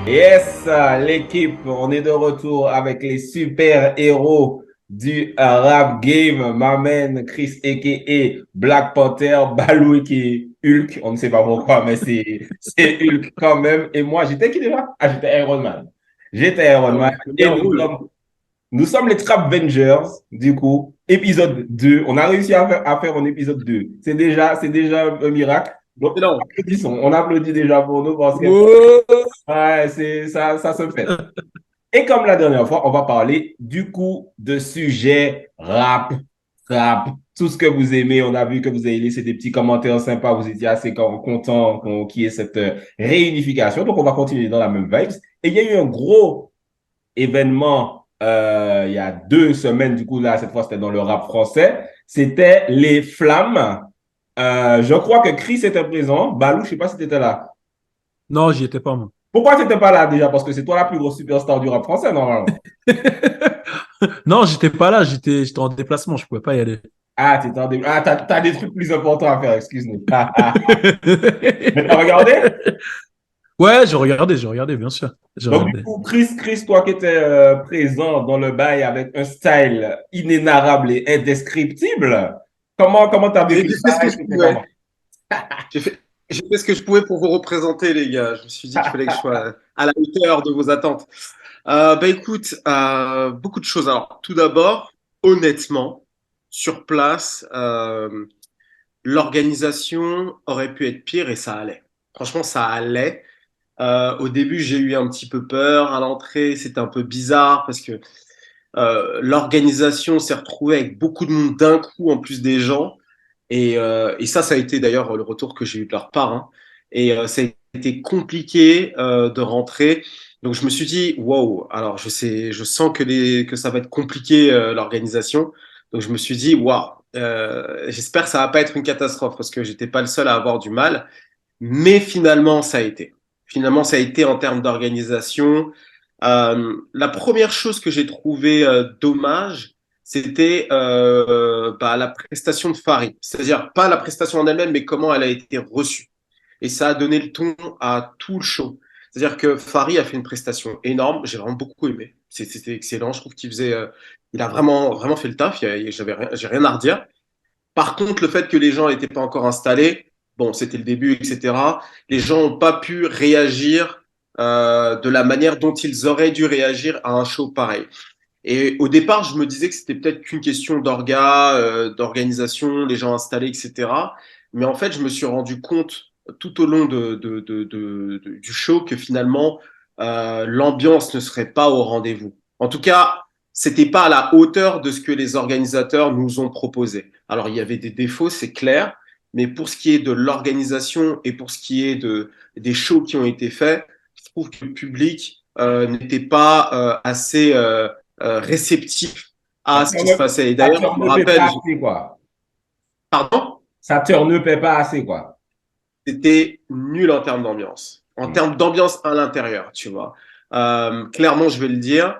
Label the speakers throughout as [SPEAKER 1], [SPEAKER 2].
[SPEAKER 1] Yes, l'équipe, on est de retour avec les super-héros du rap game. Ma man, Chris a.k.a. Black Panther, Balou qui est Hulk. On ne sait pas pourquoi, mais c'est Hulk quand même. Et moi, j'étais qui déjà? Ah, j'étais Iron Man. J'étais Iron
[SPEAKER 2] Ah
[SPEAKER 1] Man.
[SPEAKER 2] ouais, c'est
[SPEAKER 1] Et
[SPEAKER 2] bien rôle.
[SPEAKER 1] nous sommes les Trap Vengers, du coup, épisode 2. On a réussi à faire un épisode 2. C'est déjà un miracle. Donc,
[SPEAKER 2] Excellent.
[SPEAKER 1] applaudissons. On applaudit déjà pour nous parce que
[SPEAKER 2] Wow.
[SPEAKER 1] ouais, ça se fait. Et comme la dernière fois, on va parler du coup de sujets rap, tout ce que vous aimez. On a vu que vous avez laissé des petits commentaires sympas. Vous étiez assez contents qu'il y ait cette réunification. Donc, on va continuer dans la même vibe. Et il y a eu un gros événement il y a 2 semaines. Du coup, là, cette fois, c'était dans le rap français. C'était les Flammes. Je crois que Chris était présent. Balou, je ne sais pas si tu étais là.
[SPEAKER 2] Non, j'y étais pas, moi.
[SPEAKER 1] Pourquoi tu n'étais pas là déjà? Parce que c'est toi la plus grosse superstar du rap français, normalement.
[SPEAKER 2] Non, j'étais pas là, j'étais en déplacement, je pouvais pas y aller.
[SPEAKER 1] Ah, t'as des trucs plus importants à faire, excuse-nous. Mais t'as regardé?
[SPEAKER 2] Ouais, j'ai regardé, bien sûr. J'ai
[SPEAKER 1] Donc, du
[SPEAKER 2] regardé.
[SPEAKER 1] coup, Chris, toi qui étais présent dans le bail avec un style inénarrable et indescriptible, comment t'as
[SPEAKER 3] J'ai
[SPEAKER 1] vécu
[SPEAKER 3] j'ai
[SPEAKER 1] ça?
[SPEAKER 3] fait ce que je
[SPEAKER 1] C'était
[SPEAKER 3] pouvais.
[SPEAKER 1] comment?
[SPEAKER 3] J'ai fait ce que je pouvais pour vous représenter, les gars. Je me suis dit qu'il fallait que je sois à la hauteur de vos attentes. Écoute, beaucoup de choses. Alors, tout d'abord, honnêtement, sur place, l'organisation aurait pu être pire et ça allait. Franchement, ça allait. Au début, j'ai eu un petit peu peur. À l'entrée, c'était un peu bizarre parce que l'organisation s'est retrouvée avec beaucoup de monde d'un coup, en plus des gens. Et ça a été d'ailleurs le retour que j'ai eu de leur part. Hein. Ça a été compliqué de rentrer. Donc je me suis dit, wow, alors je sens que ça va être compliqué l'organisation. Donc je me suis dit, waouh, j'espère que ça va pas être une catastrophe parce que j'étais pas le seul à avoir du mal. Mais finalement, ça a été. Finalement, ça a été en termes d'organisation. La première chose que j'ai trouvé dommage, c'était la prestation de Farid. C'est-à-dire pas la prestation en elle-même, mais comment elle a été reçue. Et ça a donné le ton à tout le show. C'est-à-dire que Farid a fait une prestation énorme. J'ai vraiment beaucoup aimé. C'était excellent. Je trouve il a vraiment fait le taf. J'ai rien à redire. Par contre, le fait que les gens n'étaient pas encore installés, bon, c'était le début, etc. Les gens n'ont pas pu réagir de la manière dont ils auraient dû réagir à un show pareil. Et au départ, je me disais que c'était peut-être qu'une question d'organisation, les gens installés, etc. Mais en fait, je me suis rendu compte tout au long du show que finalement, l'ambiance ne serait pas au rendez-vous. En tout cas, c'était pas à la hauteur de ce que les organisateurs nous ont proposé. Alors, il y avait des défauts, c'est clair, mais pour ce qui est de l'organisation et pour ce qui est des shows qui ont été faits, je trouve que le public n'était pas assez réceptif
[SPEAKER 1] Ça
[SPEAKER 3] à ce qui se
[SPEAKER 1] turn
[SPEAKER 3] passait. Et
[SPEAKER 1] ça
[SPEAKER 3] d'ailleurs, je me
[SPEAKER 1] turn
[SPEAKER 3] rappelle,
[SPEAKER 1] pas assez, quoi.
[SPEAKER 3] pardon,
[SPEAKER 1] Ça turn pas assez, quoi.
[SPEAKER 3] c'était nul en termes d'ambiance. En
[SPEAKER 1] Hmm.
[SPEAKER 3] termes d'ambiance à l'intérieur, tu vois. Clairement, je vais le dire.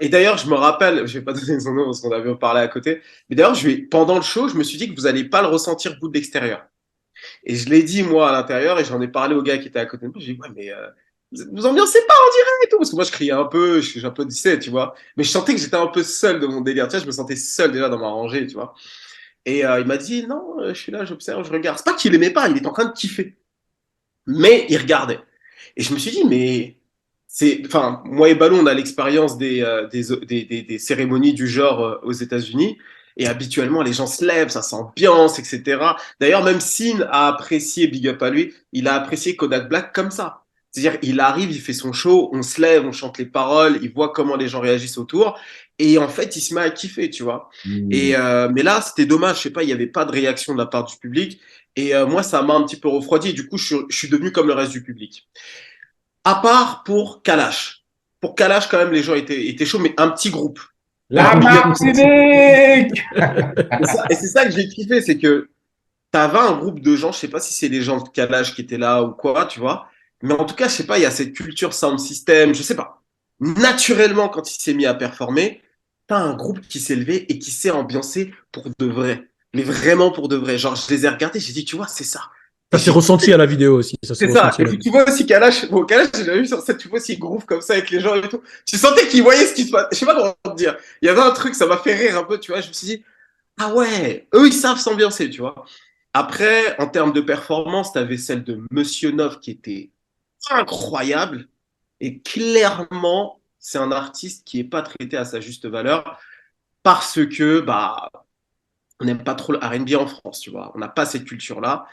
[SPEAKER 3] Et d'ailleurs, je me rappelle, je vais pas donner son nom parce qu'on avait parlé à côté, mais d'ailleurs, pendant le show, je me suis dit que vous allez pas le ressentir vous de l'extérieur. Et je l'ai dit moi à l'intérieur et j'en ai parlé au gars qui était à côté de moi. J'ai dit, ouais, mais vous ambiancez pas en direct et tout. Parce que moi, je criais un peu, j'applaudissais, tu vois. Mais je sentais que j'étais un peu seul de mon délire. Tu vois, je me sentais seul déjà dans ma rangée, tu vois. Et il m'a dit, non, je suis là, j'observe, je regarde. C'est pas qu'il aimait pas, il était en train de kiffer. Mais il regardait. Et je me suis dit, mais enfin, moi et Ballon, on a l'expérience des cérémonies du genre aux États-Unis. Et habituellement, les gens se lèvent, ça s'ambiance, etc. D'ailleurs, même Sin a apprécié, big up à lui, il a apprécié Kodak Black comme ça. C'est-à-dire, il arrive, il fait son show, on se lève, on chante les paroles, il voit comment les gens réagissent autour. Et en fait, il se met à kiffer, tu vois.
[SPEAKER 1] Hmm.
[SPEAKER 3] Mais là, c'était dommage, je sais pas, il n'y avait pas de réaction de la part du public. Et moi, ça m'a un petit peu refroidi. Et du coup, je suis devenu comme le reste du public. À part pour Kalash. Pour Kalash, quand même, les gens étaient chauds, mais un petit groupe.
[SPEAKER 1] La Martinique!
[SPEAKER 3] Et c'est ça que j'ai kiffé, c'est que t'avais un groupe de gens, je sais pas si c'est les gens de Kalash qui étaient là ou quoi, tu vois. Mais en tout cas, je sais pas, il y a cette culture sound system, je sais pas. Naturellement, quand il s'est mis à performer, t'as un groupe qui s'est levé et qui s'est ambiancé pour de vrai. Mais vraiment pour de vrai. Genre, je les ai regardés, j'ai dit, tu vois, c'est ça.
[SPEAKER 2] Ça s'est ressenti à la vidéo aussi. Ça s'est
[SPEAKER 3] C'est ça.
[SPEAKER 2] ressenti à
[SPEAKER 3] Et
[SPEAKER 2] la
[SPEAKER 3] puis,
[SPEAKER 2] vidéo.
[SPEAKER 3] tu vois aussi Kalash, bon, Kalash, j'ai jamais vu sur scène, tu vois aussi, il groove comme ça avec les gens et tout. Tu sentais qu'il voyait ce qui se passe. Je sais pas comment te dire. Il y avait un truc, ça m'a fait rire un peu, tu vois. Je me suis dit, ah ouais, eux, ils savent s'ambiancer, tu vois. Après, en termes de performance, t'avais celle de Monsieur Nov qui était incroyable. Et clairement, c'est un artiste qui est pas traité à sa juste valeur parce que, bah, on n'aime pas trop le R&B en France, tu vois. On n'a pas cette culture-là.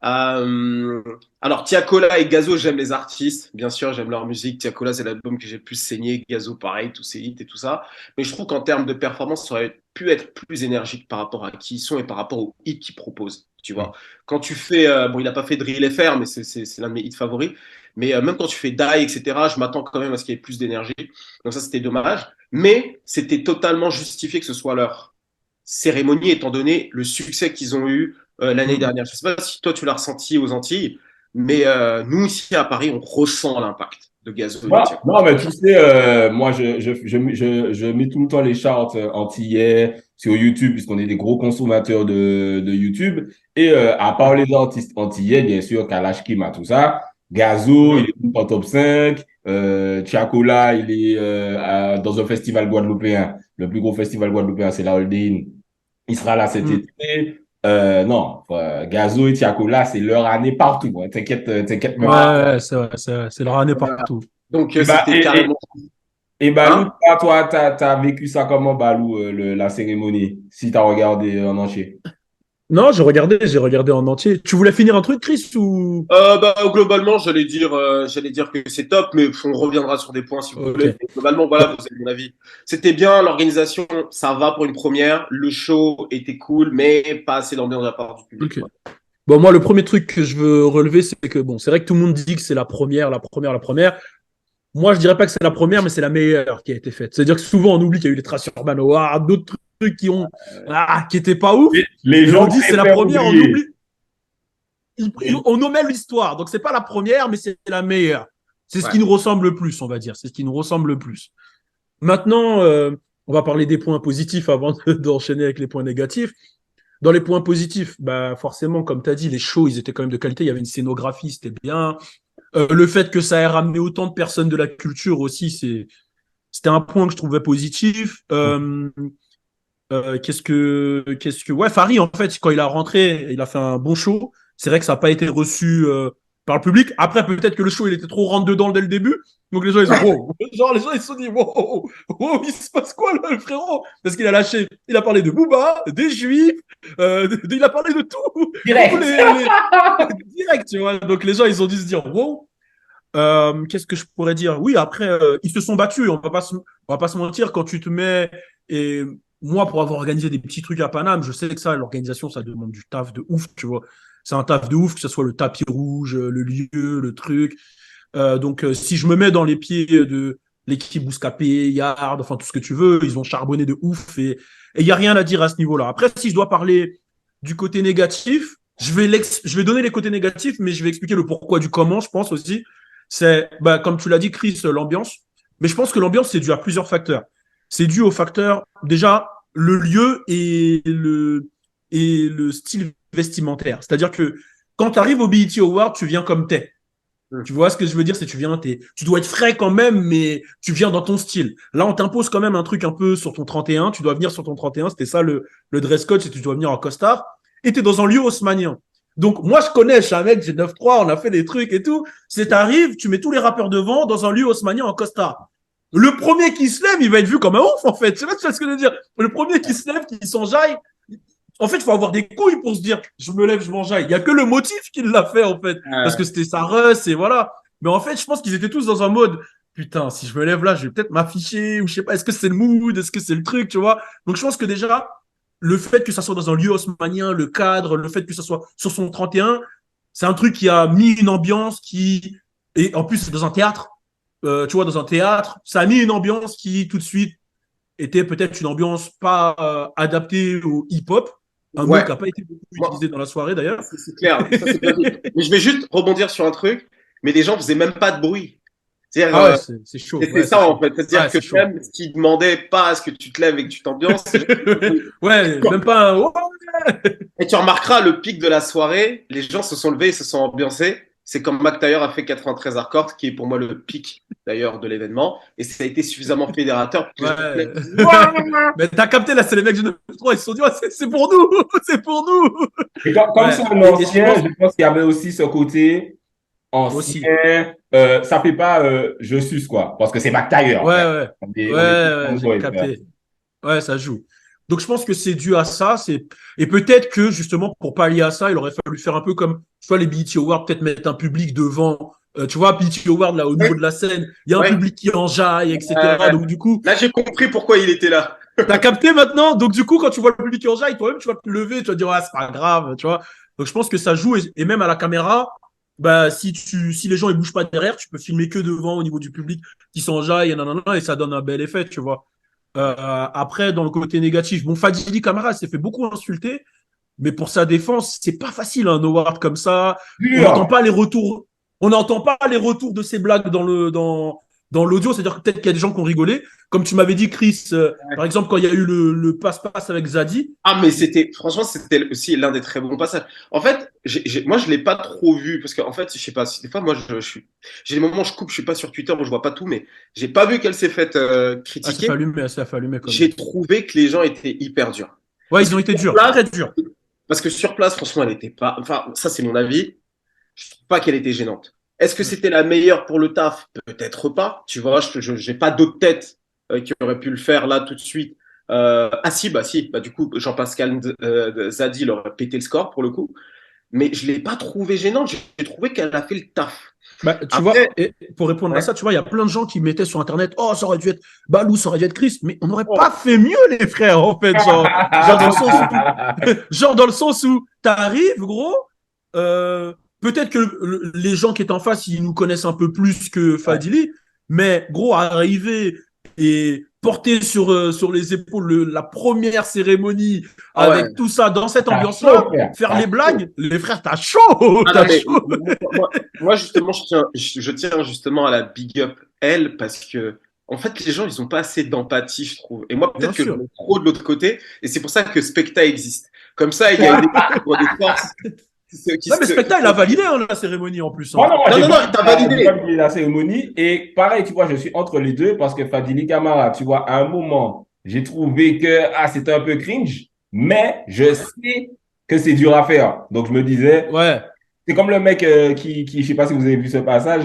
[SPEAKER 3] Euh, alors, Tiakola et Gazo, j'aime les artistes. Bien sûr, j'aime leur musique. Tiakola, c'est l'album que j'ai le plus saigné. Gazo, pareil, tous ses hits et tout ça. Mais je trouve qu'en termes de performance, ça aurait pu être plus énergique par rapport à qui ils sont et par rapport aux hits qu'ils proposent. Tu vois, quand tu fais, bon, il n'a pas fait Drill FR, mais c'est l'un de mes hits favoris. Mais même quand tu fais Die, etc., je m'attends quand même à ce qu'il y ait plus d'énergie. Donc ça, c'était dommage. Mais c'était totalement justifié que ce soit leur cérémonie, étant donné le succès qu'ils ont eu l'année dernière. Je ne sais pas si toi, tu l'as ressenti aux Antilles, mais nous, ici à Paris, on ressent l'impact de Gazo et de Tiago.
[SPEAKER 1] Non, mais tu sais, moi, je mets tout le temps les charts antillais sur YouTube, puisqu'on est des gros consommateurs de YouTube. Et à part les artistes antillais, bien sûr, Kalash Kima, tout ça, Gazo, il est tout en top 5. Tiakola, il est dans un festival guadeloupéen. Le plus gros festival guadeloupéen, c'est la Holding. Il sera là cet été. Non, Gazo et Tiakola, c'est leur année partout. Hein. T'inquiète même pas.
[SPEAKER 2] Ouais, c'est vrai, c'est vrai. C'est leur année
[SPEAKER 3] Voilà.
[SPEAKER 2] partout.
[SPEAKER 3] Donc,
[SPEAKER 1] Et, bah,
[SPEAKER 3] c'était carrément.
[SPEAKER 1] et Balou,
[SPEAKER 3] Hein.
[SPEAKER 1] toi, t'as vécu ça comment, Balou, la cérémonie, si t'as regardé en entier?
[SPEAKER 2] Non, j'ai regardé en entier. Tu voulais finir un truc, Chris, ou?
[SPEAKER 3] Bah, globalement, j'allais dire que c'est top, mais on reviendra sur des points si vous voulez.
[SPEAKER 2] Ok.
[SPEAKER 3] Mais globalement, voilà, vous avez mon avis. C'était bien, l'organisation, ça va pour une première. Le show était cool, mais pas assez d'ambiance de la part du public.
[SPEAKER 2] Ok.
[SPEAKER 3] Quoi.
[SPEAKER 2] Bon, moi, le premier truc que je veux relever, c'est que, bon, c'est vrai que tout le monde dit que c'est la première, la première, la première. Moi, je dirais pas que c'est la première, mais c'est la meilleure qui a été faite. C'est-à-dire que souvent, on oublie qu'il y a eu les Trash Urban Awards, d'autres trucs qui étaient pas ouf.
[SPEAKER 1] Les
[SPEAKER 2] Et on
[SPEAKER 1] gens
[SPEAKER 2] dit c'est la
[SPEAKER 1] préfèrent
[SPEAKER 2] première, on
[SPEAKER 1] oublier.
[SPEAKER 2] oublie. On omet l'histoire. Donc, c'est pas la première, mais c'est la meilleure. C'est ce
[SPEAKER 3] Ouais.
[SPEAKER 2] qui nous ressemble le plus, on va dire. C'est ce qui nous ressemble le plus. Maintenant, on va parler des points positifs avant d'enchaîner avec les points négatifs. Dans les points positifs, bah forcément, comme tu as dit, les shows, ils étaient quand même de qualité. Il y avait une scénographie, c'était bien. Le fait que ça ait ramené autant de personnes de la culture aussi, c'était un point que je trouvais positif. Ouais, Farid, en fait, quand il a rentré, il a fait un bon show. C'est vrai que ça n'a pas été reçu par le public. Après, peut-être que le show, il était trop rentre dedans dès le début. Donc les gens, ils ont, wow. Genre, les gens, ils se sont dit, wow, wow, il se passe quoi là, le frérot? Parce qu'il a lâché, il a parlé de Booba, des Juifs, il a parlé de tout.
[SPEAKER 1] Direct.
[SPEAKER 2] Direct, tu vois. Donc les gens, ils ont dû se dire, wow. Qu'est-ce que je pourrais dire? Oui, après, ils se sont battus. On va pas se mentir. Quand tu te mets et moi, pour avoir organisé des petits trucs à Paname, je sais que ça, l'organisation, ça demande du taf de ouf, tu vois. C'est un taf de ouf, que ce soit le tapis rouge, le lieu, le truc. Donc, si je me mets dans les pieds de l'équipe Bouscapé, Yard, enfin tout ce que tu veux, ils ont charbonné de ouf et il n'y a rien à dire à ce niveau-là. Après, si je dois parler du côté négatif, je vais donner les côtés négatifs, mais je vais expliquer le pourquoi du comment, je pense aussi. C'est, bah, comme tu l'as dit, Chris, l'ambiance. Mais je pense que l'ambiance, c'est dû à plusieurs facteurs. C'est dû au facteur, déjà, le lieu et le style vestimentaire. C'est-à-dire que quand tu arrives au BET Award, tu viens comme t'es. Tu vois ce que je veux dire, c'est tu dois être frais quand même, mais tu viens dans ton style. Là, on t'impose quand même un truc un peu sur ton 31. Tu dois venir sur ton 31. C'était ça le dress code, c'est que tu dois venir en costard. Et t'es dans un lieu haussmanien. Donc, moi, je suis un mec, j'ai 9-3, on a fait des trucs et tout. C'est t'arrives, tu mets tous les rappeurs devant dans un lieu haussmanien en costard. Le premier qui se lève, il va être vu comme un ouf, en fait. Tu vois ce que je veux dire? Le premier qui se lève, qui s'enjaille, en fait, il faut avoir des couilles pour se dire, je me lève, je m'enjaille. Il n'y a que le motif qui l'a fait, en fait. Parce que c'était sa rush et voilà. Mais en fait, je pense qu'ils étaient tous dans un mode, putain, si je me lève là, je vais peut-être m'afficher ou je sais pas, est-ce que c'est le mood, est-ce que c'est le truc, tu vois? Donc, je pense que déjà, le fait que ça soit dans un lieu haussmanien, le cadre, le fait que ça soit sur son 31, c'est un truc qui a mis une ambiance et en plus, c'est dans un théâtre, tu vois, dans un théâtre, ça a mis une ambiance qui, tout de suite, était peut-être une ambiance pas adaptée au hip-hop, un mot
[SPEAKER 3] Ouais,
[SPEAKER 2] qui n'a pas été beaucoup
[SPEAKER 3] moi,
[SPEAKER 2] utilisé dans la soirée d'ailleurs.
[SPEAKER 3] c'est clair. Ça, c'est bien dit. Mais je vais juste rebondir sur un truc, mais les gens faisaient même pas de bruit. C'est-à-dire,
[SPEAKER 2] Ah ouais, c'est chaud.
[SPEAKER 3] c'était
[SPEAKER 2] Ouais, c'est
[SPEAKER 3] ça en
[SPEAKER 2] chaud.
[SPEAKER 3] fait. C'est-à-dire
[SPEAKER 2] Ouais,
[SPEAKER 3] que
[SPEAKER 2] c'est chaud.
[SPEAKER 3] même ce qui demandait pas à ce que tu te lèves et que tu t'ambiances,
[SPEAKER 2] Ouais, même pas un. Ouais,
[SPEAKER 3] Et tu remarqueras, le pic de la soirée, les gens se sont levés et se sont ambiancés. C'est comme McTayer a fait 93 Hardcore, qui est pour moi le pic d'ailleurs de l'événement. Et ça a été suffisamment fédérateur.
[SPEAKER 2] Ouais. Mais t'as capté, là, c'est les mecs de 9-3, ils se sont dit, c'est pour nous, c'est pour nous.
[SPEAKER 1] Et comme
[SPEAKER 2] Ouais.
[SPEAKER 1] c'est un
[SPEAKER 2] Et
[SPEAKER 1] ancien, je pense qu'il y avait aussi ce côté
[SPEAKER 2] aussi.
[SPEAKER 1] ancien. Ça fait pas je suce, quoi. Parce que c'est McTayer, en fait.
[SPEAKER 2] Ouais,
[SPEAKER 1] On est
[SPEAKER 2] ouais, j'ai
[SPEAKER 1] fanboy, frère.
[SPEAKER 2] capté. Ouais, ça joue. Donc, je pense que c'est dû à ça. Et peut-être que, justement, pour pallier à ça, il aurait fallu faire un peu comme, tu vois, les BET Awards, peut-être mettre un public devant. Tu vois, BET Awards, là, au niveau de la scène, il y a un
[SPEAKER 3] Ouais.
[SPEAKER 2] public qui enjaille, etc. Donc, du coup,
[SPEAKER 3] Là, j'ai compris pourquoi il était là.
[SPEAKER 2] t'as capté maintenant. Donc, du coup, quand tu vois le public qui enjaille, toi-même, tu vas te lever, tu vas te dire, ouais, c'est pas grave, tu vois. Donc, je pense que ça joue. Et même à la caméra, bah, si les gens ils bougent pas derrière, tu peux filmer que devant au niveau du public qui s'enjaille, et ça donne un bel effet, tu vois. Après, dans le côté négatif, bon, Fadili Camara s'est fait beaucoup insulter, mais pour sa défense, c'est pas facile un award comme ça. On n'entend
[SPEAKER 1] Dur.
[SPEAKER 2] pas les retours. On n'entend pas les retours de ces blagues dans l'audio. C'est-à-dire que peut-être qu'il y a des gens qui ont rigolé. Comme tu m'avais dit, Chris, par exemple, quand il y a eu le passe-passe avec Zadi.
[SPEAKER 3] Ah, mais franchement, c'était aussi l'un des très bons passages. En fait, moi, je l'ai pas trop vu parce qu'en fait, je sais pas, des fois, moi, j'ai des moments où je coupe, je suis pas sur Twitter où je vois pas tout, mais j'ai pas vu qu'elle s'est faite critiquer.
[SPEAKER 2] Elle s'est fait allumer quand même.
[SPEAKER 3] J'ai trouvé que les gens étaient hyper durs.
[SPEAKER 2] Ouais,
[SPEAKER 3] Parce
[SPEAKER 2] ils ont
[SPEAKER 3] que
[SPEAKER 2] été
[SPEAKER 3] sur
[SPEAKER 2] durs,
[SPEAKER 3] place,
[SPEAKER 2] très durs.
[SPEAKER 3] parce que sur place, franchement, elle était pas. Enfin, ça, c'est mon avis. Je trouve pas qu'elle était gênante. Est-ce que c'était la meilleure pour le taf? Peut-être pas. Tu vois, je n'ai pas d'autres têtes qui auraient pu le faire là tout de suite. Ah si, bah si. Bah, du coup, Jean-Pascal Zadi il aurait pété le score pour le coup. Mais je l'ai pas trouvé gênante. J'ai trouvé qu'elle a fait le taf.
[SPEAKER 2] Bah, tu vois,
[SPEAKER 3] Après,
[SPEAKER 2] et pour répondre à
[SPEAKER 3] ouais.
[SPEAKER 2] ça, tu vois, il y a plein de gens qui mettaient sur Internet, oh, ça aurait dû être Balou, ça aurait dû être Chris, mais on n'aurait pas
[SPEAKER 3] Oh,
[SPEAKER 2] fait mieux, les frères, en fait, genre dans le sens où, genre dans le sens où t'arrives, gros, peut-être que les gens qui étaient en face, ils nous connaissent un peu plus que
[SPEAKER 1] Ouais.
[SPEAKER 2] Fadili, mais gros, arriver et porter sur les épaules la première cérémonie
[SPEAKER 3] ah ouais.
[SPEAKER 2] avec tout ça dans cette
[SPEAKER 1] T'as chaud,
[SPEAKER 2] ambiance-là,
[SPEAKER 1] frère.
[SPEAKER 2] faire
[SPEAKER 1] T'as
[SPEAKER 2] les
[SPEAKER 1] chaud.
[SPEAKER 2] blagues, les frères, t'as chaud,
[SPEAKER 3] Ah non,
[SPEAKER 2] t'as
[SPEAKER 3] mais
[SPEAKER 2] chaud.
[SPEAKER 3] moi, justement, je tiens justement à la big up elle parce que, en fait, les gens, ils ont pas assez d'empathie, je trouve. Et moi,
[SPEAKER 2] Bien
[SPEAKER 3] peut-être que je
[SPEAKER 2] sûr.
[SPEAKER 3] mets trop de l'autre côté. Et c'est pour ça que Specta existe. Comme ça, il y a une équilibre des forces
[SPEAKER 2] Non, mais Specta, il a validé hein, la cérémonie en plus.
[SPEAKER 1] Oh
[SPEAKER 2] Hein.
[SPEAKER 1] non, moi,
[SPEAKER 3] Non, non, non, t'as
[SPEAKER 1] j'ai pas
[SPEAKER 3] validé.
[SPEAKER 1] validé la cérémonie. Et pareil, tu vois, je suis entre les deux parce que Fadili Camara, tu vois, à un moment, j'ai trouvé que c'était un peu cringe, mais je sais que c'est dur à faire. Donc, je me disais,
[SPEAKER 2] Ouais.
[SPEAKER 1] c'est comme le mec je sais pas si vous avez vu ce passage,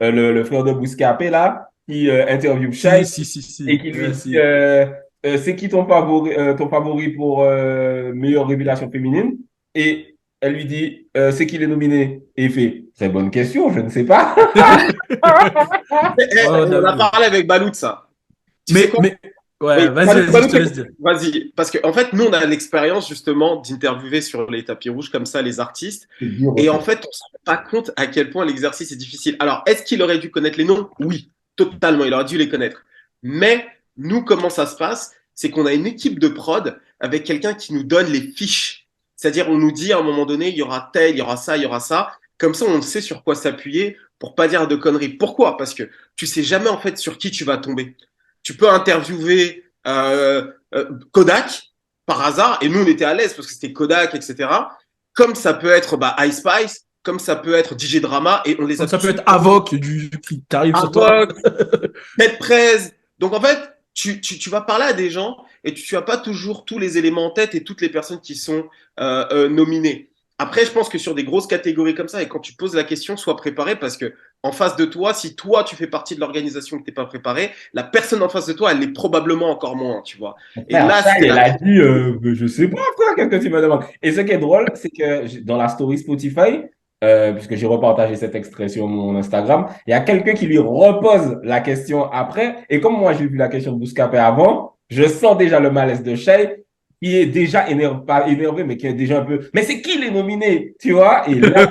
[SPEAKER 1] le frère de Bouscapé, là, qui interviewe
[SPEAKER 2] Si,
[SPEAKER 1] Shai
[SPEAKER 2] si, si,
[SPEAKER 1] et
[SPEAKER 2] si.
[SPEAKER 1] qui lui
[SPEAKER 2] Ouais,
[SPEAKER 1] dit
[SPEAKER 2] si.
[SPEAKER 1] c'est qui ton favori pour meilleure révélation féminine? Et elle lui dit c'est qui les nominés? Et il fait très bonne question, je ne sais pas.
[SPEAKER 3] Eh,
[SPEAKER 2] Ouais, on
[SPEAKER 3] on
[SPEAKER 2] a
[SPEAKER 3] a
[SPEAKER 2] vu.
[SPEAKER 3] parlé avec Balou de ça. Tu sais quoi?
[SPEAKER 2] Ouais,
[SPEAKER 3] Oui,
[SPEAKER 2] vas-y, je te laisse dire.
[SPEAKER 3] Vas-y. Parce qu'en fait, nous, on a l'expérience justement d'interviewer sur les tapis rouges comme ça les artistes.
[SPEAKER 1] C'est dur
[SPEAKER 3] Et en
[SPEAKER 1] aussi.
[SPEAKER 3] fait, on ne se rend pas compte à quel point l'exercice est difficile. Alors, est-ce qu'il aurait dû connaître les noms? Oui, totalement, il aurait dû les connaître. Mais nous, comment ça se passe? C'est qu'on a une équipe de prod avec quelqu'un qui nous donne les fiches. C'est-à-dire, on nous dit à un moment donné, il y aura tel, il y aura ça, il y aura ça. Comme ça, on sait sur quoi s'appuyer pour pas dire de conneries. Pourquoi? Parce que tu sais jamais en fait sur qui tu vas tomber. Tu peux interviewer Kodak par hasard, et nous on était à l'aise parce que c'était Kodak, etc. Comme ça peut être Ice Spice, comme ça peut être DJ Drama, et on les a
[SPEAKER 2] Comme ça peut
[SPEAKER 3] tous
[SPEAKER 2] être Avoc qui t'arrive sur toi.
[SPEAKER 3] Avoc, Ted Prez. Donc en fait, tu vas parler à des gens et tu n'as pas toujours tous les éléments en tête et toutes les personnes qui sont nominées. Après, je pense que sur des grosses catégories comme ça, et quand tu poses la question, sois préparé parce que en face de toi, si toi tu fais partie de l'organisation et que tu n'es pas préparé, la personne en face de toi, elle l'est probablement encore moins, tu vois. Et
[SPEAKER 1] Frère,
[SPEAKER 3] là,
[SPEAKER 1] ça,
[SPEAKER 3] c'est
[SPEAKER 1] elle
[SPEAKER 3] la.
[SPEAKER 1] a dit, je sais pas, frère, qu'est-ce que tu me demandes? Et ce qui est drôle, c'est que dans la story Spotify, puisque j'ai repartagé cet extrait sur mon Instagram, il y a quelqu'un qui lui repose la question après. Et comme moi, j'ai vu la question de Bouscapé avant, je sens déjà le malaise de Shay, qui est déjà énervé, pas énervé, mais qui est déjà un peu, mais c'est qui les nominés, tu vois? Et là,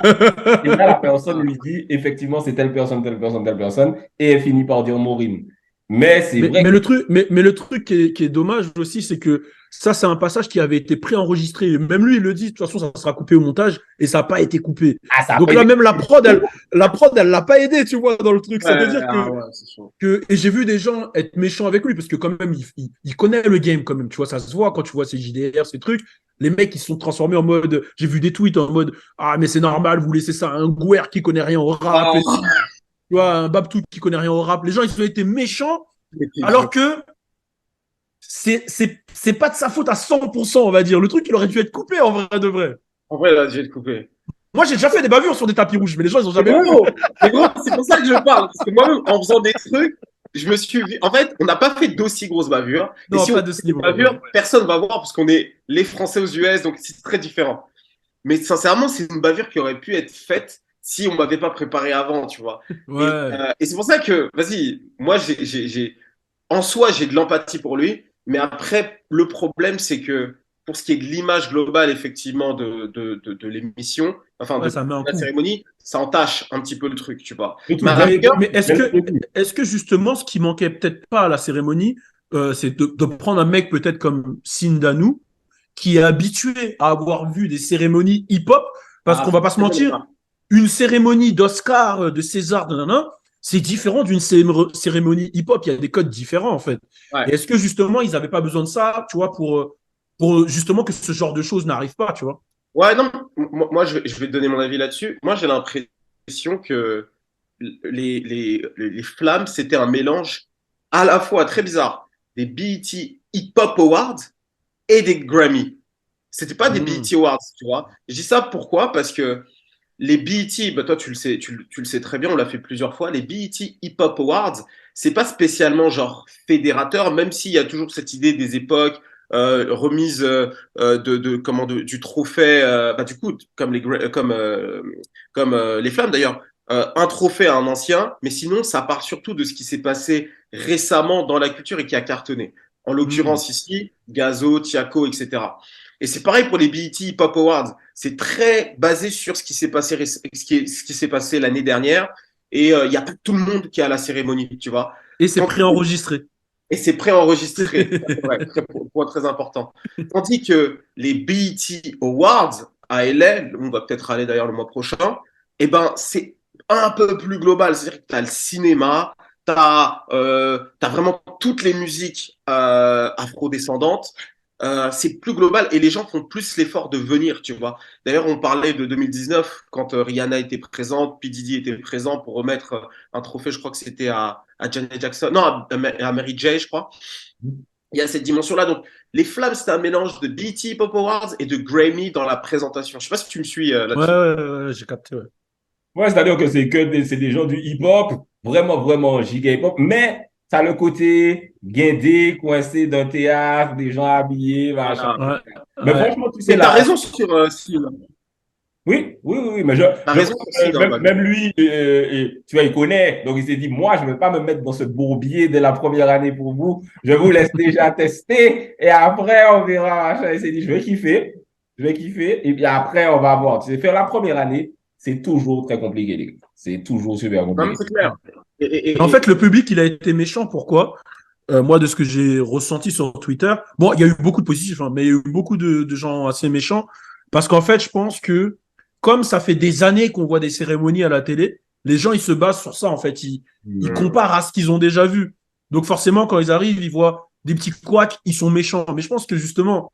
[SPEAKER 1] la personne lui dit, effectivement, c'est telle personne, telle personne, telle personne, et elle finit par dire Maureen. Mais c'est
[SPEAKER 2] Mais,
[SPEAKER 1] vrai
[SPEAKER 2] mais,
[SPEAKER 1] que
[SPEAKER 2] le truc, mais le truc qui est dommage aussi, c'est que ça, c'est un passage qui avait été préenregistré. Même lui, il le dit, de toute façon, ça sera coupé au montage et ça n'a pas été coupé.
[SPEAKER 1] ah, ça a pas
[SPEAKER 2] Donc
[SPEAKER 1] été.
[SPEAKER 2] là, même la prod, elle l'a pas aidé, tu vois, dans le truc. Ça veut dire
[SPEAKER 3] Ah ouais, c'est chaud.
[SPEAKER 2] et j'ai vu des gens être méchants avec lui parce que quand même, il connaît le game quand même. Tu vois, ça se voit quand tu vois ses JDR, ses trucs. les mecs, ils se sont transformés en mode, j'ai vu des tweets en mode, ah, mais c'est normal, vous laissez ça à un Gouer qui connaît rien au rap, et si, tu vois, un Babtou qui connaît rien au rap. Les gens, ils ont été méchants, alors que c'est pas de sa faute à 100%, on va dire. Le truc, il aurait dû être coupé en vrai de vrai.
[SPEAKER 3] En vrai, là, je vais te couper.
[SPEAKER 2] Moi, j'ai déjà fait des bavures sur des tapis rouges, mais les gens, ils ont
[SPEAKER 3] Mais
[SPEAKER 2] jamais vu.
[SPEAKER 3] gros, mais gros, c'est pour ça que je parle. Parce que moi-même, en faisant des trucs, je me suis vu. En fait, on n'a pas fait d'aussi grosses bavures. Et
[SPEAKER 2] Non,
[SPEAKER 3] si
[SPEAKER 2] pas
[SPEAKER 3] on
[SPEAKER 2] de
[SPEAKER 3] fait
[SPEAKER 2] ce
[SPEAKER 3] des
[SPEAKER 2] niveau.
[SPEAKER 3] bavures, personne va voir parce qu'on est les Français aux US, donc c'est très différent. Mais sincèrement, c'est une bavure qui aurait pu être faite si on m'avait pas préparé avant, tu vois.
[SPEAKER 2] Ouais.
[SPEAKER 3] Et c'est pour ça que, vas-y, moi, en soi, j'ai de l'empathie pour lui. Mais après, le problème, c'est que pour ce qui est de l'image globale, effectivement, de l'émission, enfin,
[SPEAKER 2] Ouais,
[SPEAKER 3] de
[SPEAKER 2] ça met un
[SPEAKER 3] la
[SPEAKER 2] coup.
[SPEAKER 3] cérémonie, ça entache un petit peu le truc, tu vois.
[SPEAKER 1] Et tout,
[SPEAKER 3] Mais à la
[SPEAKER 2] Mais,
[SPEAKER 3] rigueur,
[SPEAKER 2] mais est-ce que justement, ce qui manquait peut-être pas à la cérémonie, c'est de prendre un mec peut-être comme Sindanou, qui est habitué à avoir vu des cérémonies hip-hop, parce qu'on va pas se
[SPEAKER 3] c'est bon,
[SPEAKER 2] mentir, une cérémonie d'Oscar, de César, nanana, c'est différent d'une cérémonie hip-hop. Il y a des codes différents, en fait.
[SPEAKER 3] ouais.
[SPEAKER 2] Et est-ce que justement, ils n'avaient pas besoin de ça, tu vois, pour justement que ce genre de choses n'arrive pas, tu vois?
[SPEAKER 3] Ouais, non, moi, je vais te donner mon avis là-dessus. Moi, j'ai l'impression que les flammes, c'était un mélange à la fois très bizarre des BET Hip Hop Awards et des Grammy. C'était pas des
[SPEAKER 2] Mmh.
[SPEAKER 3] BET Awards, tu vois. Je dis ça pourquoi? Parce que les BET, bah toi tu le sais, tu le sais très bien, on l'a fait plusieurs fois. Les BET Hip Hop Awards, c'est pas spécialement genre fédérateur, même s'il y a toujours cette idée des époques, remise du trophée, bah du coup comme les Flammes d'ailleurs, un trophée à un ancien, mais sinon ça part surtout de ce qui s'est passé récemment dans la culture et qui a cartonné. En
[SPEAKER 2] Mmh.
[SPEAKER 3] l'occurrence ici, Gazo, Tiako, etc. Et c'est pareil pour les BET Hip Hop Awards. C'est très basé sur ce qui s'est passé, ce qui s'est passé l'année dernière. Et il n'y a pas tout le monde qui est à la cérémonie, tu vois.
[SPEAKER 2] Et c'est
[SPEAKER 3] Tandis
[SPEAKER 2] préenregistré.
[SPEAKER 3] et c'est préenregistré. Ouais, point très important. Tandis que les BET Awards à LA, on va peut-être aller d'ailleurs le mois prochain, eh ben, c'est un peu plus global. C'est-à-dire que tu as le cinéma, tu as, vraiment toutes les musiques afrodescendantes. C'est plus global et les gens font plus l'effort de venir, tu vois. D'ailleurs, on parlait de 2019 quand Rihanna était présente, P. Diddy était présent pour remettre un trophée, je crois que c'était à Janet Jackson, non, à Mary J, je crois. Il y a cette dimension-là. Donc, les Flammes, c'est un mélange de BET Pop Awards et de Grammy dans la présentation. Je sais pas si tu me suis
[SPEAKER 2] Ouais,
[SPEAKER 3] là-dessus.
[SPEAKER 2] ouais, ouais, ouais, j'ai capté. Ouais.
[SPEAKER 1] Ouais, c'est-à-dire que c'est des gens du hip-hop, vraiment, vraiment giga hip-hop, mais ça a le côté guindé, coincé d'un théâtre, des gens habillés, machin.
[SPEAKER 3] Voilà.
[SPEAKER 2] Ouais,
[SPEAKER 1] Mais
[SPEAKER 2] ouais.
[SPEAKER 1] franchement, tu sais,
[SPEAKER 3] Mais tu as
[SPEAKER 1] là,
[SPEAKER 3] raison sur Sil.
[SPEAKER 1] oui, oui, oui, oui, mais
[SPEAKER 3] Tu as
[SPEAKER 1] je
[SPEAKER 3] raison
[SPEAKER 1] crois
[SPEAKER 3] sur
[SPEAKER 1] que
[SPEAKER 3] Sil, hein, Valou.
[SPEAKER 1] même lui, tu vois, il connaît. Donc, il s'est dit, moi, je ne vais pas me mettre dans ce bourbier dès la première année pour vous. Je vous laisse déjà tester et après, on verra, machin. Il s'est dit, je vais kiffer et puis après, on va voir. Tu sais, faire la première année, c'est toujours très compliqué, les gars. C'est toujours super
[SPEAKER 3] Non, mais
[SPEAKER 1] compliqué.
[SPEAKER 3] c'est clair. Et,
[SPEAKER 2] Mais en
[SPEAKER 3] et,
[SPEAKER 2] fait,
[SPEAKER 3] et,
[SPEAKER 2] le public, il a été méchant. Pourquoi? Moi, de ce que j'ai ressenti sur Twitter, bon, il y a eu beaucoup de positifs, hein, mais il y a eu beaucoup de gens assez méchants. Parce qu'en fait, je pense que comme ça fait des années qu'on voit des cérémonies à la télé, les gens, ils se basent sur ça, en fait. Ils
[SPEAKER 3] Hmm.
[SPEAKER 2] comparent à ce qu'ils ont déjà vu. Donc forcément, quand ils arrivent, ils voient des petits couacs, ils sont méchants. Mais je pense que justement,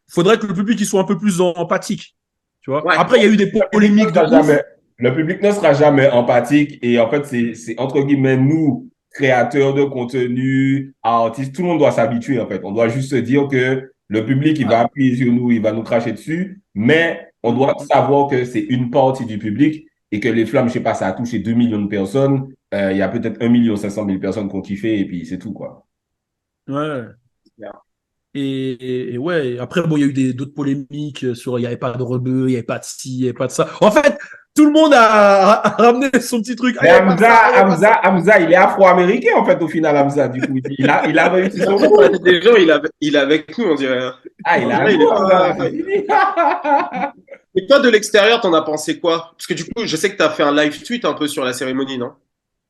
[SPEAKER 2] il faudrait que le public il soit un peu plus empathique. Tu vois.
[SPEAKER 3] Ouais,
[SPEAKER 2] Après, il y a eu des
[SPEAKER 1] Le public ne
[SPEAKER 2] polémiques de
[SPEAKER 1] sera
[SPEAKER 2] ouf.
[SPEAKER 1] jamais, le public ne sera jamais empathique et en fait, c'est entre guillemets nous, créateurs de contenu, artistes, tout le monde doit s'habituer en fait. On doit juste se dire que le public, il va
[SPEAKER 3] ouais.
[SPEAKER 1] appuyer sur nous, il va nous cracher dessus, mais on
[SPEAKER 2] Mm.
[SPEAKER 1] doit savoir que c'est une partie du public et que les flammes, je sais pas, ça a touché 2 millions de personnes. Il y a peut-être 1 500 000 personnes qui ont kiffé et puis c'est tout, quoi.
[SPEAKER 2] Ouais. Et ouais, après, bon, il y a eu d'autres polémiques sur il n'y avait pas de rebeu, il n'y avait pas de ci, il n'y avait pas de ça. En fait, tout le monde a ramené son petit truc. Ah,
[SPEAKER 1] Mais
[SPEAKER 2] il n'y avait pas de ça, il n'y avait pas de ça.
[SPEAKER 1] Hamza, il est afro-américain en fait au final, Hamza. Du coup, il a réussi
[SPEAKER 3] Dans
[SPEAKER 1] son
[SPEAKER 3] la
[SPEAKER 1] coup.
[SPEAKER 3] tête des gens, il est avec nous, on dirait.
[SPEAKER 1] Ah, il
[SPEAKER 3] On
[SPEAKER 1] a
[SPEAKER 3] dirait,
[SPEAKER 1] nous,
[SPEAKER 3] il est
[SPEAKER 1] Hamza, là,
[SPEAKER 3] pas.
[SPEAKER 1] c'est fini.
[SPEAKER 3] Et toi, de l'extérieur, t'en as pensé quoi? Parce que du coup, je sais que t'as fait un live tweet un peu sur la cérémonie, non?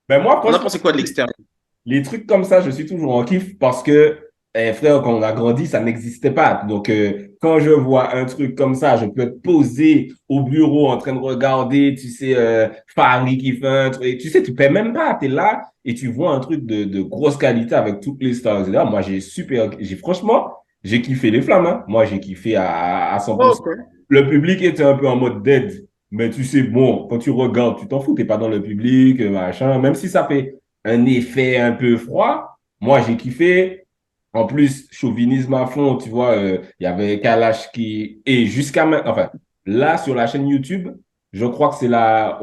[SPEAKER 1] Ben moi,
[SPEAKER 3] T'en as
[SPEAKER 1] franchement,
[SPEAKER 3] pensé quoi de l'extérieur?
[SPEAKER 1] les trucs comme ça, je suis toujours en kiff parce que, frère, quand on a grandi, ça n'existait pas. Donc, quand je vois un truc comme ça, je peux être posé au bureau en train de regarder, tu sais, Farid qui fait un truc. Et tu sais, tu paies même pas. Tu es là et tu vois un truc de grosse qualité avec toutes les stars, etc. Moi, franchement, j'ai kiffé les flammes, hein. Moi, j'ai kiffé à
[SPEAKER 3] Oh,
[SPEAKER 1] 100%.
[SPEAKER 3] ok.
[SPEAKER 1] Le public était un peu en mode dead. Mais tu sais, bon, quand tu regardes, tu t'en fous, t'es pas dans le public, machin. Même si ça fait un effet un peu froid, moi, j'ai kiffé. En plus, chauvinisme à fond, tu vois, il y avait Kalash qui... Et jusqu'à maintenant, enfin, là, sur la chaîne YouTube, je crois que c'est la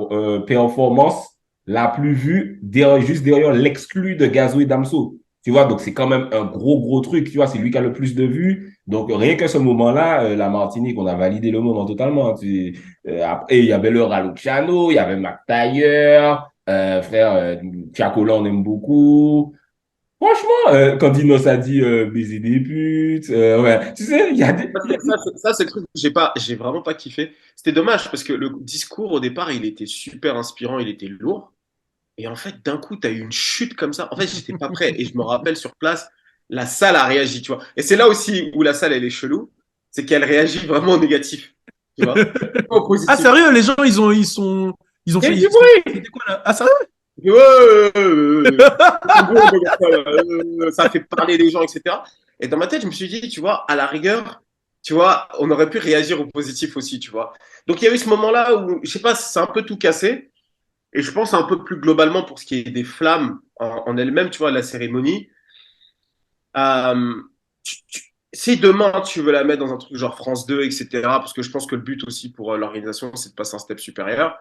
[SPEAKER 1] performance la plus vue, juste derrière l'exclu de Gazo et Damso. Tu vois, donc c'est quand même un gros truc, tu vois, c'est lui qui a le plus de vues. Donc rien que ce moment-là, la Martinique, on a validé le moment totalement, hein. Après, il y avait le Raluciano, il y avait Mac Taylor, frère, Tiakola, on aime beaucoup. Franchement, quand Dinos a dit baiser des putes, ouais, tu sais,
[SPEAKER 3] Ça, c'est le truc que j'ai vraiment pas kiffé. C'était dommage parce que le discours au départ, il était super inspirant, il était lourd. Et en fait, d'un coup, tu as eu une chute comme ça. En fait, j'étais pas prêt. Et je me rappelle sur place, la salle a réagi, tu vois. Et c'est là aussi où la salle, elle est chelou. C'est qu'elle réagit vraiment au négatif, tu vois. Pas au
[SPEAKER 2] Ah,
[SPEAKER 3] positif.
[SPEAKER 2] sérieux, les gens, ils ont
[SPEAKER 1] il y a
[SPEAKER 2] fait.
[SPEAKER 1] eu du
[SPEAKER 2] C'était
[SPEAKER 1] bruit.
[SPEAKER 2] quoi là? Ah, sérieux?
[SPEAKER 3] Et ouais, en gros, ça fait parler les gens, etc. Et dans ma tête, je me suis dit, tu vois, à la rigueur, tu vois, on aurait pu réagir au positif aussi, tu vois. Donc il y a eu ce moment-là où, je sais pas, c'est un peu tout cassé. Et je pense un peu plus globalement pour ce qui est des flammes en elles-mêmes, tu vois, la cérémonie. Euh, si demain tu veux la mettre dans un truc genre France 2, etc., parce que je pense que le but aussi pour l'organisation, c'est de passer un step supérieur,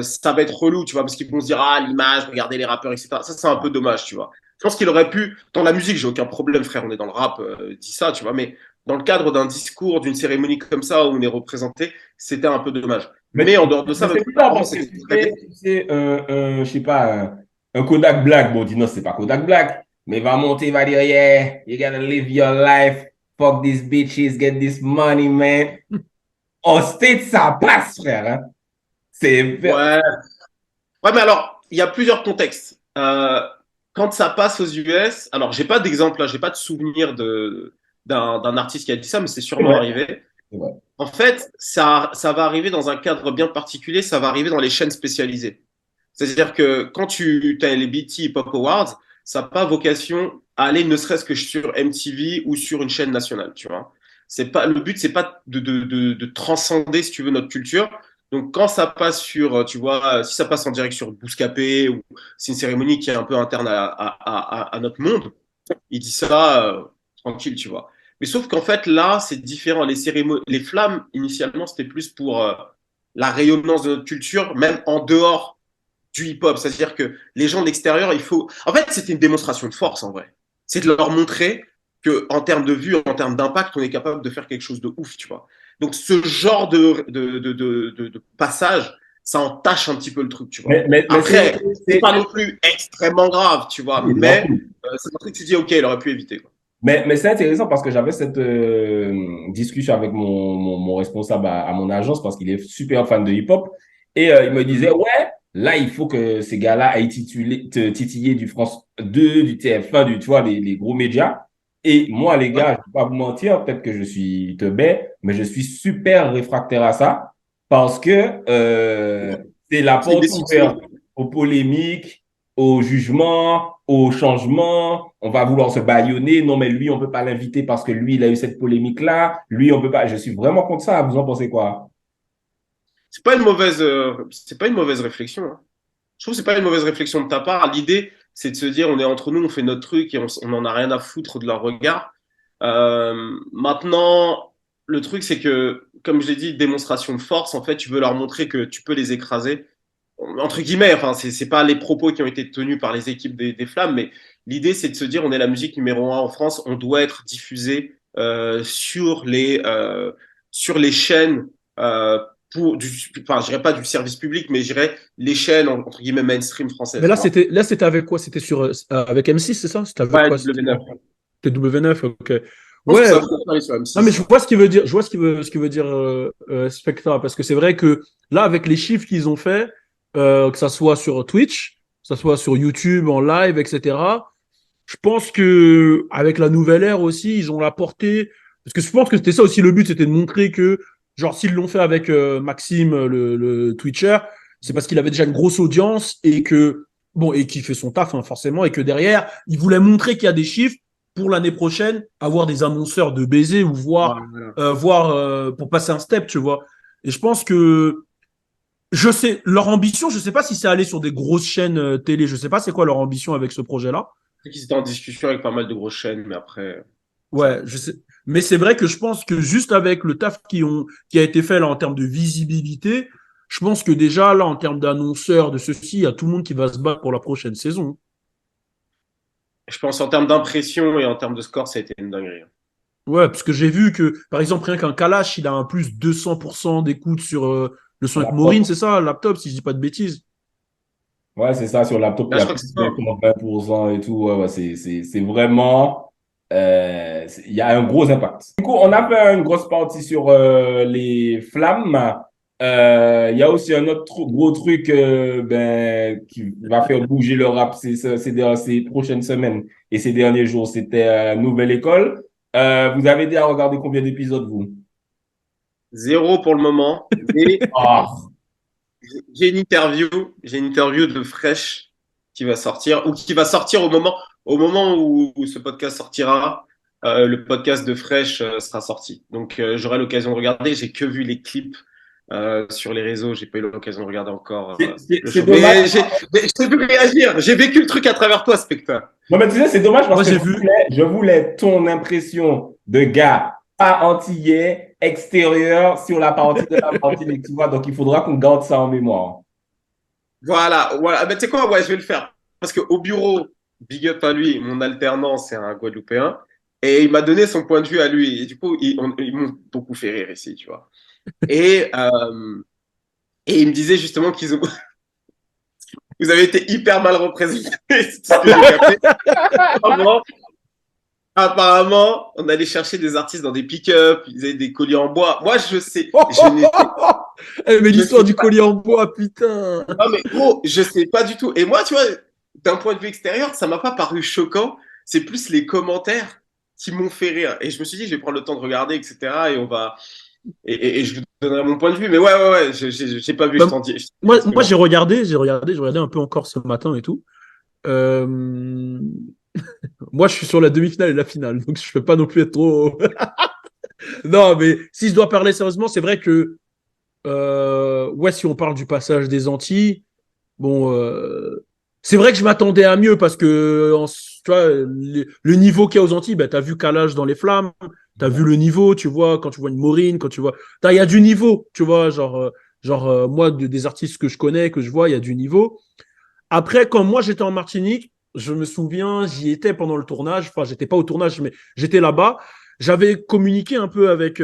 [SPEAKER 3] ça va être relou, tu vois, parce qu'ils vont se dire, ah, l'image, regardez les rappeurs, etc. Ça, c'est un peu dommage, tu vois. Je pense qu'il aurait pu, dans la musique, j'ai aucun problème, frère, on est dans le rap, dis ça, tu vois, mais dans le cadre d'un discours, d'une cérémonie comme ça, où on est représenté, c'était un peu dommage. Mais en dehors de ça,
[SPEAKER 1] Mais
[SPEAKER 3] même
[SPEAKER 1] c'est
[SPEAKER 3] sa
[SPEAKER 1] bizarre
[SPEAKER 3] performance,
[SPEAKER 1] parce que
[SPEAKER 3] c'était très bien.
[SPEAKER 1] tu sais, je sais pas, un Kodak Black, bon, dis non, c'est pas Kodak Black, mais il va monter, il va dire, yeah, you gotta live your life, fuck these bitches, get this money, man. En state, ça passe, frère, hein. C'est,
[SPEAKER 3] Ouais, ouais, mais alors, il y a plusieurs contextes. Quand ça passe aux US, alors j'ai pas d'exemple là, j'ai pas de souvenir d'un artiste qui a dit ça, mais c'est
[SPEAKER 1] c'est
[SPEAKER 3] sûrement
[SPEAKER 1] vrai,
[SPEAKER 3] arrivé.
[SPEAKER 1] c'est vrai.
[SPEAKER 3] En fait, ça va arriver dans un cadre bien particulier, ça va arriver dans les chaînes spécialisées. C'est-à-dire que quand tu as les BET Pop Awards, ça n'a pas vocation à aller ne serait-ce que sur MTV ou sur une chaîne nationale, tu vois. C'est pas, le but, c'est pas de transcender, si tu veux, notre culture. Donc, quand ça passe sur, tu vois, si ça passe en direct sur Bouscapé ou c'est une cérémonie qui est un peu interne à notre monde, il dit ça tranquille, tu vois. Mais sauf qu'en fait, là, c'est différent. Les cérémonies, les flammes, initialement, c'était plus pour la rayonnance de notre culture, même en dehors du hip-hop. C'est-à-dire que les gens de l'extérieur, il faut. En fait, c'était une démonstration de force, en vrai. C'est de leur montrer que, en termes de vue, en termes d'impact, on est capable de faire quelque chose de ouf, tu vois. Donc, ce genre de passage, ça entache un petit peu le truc, tu vois.
[SPEAKER 1] Mais
[SPEAKER 3] Après, c'est
[SPEAKER 1] c'est-
[SPEAKER 3] pas non plus extrêmement grave, tu vois,
[SPEAKER 1] il s'en
[SPEAKER 3] mais
[SPEAKER 1] fout.
[SPEAKER 3] c'est un truc que tu dis, ok, il aurait pu éviter, quoi.
[SPEAKER 1] Mais c'est intéressant parce que j'avais cette discussion avec mon responsable à mon agence parce qu'il est super fan de hip-hop. Et il me disait,
[SPEAKER 3] Mhm.
[SPEAKER 1] ouais, là, il faut que ces gars-là aillent te titiller du France 2, du TF1, tu vois, les gros médias. Et moi, les
[SPEAKER 3] Ouais,
[SPEAKER 1] gars, je ne vais pas vous mentir, peut-être que je suis teubé, mais je suis super réfractaire à ça parce que c'est la
[SPEAKER 3] c'est une
[SPEAKER 1] porte
[SPEAKER 3] décision.
[SPEAKER 1] ouverte aux polémiques, au jugement, au changement. On va vouloir se bâillonner. Non, mais lui, on peut pas l'inviter parce que lui, il a eu cette polémique-là. Lui, on peut pas. Je suis vraiment contre ça. Vous en pensez quoi?
[SPEAKER 3] C'est pas une mauvaise réflexion, hein. Je trouve que c'est pas une mauvaise réflexion de ta part. L'idée, c'est de se dire, on est entre nous, on fait notre truc et on en a rien à foutre de leur regard. Maintenant, le truc, c'est que, comme je l'ai dit, démonstration de force, en fait, tu veux leur montrer que tu peux les écraser. Entre guillemets, enfin, c'est pas les propos qui ont été tenus par les équipes des Flammes, mais l'idée, c'est de se dire, on est la musique numéro un en France, on doit être diffusé sur les chaînes euh, enfin, je dirais pas du service public, mais je dirais les chaînes entre guillemets mainstream
[SPEAKER 2] Mais
[SPEAKER 3] françaises, tu vois.
[SPEAKER 2] là, c'était avec quoi? C'était sur avec M6, c'est ça? C'était avec
[SPEAKER 3] Ouais,
[SPEAKER 2] quoi?
[SPEAKER 3] W9.
[SPEAKER 2] C'était W9, ok.
[SPEAKER 3] Je pense que
[SPEAKER 2] Ouais,
[SPEAKER 3] ça va aller sur
[SPEAKER 2] non, mais
[SPEAKER 3] M6.
[SPEAKER 2] je vois ce qu'il veut dire. Je vois ce qu'il veut dire Spectra, parce que c'est vrai que là, avec les chiffres qu'ils ont fait, que ça soit sur Twitch, que ça soit sur YouTube en live, etc. Je pense que avec la nouvelle ère aussi, ils ont la portée. Parce que je pense que c'était ça aussi le but, c'était de montrer que, genre, s'ils l'ont fait avec Maxime, le Twitcher, c'est parce qu'il avait déjà une grosse audience et que, bon, et qu'il fait son taf, hein, forcément, et que derrière, il voulait montrer qu'il y a des chiffres pour l'année prochaine, avoir des annonceurs de baiser ou
[SPEAKER 3] Voilà.
[SPEAKER 2] pour passer un step, tu vois. Et je pense que je sais, leur ambition, je sais pas si c'est aller sur des grosses chaînes télé, je sais pas c'est quoi leur ambition avec ce projet-là.
[SPEAKER 3] Je sais qu'ils étaient en discussion avec pas mal de grosses chaînes, mais après, ça.
[SPEAKER 2] Ouais, je sais. Mais c'est vrai que je pense que juste avec le taf qui a été fait là en termes de visibilité, je pense que déjà là en termes d'annonceurs, de ceci, il y a tout le monde qui va se battre pour la prochaine saison.
[SPEAKER 3] Je pense en termes d'impression et en termes de score, ça a été une dinguerie.
[SPEAKER 2] Ouais, parce que j'ai vu que, par exemple, rien qu'un Kalash, il a un plus 200% d'écoute sur le son avec Maureen,
[SPEAKER 1] Laptop.
[SPEAKER 2] c'est ça, laptop, si je dis pas de bêtises.
[SPEAKER 1] Ouais, c'est ça, sur laptop, il
[SPEAKER 3] Là,
[SPEAKER 1] y
[SPEAKER 3] je
[SPEAKER 1] a
[SPEAKER 3] crois que
[SPEAKER 1] plus
[SPEAKER 3] c'est
[SPEAKER 1] de
[SPEAKER 3] ça.
[SPEAKER 1] 20% et tout. Ouais, ouais, c'est vraiment. Il y a un gros impact. Du coup, on a fait une grosse partie sur les flammes. Il y a aussi un autre gros truc qui va faire bouger le rap ces prochaines semaines et ces derniers jours. C'était Nouvelle École. Vous avez déjà regardé combien d'épisodes, vous?
[SPEAKER 3] Zéro pour le moment. Mais
[SPEAKER 1] Ah,
[SPEAKER 3] j'ai une interview de Fresh qui va sortir, ou qui va sortir au moment où ce podcast sortira. Le podcast de Fresh sera sorti. Donc, j'aurai l'occasion de regarder. J'ai que vu les clips sur les réseaux. J'ai pas eu l'occasion de regarder encore le
[SPEAKER 1] c'est
[SPEAKER 3] show.
[SPEAKER 1] dommage.
[SPEAKER 3] Mais je t'ai vu réagir. J'ai vécu le truc à travers toi, spectateur.
[SPEAKER 1] Non, mais tu sais, c'est dommage parce
[SPEAKER 2] Moi,
[SPEAKER 1] que
[SPEAKER 2] j'ai vu.
[SPEAKER 1] je voulais ton impression de gars pas antillais, extérieur sur la partie de la Martinique, tu vois. Donc, il faudra qu'on garde ça en mémoire.
[SPEAKER 3] Voilà, voilà. Mais tu sais quoi, ouais, je vais le faire. Parce qu'au bureau, big up à lui, mon alternant, c'est un Guadeloupéen. Et il m'a donné son point de vue à lui. Et du coup, ils m'ont beaucoup fait rire ici, tu vois. Et, euh, et il me disait justement qu'ils ont, vous avez été hyper mal représentés, c'est ce que j'ai capté. Apparemment, apparemment, on allait chercher des artistes dans des pick-up, ils avaient des colliers en bois. Moi, je sais, je n'étais,
[SPEAKER 2] Eh, mais
[SPEAKER 3] je
[SPEAKER 2] l'histoire
[SPEAKER 3] sais
[SPEAKER 2] du
[SPEAKER 3] pas.
[SPEAKER 2] collier en bois, putain.
[SPEAKER 3] Non, mais gros, je sais pas du tout. Et moi, tu vois, d'un point de vue extérieur, ça m'a pas paru choquant. C'est plus les commentaires qui m'ont fait rire. Et je me suis dit, je vais prendre le temps de regarder, etc. Et on va, et je vous donnerai mon point de vue. Mais ouais, ouais, ouais, j'ai pas vu,
[SPEAKER 2] Bah,
[SPEAKER 3] je t'en dis
[SPEAKER 2] moi,
[SPEAKER 3] pas ce que
[SPEAKER 2] moi
[SPEAKER 3] j'en pense.
[SPEAKER 2] j'ai regardé un peu encore ce matin et tout. Euh, Moi, je suis sur la demi-finale et la finale, donc je ne peux pas non plus être trop. Non, mais si je dois parler sérieusement, c'est vrai que, ouais, si on parle du passage des Antilles, bon, c'est vrai que je m'attendais à mieux parce que, tu vois, le niveau qu'il y a aux Antilles, bah, tu as vu Calage dans les flammes, tu as vu le niveau, tu vois, quand tu vois une Maureen, quand tu vois. Il y a du niveau, tu vois, moi, des artistes que je connais, que je vois, il y a du niveau. Après, quand moi j'étais en Martinique, je me souviens, j'y étais pendant le tournage. Enfin, j'étais pas au tournage, mais j'étais là-bas. J'avais communiqué un peu avec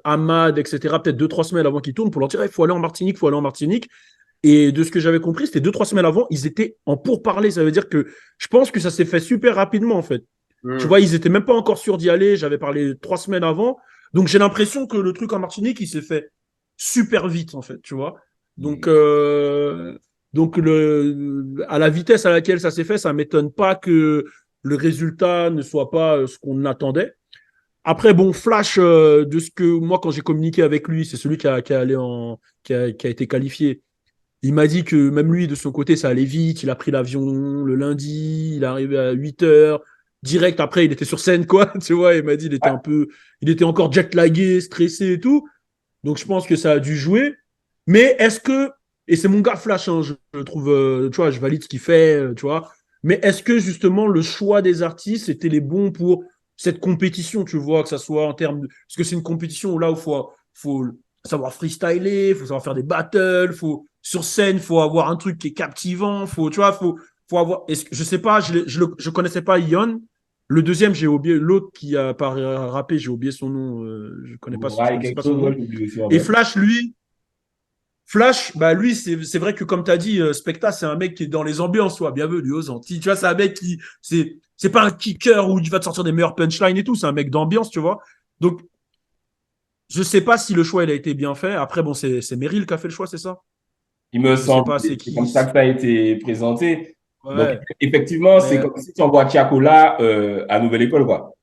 [SPEAKER 2] Ahmad, etc., peut-être 2, 3 semaines avant qu'il tourne pour leur dire il faut aller en Martinique, il faut aller en Martinique. Et de ce que j'avais compris, c'était 2, 3 semaines avant, ils étaient en pourparlers. Ça veut dire que je pense que ça s'est fait super rapidement, en fait. Tu
[SPEAKER 3] Hmm.
[SPEAKER 2] vois, ils étaient même pas encore sûrs d'y aller. J'avais parlé 3 semaines avant. Donc, j'ai l'impression que le truc en Martinique, il s'est fait super vite, en fait, tu vois. Donc, à la vitesse à laquelle ça s'est fait, ça ne m'étonne pas que le résultat ne soit pas ce qu'on attendait. Après, bon, Flash, de ce que moi, quand j'ai communiqué avec lui, c'est celui qui a été qualifié. Il m'a dit que même lui, de son côté, ça allait vite. Il a pris l'avion le lundi, il est arrivé à 8 heures. Direct après, il était sur scène, quoi. Tu vois, il m'a dit il était encore jet-lagué, stressé et tout. Donc, je pense que ça a dû jouer. Mais est-ce que, et c'est mon gars Flash, hein, je trouve, tu vois, je valide ce qu'il fait, tu vois. Mais est-ce que justement le choix des artistes était les bons pour cette compétition, tu vois, que ça soit en termes de. Parce que c'est une compétition où là, faut savoir freestyler, faut savoir faire des battles, sur scène, il faut avoir un truc qui est captivant, tu vois, faut avoir. Je sais pas, je connaissais pas Ion. Le deuxième, j'ai oublié, l'autre qui a pas rappé, j'ai oublié son nom, je
[SPEAKER 1] Ouais,
[SPEAKER 2] connaissais
[SPEAKER 1] quelque
[SPEAKER 2] pas son
[SPEAKER 1] chose, ouais,
[SPEAKER 2] nom.
[SPEAKER 1] j'ai oublié aussi, en
[SPEAKER 2] Et
[SPEAKER 1] fait.
[SPEAKER 2] Flash, bah lui, c'est vrai que comme tu as dit, Specta, c'est un mec qui est dans les ambiances, soit bienvenue aux Antilles. Tu vois, c'est un mec qui, c'est pas un kicker où il va te sortir des meilleurs punchlines et tout, c'est un mec d'ambiance, tu vois. Donc, je sais pas si le choix il a été bien fait. Après, bon, c'est Meryl qui a fait le choix, c'est ça?
[SPEAKER 1] Il me
[SPEAKER 2] Je sais
[SPEAKER 1] semble,
[SPEAKER 2] pas, c'est
[SPEAKER 1] c'est comme
[SPEAKER 2] qui.
[SPEAKER 1] ça que ça a été présenté. Donc,
[SPEAKER 2] Ouais,
[SPEAKER 1] effectivement, c'est
[SPEAKER 2] mais
[SPEAKER 1] comme si tu envoies Tiakola à Nouvelle École, quoi.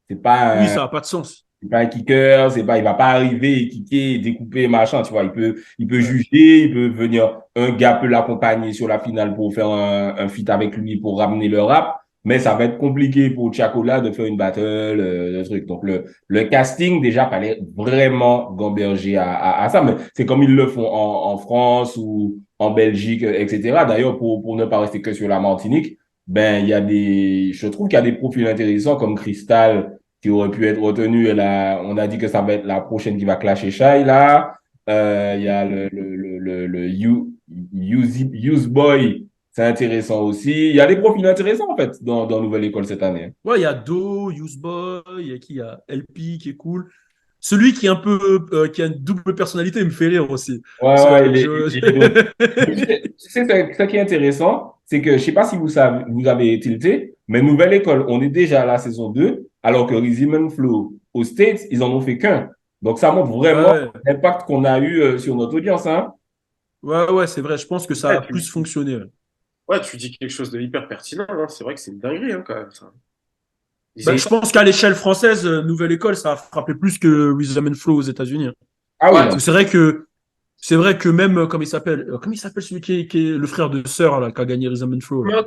[SPEAKER 1] C'est
[SPEAKER 2] oui,
[SPEAKER 1] pas un,
[SPEAKER 2] ça a pas de sens.
[SPEAKER 1] c'est pas un kicker, il va pas arriver et kicker, découper, machin, tu vois. Il peut
[SPEAKER 2] Ouais.
[SPEAKER 1] juger, il peut venir, un gars peut l'accompagner sur la finale pour faire un feat avec lui pour ramener le rap. mais ça va être compliqué pour Chacola de faire une battle, le truc. Donc, le casting, déjà, fallait vraiment gamberger à ça, mais c'est comme ils le font en France ou en Belgique, etc. D'ailleurs, pour ne pas rester que sur la Martinique, ben, je trouve qu'il y a des profils intéressants comme Crystal qui aurait pu être retenu. On a dit que ça va être la prochaine qui va clasher Shy, là. Il y a Use Boy, c'est intéressant aussi. Il y a des profils intéressants, en fait, dans Nouvelle École cette année.
[SPEAKER 2] Ouais, il y a Do, Useboy, il y a qui? Il y a LP qui est cool. Celui qui est un peu, qui a une double personnalité me fait rire aussi.
[SPEAKER 1] Ouais, ouais,
[SPEAKER 2] Ce-
[SPEAKER 1] il est drôle. Tu sais, ce qui est intéressant, c'est que je sais pas si vous avez tilté, mais Nouvelle École, on est déjà à la saison 2, alors que Rhythm and Flow aux States, ils en ont fait qu'un. Donc, ça montre vraiment
[SPEAKER 2] Ouais,
[SPEAKER 1] l'impact qu'on a eu sur notre audience, hein.
[SPEAKER 2] ouais, ouais, c'est vrai. Je pense que ça
[SPEAKER 3] Ouais,
[SPEAKER 2] a plus fonctionné. Ouais.
[SPEAKER 3] ouais, tu dis quelque chose de hyper pertinent, hein. C'est vrai que c'est une dinguerie, hein, quand même, ça.
[SPEAKER 2] Bah,
[SPEAKER 3] J'ai-
[SPEAKER 2] je pense qu'à l'échelle française, Nouvelle École, ça a frappé plus que Rhythm and Flow aux États-Unis. Hein.
[SPEAKER 1] Ah oui,
[SPEAKER 3] Ouais,
[SPEAKER 1] non.
[SPEAKER 2] Parce que c'est vrai que même, comment il s'appelle celui qui est le frère de Sœur, là, qui a gagné Rhythm and Flow, là.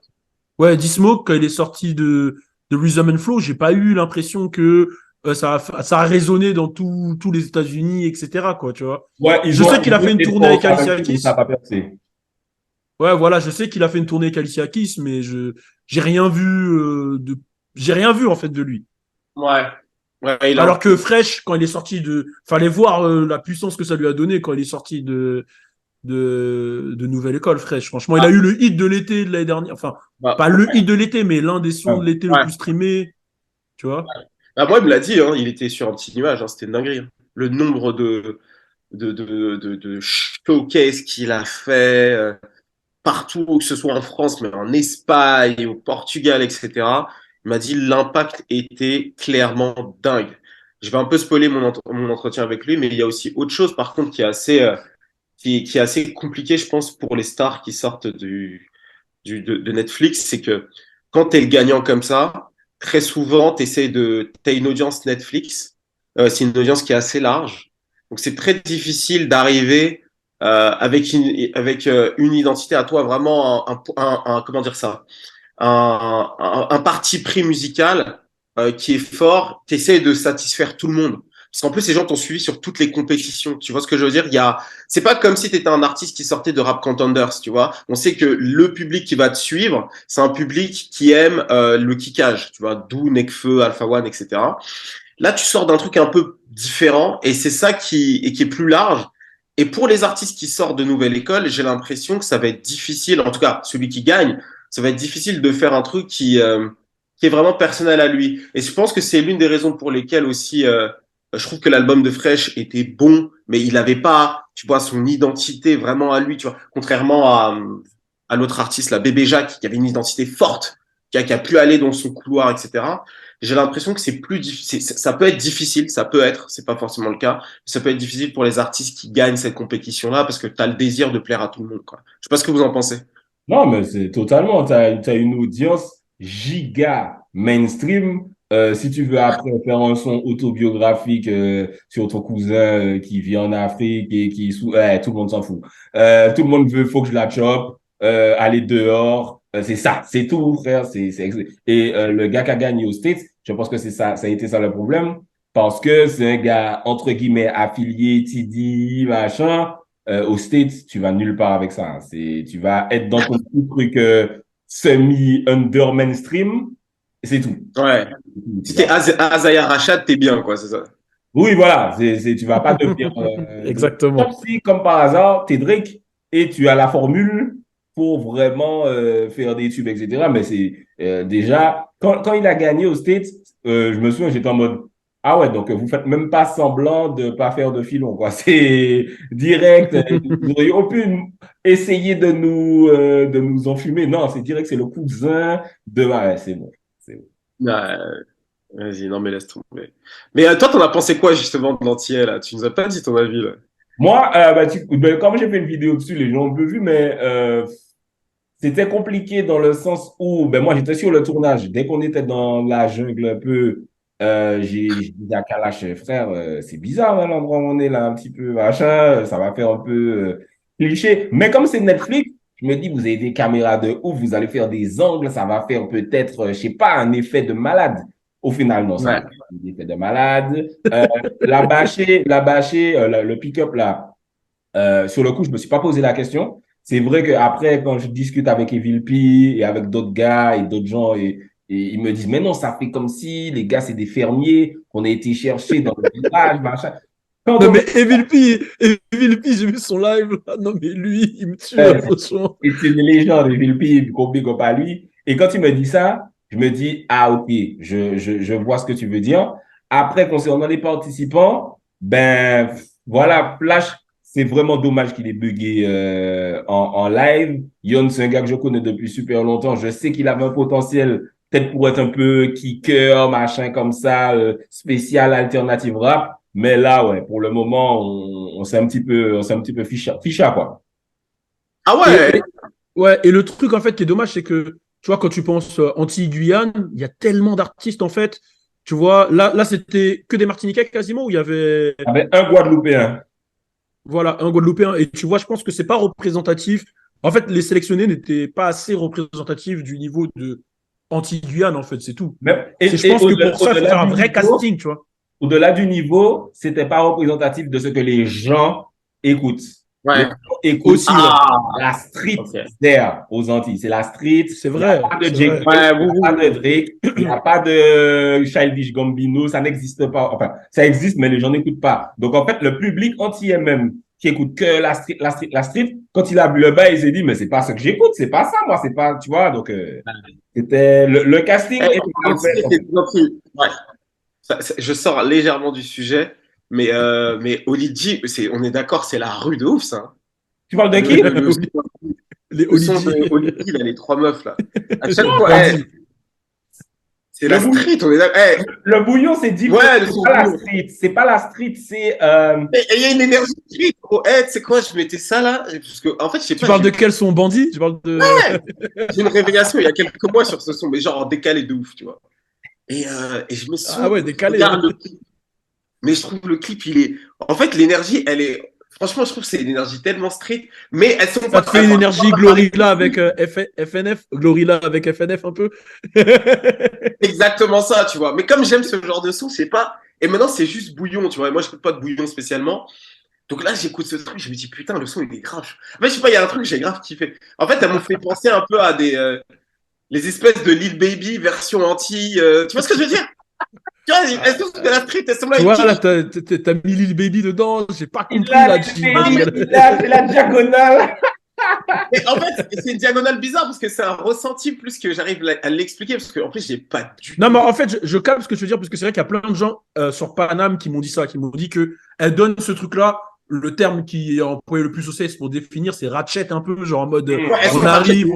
[SPEAKER 2] Ouais, D-Smoke, quand il est sorti de Rhythm and Flow, j'ai pas eu l'impression que ça a résonné dans tous les États-Unis, etc., quoi, tu vois.
[SPEAKER 1] Ouais,
[SPEAKER 2] Je sais qu'il a
[SPEAKER 1] ils ont
[SPEAKER 2] fait une
[SPEAKER 1] été
[SPEAKER 2] tournée
[SPEAKER 1] forts
[SPEAKER 2] avec
[SPEAKER 1] quand même,
[SPEAKER 2] Alicia
[SPEAKER 1] mais ça n'a
[SPEAKER 2] Keys.
[SPEAKER 1] pas percé.
[SPEAKER 2] Ouais, voilà, je sais qu'il a fait une tournée avec Alicia Keys, mais j'ai rien vu j'ai rien vu, en fait, de lui.
[SPEAKER 3] ouais, ouais, il a un
[SPEAKER 2] Alors que Fresh, quand il est sorti fallait voir la puissance que ça lui a donné quand il est sorti de Nouvelle École, Fresh. Franchement, il a eu le hit de l'été de l'année dernière. Enfin,
[SPEAKER 3] bah,
[SPEAKER 2] pas le hit de l'été, mais l'un des sons de
[SPEAKER 1] Ouais.
[SPEAKER 2] l'été le
[SPEAKER 3] ouais.
[SPEAKER 2] plus streamé, tu vois.
[SPEAKER 3] Bah, moi, il me l'a dit, hein, il était sur un petit nuage, hein, c'était une dinguerie, hein. Le nombre de showcases qu'il a fait partout, que ce soit en France, mais en Espagne, au Portugal, etc. Il m'a dit l'impact était clairement dingue. Je vais un peu spoiler mon entretien avec lui, mais il y a aussi autre chose, par contre, qui est assez compliqué, je pense, pour les stars qui sortent de Netflix, c'est que quand tu es le gagnant comme ça, très souvent, tu as une audience Netflix, c'est une audience qui est assez large. Donc c'est très difficile d'arriver avec une identité à toi, vraiment comment dire ça, un parti pris musical qui est fort, tu essaies de satisfaire tout le monde. Parce qu'en plus, ces gens t'ont suivi sur toutes les compétitions. Tu vois ce que je veux dire? C'est pas comme si tu étais un artiste qui sortait de Rap Contenders, tu vois. On sait que le public qui va te suivre, c'est un public qui aime le kickage, tu vois, d'où Nekfeu, Alpha One, etc. Là, tu sors d'un truc un peu différent et c'est ça qui est plus large. Et pour les artistes qui sortent de nouvelle école, j'ai l'impression que ça va être difficile, en tout cas celui qui gagne, ça va être difficile de faire un truc qui est vraiment personnel à lui. Et je pense que c'est l'une des raisons pour lesquelles aussi je trouve que l'album de Fresh était bon, mais il n'avait pas, tu vois, son identité vraiment à lui, tu vois, contrairement à l'autre artiste, la Bébé Jacques, qui avait une identité forte, qui a pu aller dans son couloir, etc. J'ai l'impression que c'est plus difficile. Ça peut être difficile, ça peut être, c'est pas forcément le cas, mais ça peut être difficile pour les artistes qui gagnent cette compétition-là parce que tu as le désir de plaire à tout le monde, quoi. Je sais pas ce que vous en pensez.
[SPEAKER 1] Non, mais c'est totalement. T'as une audience giga mainstream. Si tu veux après faire un son autobiographique sur ton cousin qui vit en Afrique et tout le monde s'en fout. Tout le monde veut, faut que je la chope, aller dehors. C'est ça, c'est tout, frère. Et le gars qui a gagné aux States, je pense que c'est ça, ça a été ça le problème. Parce que c'est un gars, entre guillemets, affilié, TD, machin. Aux States, tu vas nulle part avec ça, hein. Tu vas être dans ton petit truc semi-under mainstream, et c'est tout.
[SPEAKER 3] Ouais.
[SPEAKER 1] Tu
[SPEAKER 3] Si t'es
[SPEAKER 1] vas...
[SPEAKER 3] Azaya Rachad, t'es bien, quoi, c'est ça.
[SPEAKER 1] Oui, voilà, tu vas pas devenir Drake. Sauf
[SPEAKER 2] Exactement.
[SPEAKER 1] si, comme par hasard, t'es Drake et tu as la formule pour vraiment faire des tubes, etc. Mais c'est déjà, quand il a gagné aux States, je me souviens, j'étais en mode, ah ouais, donc vous faites même pas semblant de pas faire de filon, quoi. C'est direct. Vous auriez pu essayer de nous enfumer. Non, c'est direct, c'est le cousin de. Ouais, c'est bon. C'est bon.
[SPEAKER 3] Ouais, vas-y, non, mais laisse tomber. Mais toi, t'en as pensé quoi, justement, de l'entier, là? Tu nous as pas dit ton avis, là.
[SPEAKER 1] Moi, comme j'ai fait une vidéo dessus, les gens ont peu vu, mais c'était compliqué dans le sens où, ben moi, j'étais sur le tournage. Dès qu'on était dans la jungle un peu, j'ai dit à Kalash, frère, c'est bizarre l'endroit où on est là, un petit peu, machin, ça va faire un peu cliché. Mais comme c'est Netflix, Je me dis, vous avez des caméras de ouf, vous allez faire des angles, ça va faire peut-être, je sais pas, un effet de malade. Au final, non, ça n'a
[SPEAKER 3] Ouais.
[SPEAKER 1] pas fait un effet de malade. Le pick-up là, sur le coup, je me suis pas posé la question. C'est vrai qu'après, quand je discute avec Evil P et avec d'autres gars et d'autres gens, et ils me disent, mais non, ça fait comme si les gars, c'est des fermiers qu'on a été chercher dans le village, machin. Quand
[SPEAKER 2] Non,
[SPEAKER 1] on me
[SPEAKER 2] mais Evil P, j'ai vu son live. Là. Non, mais lui, il me tue, là, franchement.
[SPEAKER 1] et c'est une légende, Evil P, qu'on big up à lui. Et quand il me dit ça, je me dis, ah, ok, je vois ce que tu veux dire. Après, concernant les participants, ben, voilà, Flash, c'est vraiment dommage qu'il ait bugué en live. Yon, c'est un gars que je connais depuis super longtemps. Je sais qu'il avait un potentiel, peut-être pour être un peu kicker, machin comme ça, spécial, alternative rap. Mais là, ouais, pour le moment, on s'est un petit peu ficha, quoi.
[SPEAKER 3] Ah
[SPEAKER 2] Et,
[SPEAKER 3] ouais.
[SPEAKER 2] ouais, et le truc, en fait, qui est dommage, c'est que, tu vois, quand tu penses Antilles-Guyane, il y a tellement d'artistes, en fait. Tu vois, là c'était que des Martiniquais quasiment, où il y avait,
[SPEAKER 1] Avec un Guadeloupéen.
[SPEAKER 2] voilà, un Guadeloupéen. Et tu vois, je pense que c'est pas représentatif. En fait, les sélectionnés n'étaient pas assez représentatifs du niveau de Antilles-Guyane, en fait, c'est tout.
[SPEAKER 1] Même,
[SPEAKER 2] C'est, je
[SPEAKER 1] et
[SPEAKER 2] pense que pour ça, il faut
[SPEAKER 1] au-delà
[SPEAKER 2] faire un
[SPEAKER 1] du
[SPEAKER 2] vrai
[SPEAKER 1] niveau,
[SPEAKER 2] casting, tu vois.
[SPEAKER 1] au-delà du niveau, c'était pas représentatif de ce que les gens écoutent. Les
[SPEAKER 3] Ouais.
[SPEAKER 1] gens écoutent
[SPEAKER 2] Aussi, ouais.
[SPEAKER 3] Ah.
[SPEAKER 1] la street
[SPEAKER 3] Ok.
[SPEAKER 1] there aux Antilles. C'est la street.
[SPEAKER 2] C'est
[SPEAKER 1] Il n'y a
[SPEAKER 2] vrai,
[SPEAKER 1] pas de
[SPEAKER 2] c'est
[SPEAKER 1] J.
[SPEAKER 2] vrai.
[SPEAKER 1] Cole,
[SPEAKER 3] Ouais,
[SPEAKER 1] il n'y
[SPEAKER 3] vous,
[SPEAKER 1] a pas
[SPEAKER 3] vous,
[SPEAKER 1] de
[SPEAKER 3] vous.
[SPEAKER 1] Drake, il n'y a pas de Childish Gambino. Ça n'existe pas. Enfin, ça existe, mais les gens n'écoutent pas. Donc, en fait, le public antillais même, qui écoute que la street, la street, la street, quand il a vu le bas, il s'est dit, mais c'est pas ce que j'écoute, c'est pas ça, moi, c'est pas, tu vois. Donc, c'était le casting
[SPEAKER 3] Eh,
[SPEAKER 1] était mal fait.
[SPEAKER 3] Antille, c'est gentil. Ouais. Je sors légèrement du sujet, mais Olidji, on est d'accord, c'est la rue de ouf, ça. Hein.
[SPEAKER 1] Tu parles de qui?
[SPEAKER 2] Les
[SPEAKER 3] Le son
[SPEAKER 2] Olidji,
[SPEAKER 3] de Olidji, là, les trois meufs, là. À chaque
[SPEAKER 2] les
[SPEAKER 3] fois,
[SPEAKER 2] bandits.
[SPEAKER 3] c'est
[SPEAKER 1] Le
[SPEAKER 3] la
[SPEAKER 1] bouillon,
[SPEAKER 3] street, on est d'accord.
[SPEAKER 1] le bouillon, c'est différent.
[SPEAKER 3] Ouais, le
[SPEAKER 1] C'est
[SPEAKER 3] son
[SPEAKER 1] pas la
[SPEAKER 3] bouillon.
[SPEAKER 1] street. C'est pas la street, c'est.
[SPEAKER 3] Et il y a une énergie street, gros. Tu sais quoi, je mettais ça, là, parce que, en fait, je sais
[SPEAKER 2] Tu
[SPEAKER 3] pas,
[SPEAKER 2] parles de quel son bandit? Tu parles de.
[SPEAKER 3] j'ai une révélation il y a quelques mois sur ce son, mais genre en décalé de ouf, tu vois. Et je me
[SPEAKER 2] Ah
[SPEAKER 3] souviens,
[SPEAKER 2] ouais,
[SPEAKER 3] je
[SPEAKER 2] décalé. Hein.
[SPEAKER 3] regarde le clip, mais je trouve le clip, il est. En fait, l'énergie, elle est. Franchement, je trouve que c'est une énergie tellement street, mais elles sont
[SPEAKER 2] Ça
[SPEAKER 3] pas.
[SPEAKER 2] te fait une énergie Glorilla avec FNF? Glorilla avec FNF un peu?
[SPEAKER 3] Exactement ça, tu vois. Mais comme j'aime ce genre de son, je sais pas. Et maintenant, c'est juste bouillon, tu vois. Et moi, je n'écoute pas de bouillon spécialement. Donc là, j'écoute ce truc, je me dis, putain, le son, il est grave. En fait, je sais pas, il y a un truc que j'ai grave kiffé. En fait, elles m'ont fait penser un peu à les espèces de Lil Baby version anti. Tu vois ce que je veux dire? Tu vois, elles sont de la street, elles sont là,
[SPEAKER 2] Tu
[SPEAKER 3] elles
[SPEAKER 2] vois, là,
[SPEAKER 3] kiffent.
[SPEAKER 2] t'as mis Lil Baby dedans. J'ai pas
[SPEAKER 1] Il
[SPEAKER 2] compris,
[SPEAKER 1] a
[SPEAKER 2] là,
[SPEAKER 1] les
[SPEAKER 2] G.
[SPEAKER 3] Ah,
[SPEAKER 1] baby,
[SPEAKER 3] mais,
[SPEAKER 1] il a fait la diagonale.
[SPEAKER 3] mais en fait, c'est une diagonale bizarre parce que c'est un ressenti plus que j'arrive à l'expliquer parce qu'en plus, j'ai pas du
[SPEAKER 2] Non,
[SPEAKER 3] tout.
[SPEAKER 2] mais en fait, je capte ce que tu veux dire, parce que c'est vrai qu'il y a plein de gens sur Paname qui m'ont dit ça, qui m'ont dit que elle donne ce truc-là. Le terme qui est employé le plus au sexe pour définir, c'est ratchet un peu, genre en mode
[SPEAKER 3] Ouais, elles sont
[SPEAKER 2] on
[SPEAKER 3] ratchet.
[SPEAKER 2] arrive,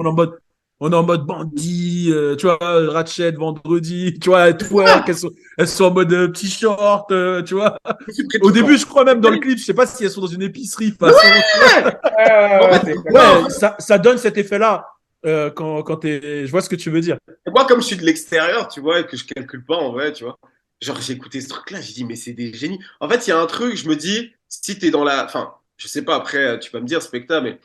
[SPEAKER 2] on est en mode bandit, tu vois, ratchet vendredi, tu vois, elles twerk, elles sont en mode petit short, tu vois.
[SPEAKER 3] Je suis prêt
[SPEAKER 2] Au
[SPEAKER 3] tout le temps.
[SPEAKER 2] début, je crois même dans le clip, je sais pas si elles sont dans une épicerie, façon, tu vois.
[SPEAKER 3] En
[SPEAKER 1] Ouais,
[SPEAKER 3] fait,
[SPEAKER 1] c'est clair.
[SPEAKER 3] non,
[SPEAKER 2] Ouais, ça donne cet effet-là quand t'es. Je vois ce que tu veux dire.
[SPEAKER 3] moi, comme je suis de l'extérieur, tu vois, et que je calcule pas en vrai, tu vois, genre j'ai écouté ce truc-là, j'ai dit, mais c'est des génies. En fait, il y a un truc, je me dis, si t'es dans la. Enfin, je sais pas, après, tu vas me dire, Specta, mais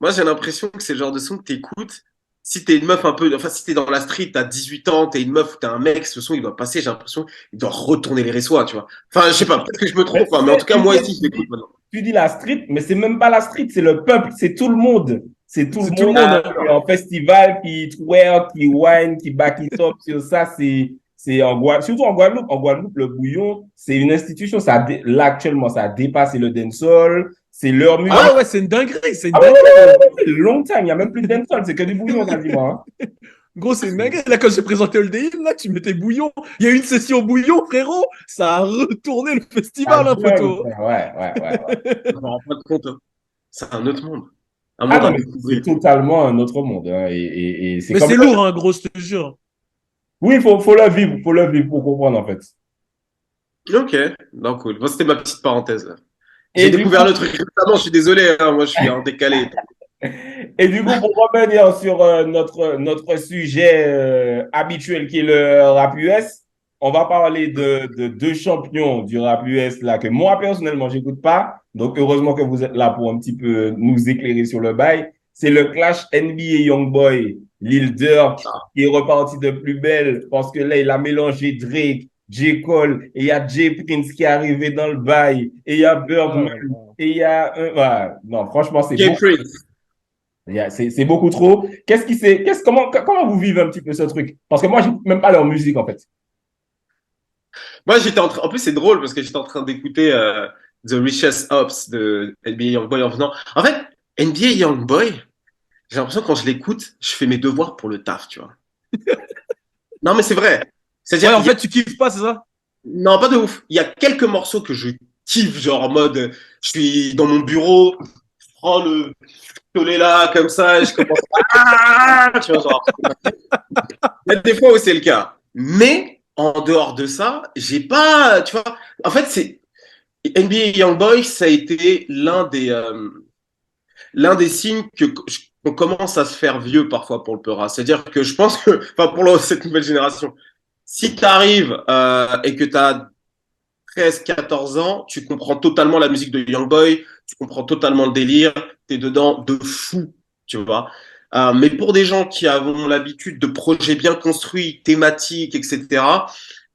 [SPEAKER 3] moi, j'ai l'impression que c'est le genre de son que t'écoutes. Si t'es une meuf un peu. Enfin, si t'es dans la street, t'as 18 ans, t'es une meuf ou t'es un mec, ce son, il doit passer, j'ai l'impression, il doit retourner les réseaux, tu vois. Enfin, je sais pas, peut-être que je me
[SPEAKER 1] Mais
[SPEAKER 3] trompe,
[SPEAKER 1] tu
[SPEAKER 3] hein, mais en
[SPEAKER 1] sais,
[SPEAKER 3] tout cas, moi ici, je l'écoute maintenant.
[SPEAKER 1] tu dis la street, mais c'est même pas la street, c'est le peuple, c'est tout le monde. C'est tout le
[SPEAKER 2] C'est tout le
[SPEAKER 1] monde
[SPEAKER 2] monde.
[SPEAKER 3] Ah,
[SPEAKER 2] Hein.
[SPEAKER 1] qui est en festival, qui twerk, qui wine, qui back it up sur ça. C'est en Guadeloupe, surtout en Guadeloupe. En Guadeloupe, le bouillon, c'est une institution. Là, actuellement, ça a dépassé le dancehall. C'est leur
[SPEAKER 2] Ah
[SPEAKER 1] musique.
[SPEAKER 2] ouais, ouais, c'est une dinguerie, c'est une
[SPEAKER 1] Ah ouais,
[SPEAKER 2] dinguerie.
[SPEAKER 1] ouais, ouais, ouais, long time. Il n'y a même plus de dancehall. C'est que du bouillon quasiment. Hein.
[SPEAKER 2] Gros, c'est une dinguerie. Là, quand j'ai présenté le DIM, là, tu mettais bouillon. Il y a eu une session bouillon, frérot. Ça a retourné le
[SPEAKER 1] La
[SPEAKER 2] festival, hein,
[SPEAKER 1] jungle,
[SPEAKER 2] poteau.
[SPEAKER 1] frère. Ouais, ouais, ouais, ouais.
[SPEAKER 3] je me rends pas compte. Hein. C'est un autre monde. Un
[SPEAKER 1] Ah
[SPEAKER 3] monde
[SPEAKER 1] non,
[SPEAKER 3] à
[SPEAKER 1] mais c'est
[SPEAKER 3] découvrir.
[SPEAKER 1] totalement un autre monde. Hein. Et c'est
[SPEAKER 2] Mais
[SPEAKER 1] comme
[SPEAKER 2] c'est
[SPEAKER 1] ça.
[SPEAKER 2] lourd, hein, gros, je te jure.
[SPEAKER 1] Oui, faut le vivre pour comprendre, en fait.
[SPEAKER 3] Ok, non, cool. Bon, c'était ma petite parenthèse. Là. J'ai
[SPEAKER 1] Et du
[SPEAKER 3] découvert
[SPEAKER 1] coup,
[SPEAKER 3] le truc récemment, je suis désolé, hein, moi je suis en décalé.
[SPEAKER 1] Et du coup, pour revenir sur notre sujet habituel qui est le rap US, on va parler de deux champions du rap US là que moi personnellement j'écoute pas. Donc heureusement que vous êtes là pour un petit peu nous éclairer sur le bail. c'est le clash NBA Youngboy, Lil Durk, qui est reparti de plus belle parce que là, il a mélangé Drake, J. Cole, et il y a J. Prince qui est arrivé dans le bail, et il y a Birdman, et il y a... non, franchement, c'est
[SPEAKER 3] Jay
[SPEAKER 1] beaucoup.
[SPEAKER 3] Prince.
[SPEAKER 1] C'est beaucoup trop. Comment vous vivez un petit peu ce truc? Parce que moi, j'écoute même pas leur musique, en fait.
[SPEAKER 3] Moi, en plus, c'est drôle parce que j'étais en train d'écouter The Richest Ops de NBA Youngboy en venant. En fait, NBA Youngboy, j'ai l'impression que quand je l'écoute, je fais mes devoirs pour le taf, tu vois. Non, mais c'est vrai. C'est-à-dire,
[SPEAKER 2] Ouais, en fait, tu kiffes pas, c'est ça?
[SPEAKER 3] non, pas de ouf. Il y a quelques morceaux que je kiffe, genre en mode, je suis dans mon bureau, je prends le pistolet là, comme ça, et je commence tu vois, genre. Il y a des fois où c'est le cas. Mais, en dehors de ça, j'ai pas, tu vois, en fait, c'est, NBA Youngboy, ça a été l'un des signes qu'on commence à se faire vieux parfois pour le Peura. C'est-à-dire que je pense que, enfin, cette nouvelle génération, si tu arrives et que tu as 13, 14 ans, tu comprends totalement la musique de Youngboy, tu comprends totalement le délire, tu es dedans de fou, tu vois. Mais pour des gens qui ont l'habitude de projets bien construits, thématiques, etc.,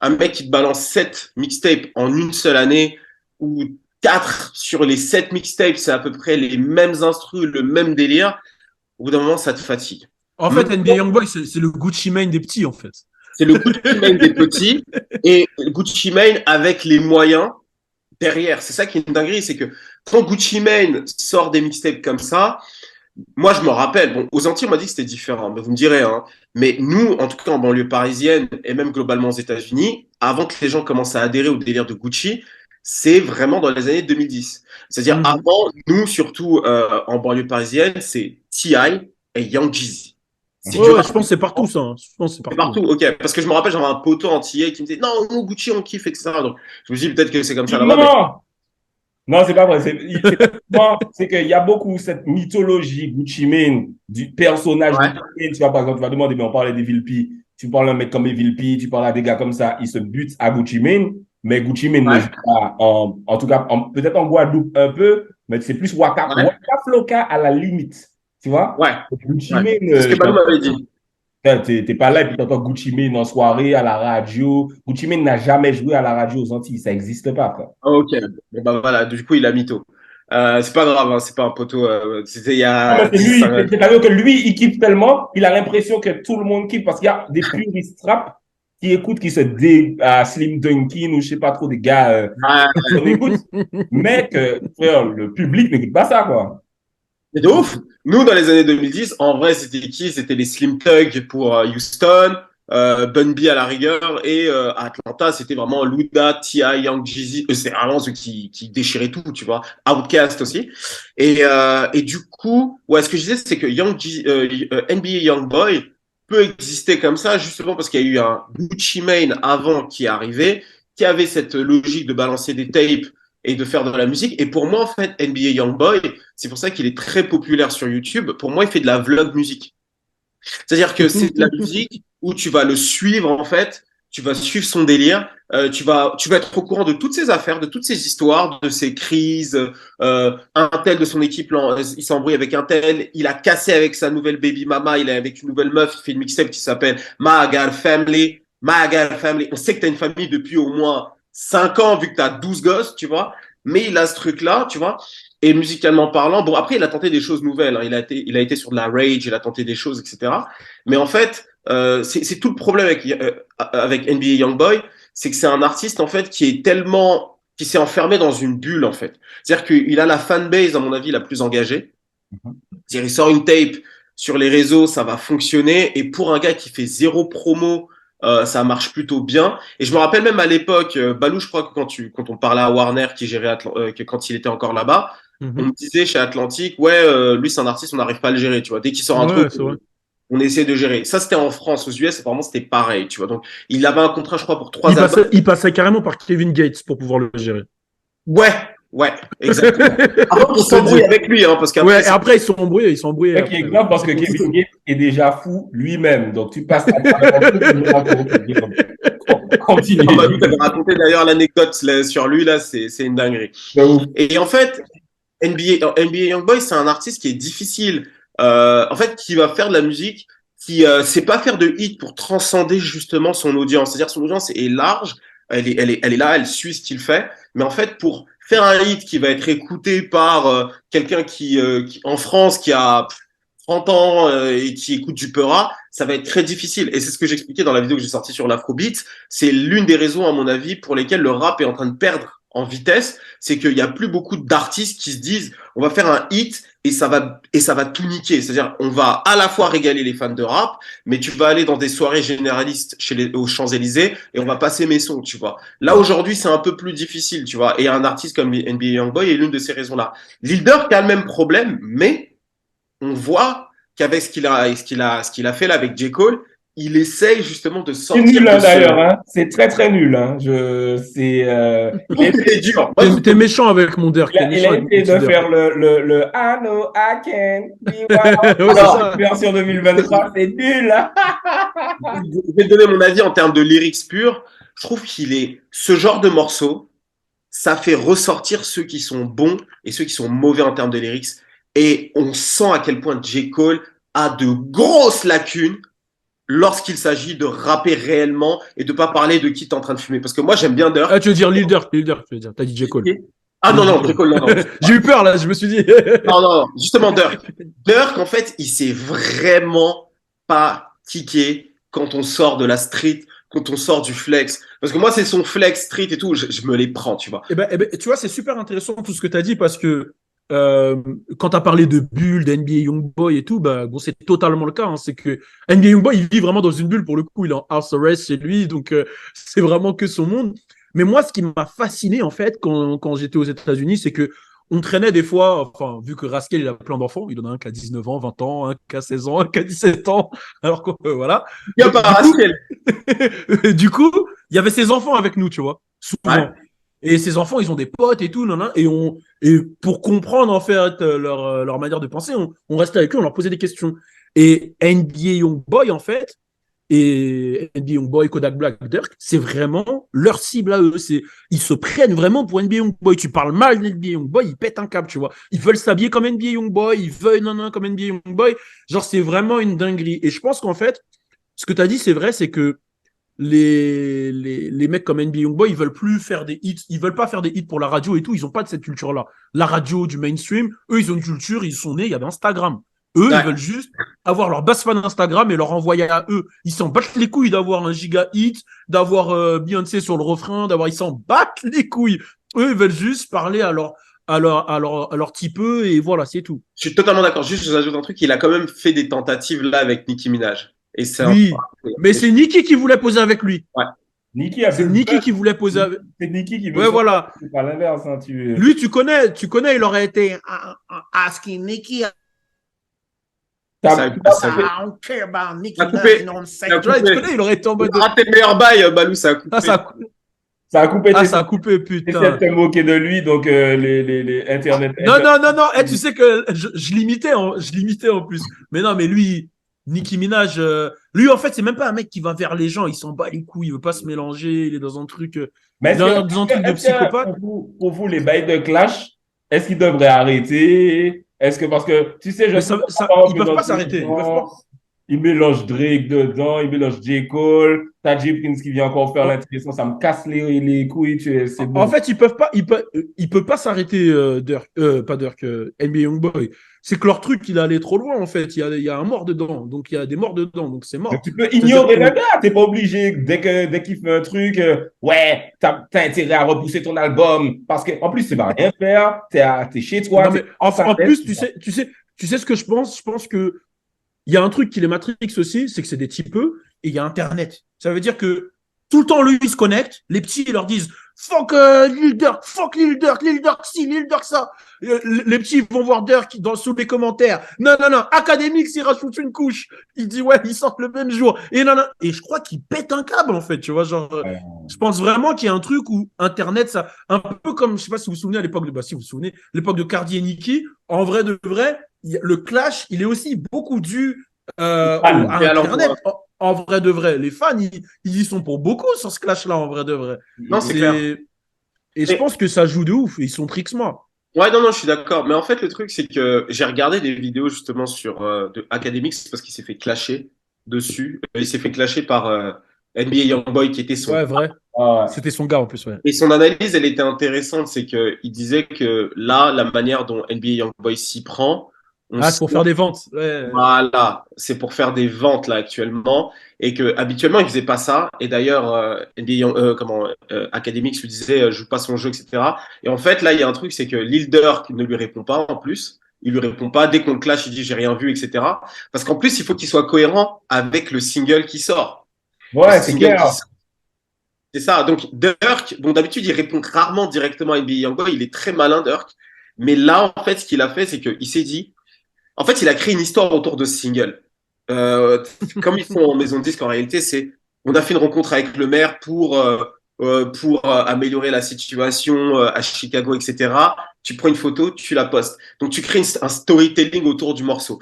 [SPEAKER 3] un mec qui te balance 7 mixtapes en une seule année, ou 4 sur les 7 mixtapes, c'est à peu près les mêmes instrus, le même délire, au bout d'un moment, ça te fatigue.
[SPEAKER 2] En fait, NBA Youngboy, c'est le Gucci Mane des petits, en fait.
[SPEAKER 3] C'est le Gucci Mane des petits et le Gucci Mane avec les moyens derrière. C'est ça qui est une dinguerie, c'est que quand Gucci Mane sort des mixtapes comme ça, moi je me rappelle, bon, aux Antilles on m'a dit que c'était différent, mais vous me direz, hein, mais nous, en tout cas en banlieue parisienne et même globalement aux États-Unis, avant que les gens commencent à adhérer au délire de Gucci, c'est vraiment dans les années 2010. C'est-à-dire avant, nous surtout en banlieue parisienne, c'est T.I. et Young Jeezy. C'est
[SPEAKER 2] Ouais, je pense que c'est partout, ça. Hein. Je pense que c'est
[SPEAKER 3] c'est
[SPEAKER 2] partout.
[SPEAKER 3] partout, ok. Parce que je me rappelle, j'avais un poteau antillais qui me disait non, nous, Gucci, on kiffe, etc. Donc, je me dis peut-être que c'est comme ça là-bas. Mais...
[SPEAKER 1] Non! Non, c'est pas vrai. C'est qu'il y a beaucoup cette mythologie Gucci Mane, du personnage
[SPEAKER 3] Ouais.
[SPEAKER 1] Gucci Mane. Tu vois, par exemple, tu vas demander, mais on parlait des Villepis. Tu parles à un mec comme Villepis, tu parles à des gars comme ça, ils se butent à Gucci Mane, mais Gucci Mane ne
[SPEAKER 3] Ouais.
[SPEAKER 1] joue pas en tout cas, peut-être en Guadeloupe un peu, mais c'est plus Waka,
[SPEAKER 3] Ouais.
[SPEAKER 1] Waka Flocka à la limite. Tu vois?
[SPEAKER 3] Ouais.
[SPEAKER 1] Gucci
[SPEAKER 3] Ouais.
[SPEAKER 1] Mane,
[SPEAKER 3] C'est ce que Balou m'avait dit.
[SPEAKER 1] t'es pas là et puis t'entends Gucci Mane en soirée, à la radio. Gucci Mane n'a jamais joué à la radio aux Antilles, ça n'existe pas, frère.
[SPEAKER 3] Ok. Bon, bah voilà, du coup, il a mytho. C'est pas grave, hein, c'est pas un poteau. C'était il y
[SPEAKER 1] Non,
[SPEAKER 3] a
[SPEAKER 1] mais c'est
[SPEAKER 3] 10
[SPEAKER 1] lui,
[SPEAKER 3] 5
[SPEAKER 1] c'est-à-dire que lui, il kiffe tellement, il a l'impression que tout le monde kiffe parce qu'il y a des puristes rap qui écoutent, qui se dé à Slim Dunkin ou je sais pas trop des gars qu'on écoute, mais que frère, le public n'écoute pas ça, quoi.
[SPEAKER 3] C'est de ouf. Nous, dans les années 2010, en vrai, c'était qui? C'était les Slim Thug pour Houston, Bun B à la rigueur, et à Atlanta, c'était vraiment Luda, T.I., Young Jeezy. C'est vraiment ceux qui déchiraient tout, tu vois. Outkast aussi. Et du coup, ouais, ce que je disais, c'est que NBA Youngboy peut exister comme ça, justement parce qu'il y a eu un Gucci Mane avant qui est arrivé, qui avait cette logique de balancer des tapes et de faire de la musique. Et pour moi, en fait, NBA Youngboy, c'est pour ça qu'il est très populaire sur YouTube. Pour moi, il fait de la vlog musique. C'est-à-dire que c'est de la musique où tu vas le suivre, en fait. Tu vas suivre son délire. Tu vas être au courant de toutes ses affaires, de toutes ses histoires, de ses crises. Un tel de son équipe, il s'embrouille avec un tel. Il a cassé avec sa nouvelle baby mama. Il est avec une nouvelle meuf. Il fait une mixtape qui s'appelle My Girl Family. My Girl Family. On sait que tu as une famille depuis au moins 5 ans, vu que tu as 12 gosses, tu vois. Mais il a ce truc-là, tu vois. Et musicalement parlant, bon, après, il a tenté des choses nouvelles. Hein. Il a été sur de la rage, il a tenté des choses, etc. Mais en fait, c'est tout le problème avec NBA Youngboy, c'est que c'est un artiste, en fait, qui s'est enfermé dans une bulle, en fait. C'est-à-dire qu'il a la fanbase, à mon avis, la plus engagée. C'est-à-dire, il sort une tape sur les réseaux, ça va fonctionner. Et pour un gars qui fait zéro promo, ça marche plutôt bien. Et je me rappelle même à l'époque, Balou, je crois que quand on parlait à Warner, qui gérait quand il était encore là-bas, on me disait chez Atlantic, ouais, lui c'est un artiste, on n'arrive pas à le gérer, tu vois. Dès qu'il sort un truc, on essaie de gérer. Ça, c'était en France. Aux US, apparemment, c'était pareil, tu vois. Donc, il avait un contrat, je crois, pour 3 albums.
[SPEAKER 2] Il passait carrément par Kevin Gates pour pouvoir le gérer.
[SPEAKER 3] Ouais, exactement. Avant qu'on s'embrouille avec lui, hein, parce qu'après.
[SPEAKER 2] Ouais, et après, ils sont embrouillés.
[SPEAKER 1] Ce qui est grave parce que Kevin Gates est déjà fou lui-même. Donc, tu passes à travers continue.
[SPEAKER 3] Tu avais raconté d'ailleurs l'anecdote sur lui, là, c'est une dinguerie. Et en fait, NBA Youngboy, c'est un artiste qui est difficile en fait, qui va faire de la musique, qui sait pas faire de hit pour transcender justement son audience. C'est-à-dire son audience est large, elle est là, elle suit ce qu'il fait, mais en fait, pour faire un hit qui va être écouté par quelqu'un qui, en France, qui a 30 ans et qui écoute du Peura, ça va être très difficile. Et c'est ce que j'expliquais dans la vidéo que j'ai sortie sur l'Afrobeat. C'est l'une des raisons, à mon avis, pour lesquelles le rap est en train de perdre en vitesse. C'est qu'il y a plus beaucoup d'artistes qui se disent, on va faire un hit et ça va tout niquer. C'est-à-dire, on va à la fois régaler les fans de rap, mais tu vas aller dans des soirées généralistes aux Champs-Élysées et on va passer mes sons, tu vois. Là, aujourd'hui, c'est un peu plus difficile, tu vois. Et un artiste comme NBA Youngboy est l'une de ces raisons-là. Lil Durk a le même problème, mais on voit qu'avec ce qu'il a fait là avec J. Cole, il essaye justement de
[SPEAKER 1] C'est
[SPEAKER 3] sortir
[SPEAKER 1] nul,
[SPEAKER 3] de
[SPEAKER 1] hein,
[SPEAKER 3] ce.
[SPEAKER 1] d'ailleurs. Hein. C'est très, très nul. Hein.
[SPEAKER 3] Je trouve que c'est dur. Moi, je trouve
[SPEAKER 2] T'es méchant avec mon Dirk. T'es
[SPEAKER 1] il
[SPEAKER 2] méchant
[SPEAKER 1] a
[SPEAKER 2] avec mon
[SPEAKER 1] essayé
[SPEAKER 2] petit
[SPEAKER 1] de
[SPEAKER 2] Dirk.
[SPEAKER 1] faire le I know I can be wild.
[SPEAKER 2] Ouais, c'est
[SPEAKER 1] Alors,
[SPEAKER 2] ça.
[SPEAKER 1] version 2023, c'est nul. Hein.
[SPEAKER 3] je vais te donner mon avis en termes de lyrics purs. Je trouve qu'il est ce genre de morceau, ça fait ressortir ceux qui sont bons et ceux qui sont mauvais en termes de lyrics. Et on sent à quel point J. Cole a de grosses lacunes lorsqu'il s'agit de rapper réellement et de pas parler de qui t'es en train de fumer. Parce que moi, j'aime bien Durk.
[SPEAKER 2] Ah, tu veux dire Lil Durk, tu veux dire. T'as dit J. Cole.
[SPEAKER 3] Ah non, non, J. Cole, non, non.
[SPEAKER 2] J'ai eu peur là, je me suis dit.
[SPEAKER 3] Non, non, non. Justement, Durk. Durk, en fait, il s'est vraiment pas kické quand on sort de la street, quand on sort du flex. Parce que moi, c'est son flex street et tout, je me les prends, tu vois.
[SPEAKER 2] Tu vois, c'est super intéressant tout ce que tu as dit parce que quand tu as parlé de bulle, d'NBA Youngboy et tout, bah, bon, c'est totalement le cas. Hein. C'est que NBA Youngboy, il vit vraiment dans une bulle pour le coup. Il est en house arrest chez lui, donc c'est vraiment que son monde. Mais moi, ce qui m'a fasciné en fait quand j'étais aux États-Unis, c'est que on traînait des fois, enfin, vu que Rascal il a plein d'enfants, il en a un qui a 19 ans, 20 ans, un qui a 16 ans, un qui a 17 ans, alors que voilà.
[SPEAKER 3] Il y a pas Rascal.
[SPEAKER 2] Du coup, il y avait ses enfants avec nous, tu vois, souvent.
[SPEAKER 3] Ouais.
[SPEAKER 2] Et ces enfants, ils ont des potes et tout, et pour comprendre en fait leur manière de penser, on restait avec eux, on leur posait des questions. Et NBA Youngboy en fait, et NBA Youngboy, Kodak Black, Dirk, c'est vraiment leur cible à eux. Ils se prennent vraiment pour NBA Youngboy. Tu parles mal d'NBA Youngboy, ils pètent un câble, tu vois. Ils veulent s'habiller comme NBA Youngboy, ils veulent comme NBA Youngboy. Genre, c'est vraiment une dinguerie. Et je pense qu'en fait, ce que tu as dit, c'est vrai, c'est que les mecs comme NBA Youngboy, ils veulent plus faire des hits, ils veulent pas faire des hits pour la radio et tout, ils ont pas de cette culture-là. La radio, du mainstream, eux, ils ont une culture, ils sont nés, il y avait Instagram. Eux,
[SPEAKER 3] Ouais.
[SPEAKER 2] ils veulent juste avoir leur base fan Instagram et leur envoyer à eux. Ils s'en battent les couilles d'avoir un giga hit, d'avoir Beyoncé sur le refrain, ils s'en battent les couilles. Eux, ils veulent juste parler à leur type eux et voilà, c'est tout.
[SPEAKER 3] Je suis totalement d'accord. Juste, je vous ajoute un truc, il a quand même fait des tentatives là avec Nicki Minaj. Et c'est un.
[SPEAKER 2] Oui, mais c'est Nicki qui voulait poser avec lui.
[SPEAKER 3] Ouais.
[SPEAKER 1] Nicky a
[SPEAKER 2] C'est
[SPEAKER 1] fait
[SPEAKER 2] Nicki qui voulait poser avec.
[SPEAKER 1] C'est Nicky qui veut
[SPEAKER 2] Ouais,
[SPEAKER 1] ça.
[SPEAKER 2] voilà.
[SPEAKER 1] C'est pas l'inverse. Hein,
[SPEAKER 2] Lui, tu connais, il aurait été asking Nicki.
[SPEAKER 3] Ça, ça,
[SPEAKER 2] I don't care about Nicki
[SPEAKER 3] Ça a
[SPEAKER 2] Minaj,
[SPEAKER 3] coupé.
[SPEAKER 2] you know what I'm saying?
[SPEAKER 3] Ça a
[SPEAKER 2] Tu vois,
[SPEAKER 3] coupé.
[SPEAKER 2] tu connais, il aurait été en mode.
[SPEAKER 3] Ah, tes meilleurs bails, Balou, ça a coupé.
[SPEAKER 2] Ah,
[SPEAKER 1] ça a coupé.
[SPEAKER 2] ça a coupé,
[SPEAKER 1] T'essaies
[SPEAKER 2] putain.
[SPEAKER 1] de te moquer de lui, donc les Internet.
[SPEAKER 2] Non. Tu sais que je l'imitais en plus. Mais non, mais lui, Nicki Minaj, lui, en fait, c'est même pas un mec qui va vers les gens. Il s'en bat les couilles. Il veut pas se mélanger. Il est dans un truc,
[SPEAKER 1] Mais
[SPEAKER 2] dans un truc de psychopathe.
[SPEAKER 1] pour vous, les bails de clash, est-ce qu'ils devraient arrêter? Est-ce que, parce que, tu sais,
[SPEAKER 2] Mais ils peuvent pas s'arrêter. Ils peuvent pas.
[SPEAKER 1] Ils mélangent Drake dedans, ils mélangent J. Cole, t'as J. Prince qui vient encore faire l'intéressant, ça me casse les couilles, c'est
[SPEAKER 2] En
[SPEAKER 1] bon.
[SPEAKER 2] fait, ils peuvent pas s'arrêter Dirk, pas Dirk, NBA Youngboy. C'est que leur truc, il est allé trop loin, en fait. Il y a un mort dedans. Donc, il y a des morts dedans. Donc, c'est
[SPEAKER 1] Mais
[SPEAKER 2] mort.
[SPEAKER 1] tu peux ignorer le gars, t'es pas obligé, dès qu'il fait un truc, ouais, t'as intérêt à repousser ton album, parce que, en plus, tu vas rien faire, t'es chez toi.
[SPEAKER 2] Non, mais en plus, tu sais ce que je pense? Je pense que il y a un truc qui les Matrix aussi, c'est que c'est des typeux et il y a Internet. Ça veut dire que tout le temps, lui, ils se connectent. Les petits, ils leur disent fuck Lil Durk, Lil Durk ci, Lil Durk ça. Les petits vont voir Durk sous les commentaires. Non, Académique, s'il rajoute une couche. Il dit ouais, ils sortent le même jour. Et non. Et je crois qu'il pète un câble, en fait. Tu vois, genre, je pense vraiment qu'il y a un truc où Internet, ça, un peu comme, je sais pas si vous vous souvenez à l'époque si vous vous souvenez, l'époque de Cardi et Nicki, en vrai de vrai, le clash, il est aussi beaucoup dû à Internet. En vrai de vrai, les fans, ils y sont pour beaucoup sur ce clash-là, en vrai de vrai.
[SPEAKER 3] Non, c'est clair.
[SPEAKER 2] Et je pense que ça joue de ouf. Ils sont tricks moi.
[SPEAKER 3] Ouais, non, non, je suis d'accord. Mais en fait, le truc, c'est que j'ai regardé des vidéos justement sur de Academics parce qu'il s'est fait clasher dessus. Il s'est fait clasher par NBA Youngboy qui était son.
[SPEAKER 2] Ouais, vrai.
[SPEAKER 1] Ah,
[SPEAKER 2] C'était son gars en plus, ouais.
[SPEAKER 3] Et son analyse, elle était intéressante. C'est qu'il disait que là, la manière dont NBA Youngboy s'y prend, on
[SPEAKER 2] Ah, c'est
[SPEAKER 3] sait,
[SPEAKER 2] pour faire des ventes. Ouais.
[SPEAKER 3] voilà, c'est pour faire des ventes là actuellement. Et que habituellement, il faisait pas ça. Et d'ailleurs, Academics lui disait, joue pas son jeu, etc. Et en fait, là, il y a un truc, c'est que Lil Durk ne lui répond pas en plus. Il lui répond pas. Dès qu'on le clash, il dit j'ai rien vu, etc. Parce qu'en plus, il faut qu'il soit cohérent avec le single qui sort. Le
[SPEAKER 1] ouais, c'est
[SPEAKER 3] single qui
[SPEAKER 1] clair.
[SPEAKER 3] sort. C'est ça. Donc, Durk, bon, d'habitude, il répond rarement directement à NBA Youngboy. Il est très malin, Durk. Mais là, en fait, ce qu'il a fait, c'est qu'il s'est dit, en fait, il a créé une histoire autour de ce single. Comme ils font en maison de disque, en réalité, c'est on a fait une rencontre avec le maire pour améliorer la situation à Chicago, etc. Tu prends une photo, tu la postes. Donc, tu crées un storytelling autour du morceau.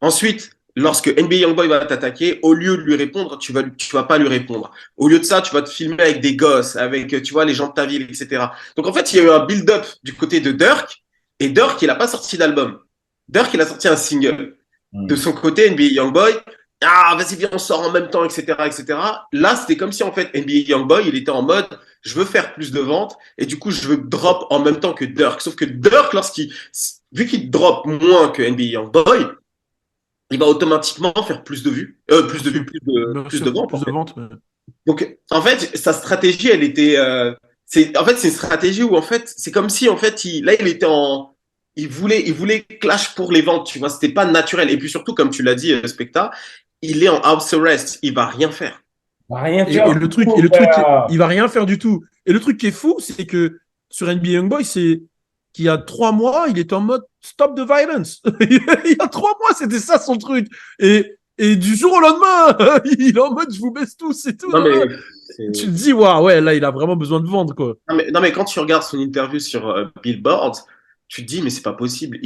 [SPEAKER 3] Ensuite, lorsque NBA Youngboy va t'attaquer, au lieu de lui répondre, tu vas pas lui répondre. Au lieu de ça, tu vas te filmer avec des gosses, avec, tu vois, les gens de ta ville, etc. Donc, en fait, il y a eu un build-up du côté de Dirk, et Dirk, il a pas sorti d'album. Dirk, il a sorti un single. De
[SPEAKER 1] Hmm.
[SPEAKER 3] son côté, NBA Youngboy, ah, vas-y, viens, on sort en même temps, etc., etc. Là, c'était comme si, en fait, NBA Youngboy, il était en mode, je veux faire plus de ventes, et du coup, je veux drop en même temps que Dirk. Sauf que Dirk, vu qu'il drop moins que NBA Youngboy, il va automatiquement faire plus de vues,
[SPEAKER 2] Bien sûr. Bien
[SPEAKER 3] plus de
[SPEAKER 2] sûr.
[SPEAKER 3] ventes,
[SPEAKER 2] Plus
[SPEAKER 3] en
[SPEAKER 2] de
[SPEAKER 3] fait.
[SPEAKER 2] ventes. Ouais.
[SPEAKER 3] Donc, en fait, sa stratégie, elle était, en fait, c'est une stratégie où, en fait, c'est comme si, en fait, il était il voulait clash pour les ventes, tu vois, c'était pas naturel. Et puis surtout, comme tu l'as dit, Specta, il est en house arrest, il va rien faire.
[SPEAKER 1] On va rien
[SPEAKER 2] Et
[SPEAKER 1] faire
[SPEAKER 2] le
[SPEAKER 1] du
[SPEAKER 2] truc,
[SPEAKER 1] tout,
[SPEAKER 2] il
[SPEAKER 1] frère.
[SPEAKER 2] va rien faire du tout. Et le truc qui est fou, c'est que sur NBA Youngboy, c'est qu'il y a 3 mois, il était en mode stop the violence. Il y a 3 mois, c'était ça son truc. Et du jour au lendemain, il est en mode je vous baisse tous et tout.
[SPEAKER 3] Non, mais,
[SPEAKER 2] Tu te dis, waouh, ouais, là, il a vraiment besoin de vendre, quoi.
[SPEAKER 3] non, mais quand tu regardes son interview sur Billboard, tu te dis, mais c'est pas possible.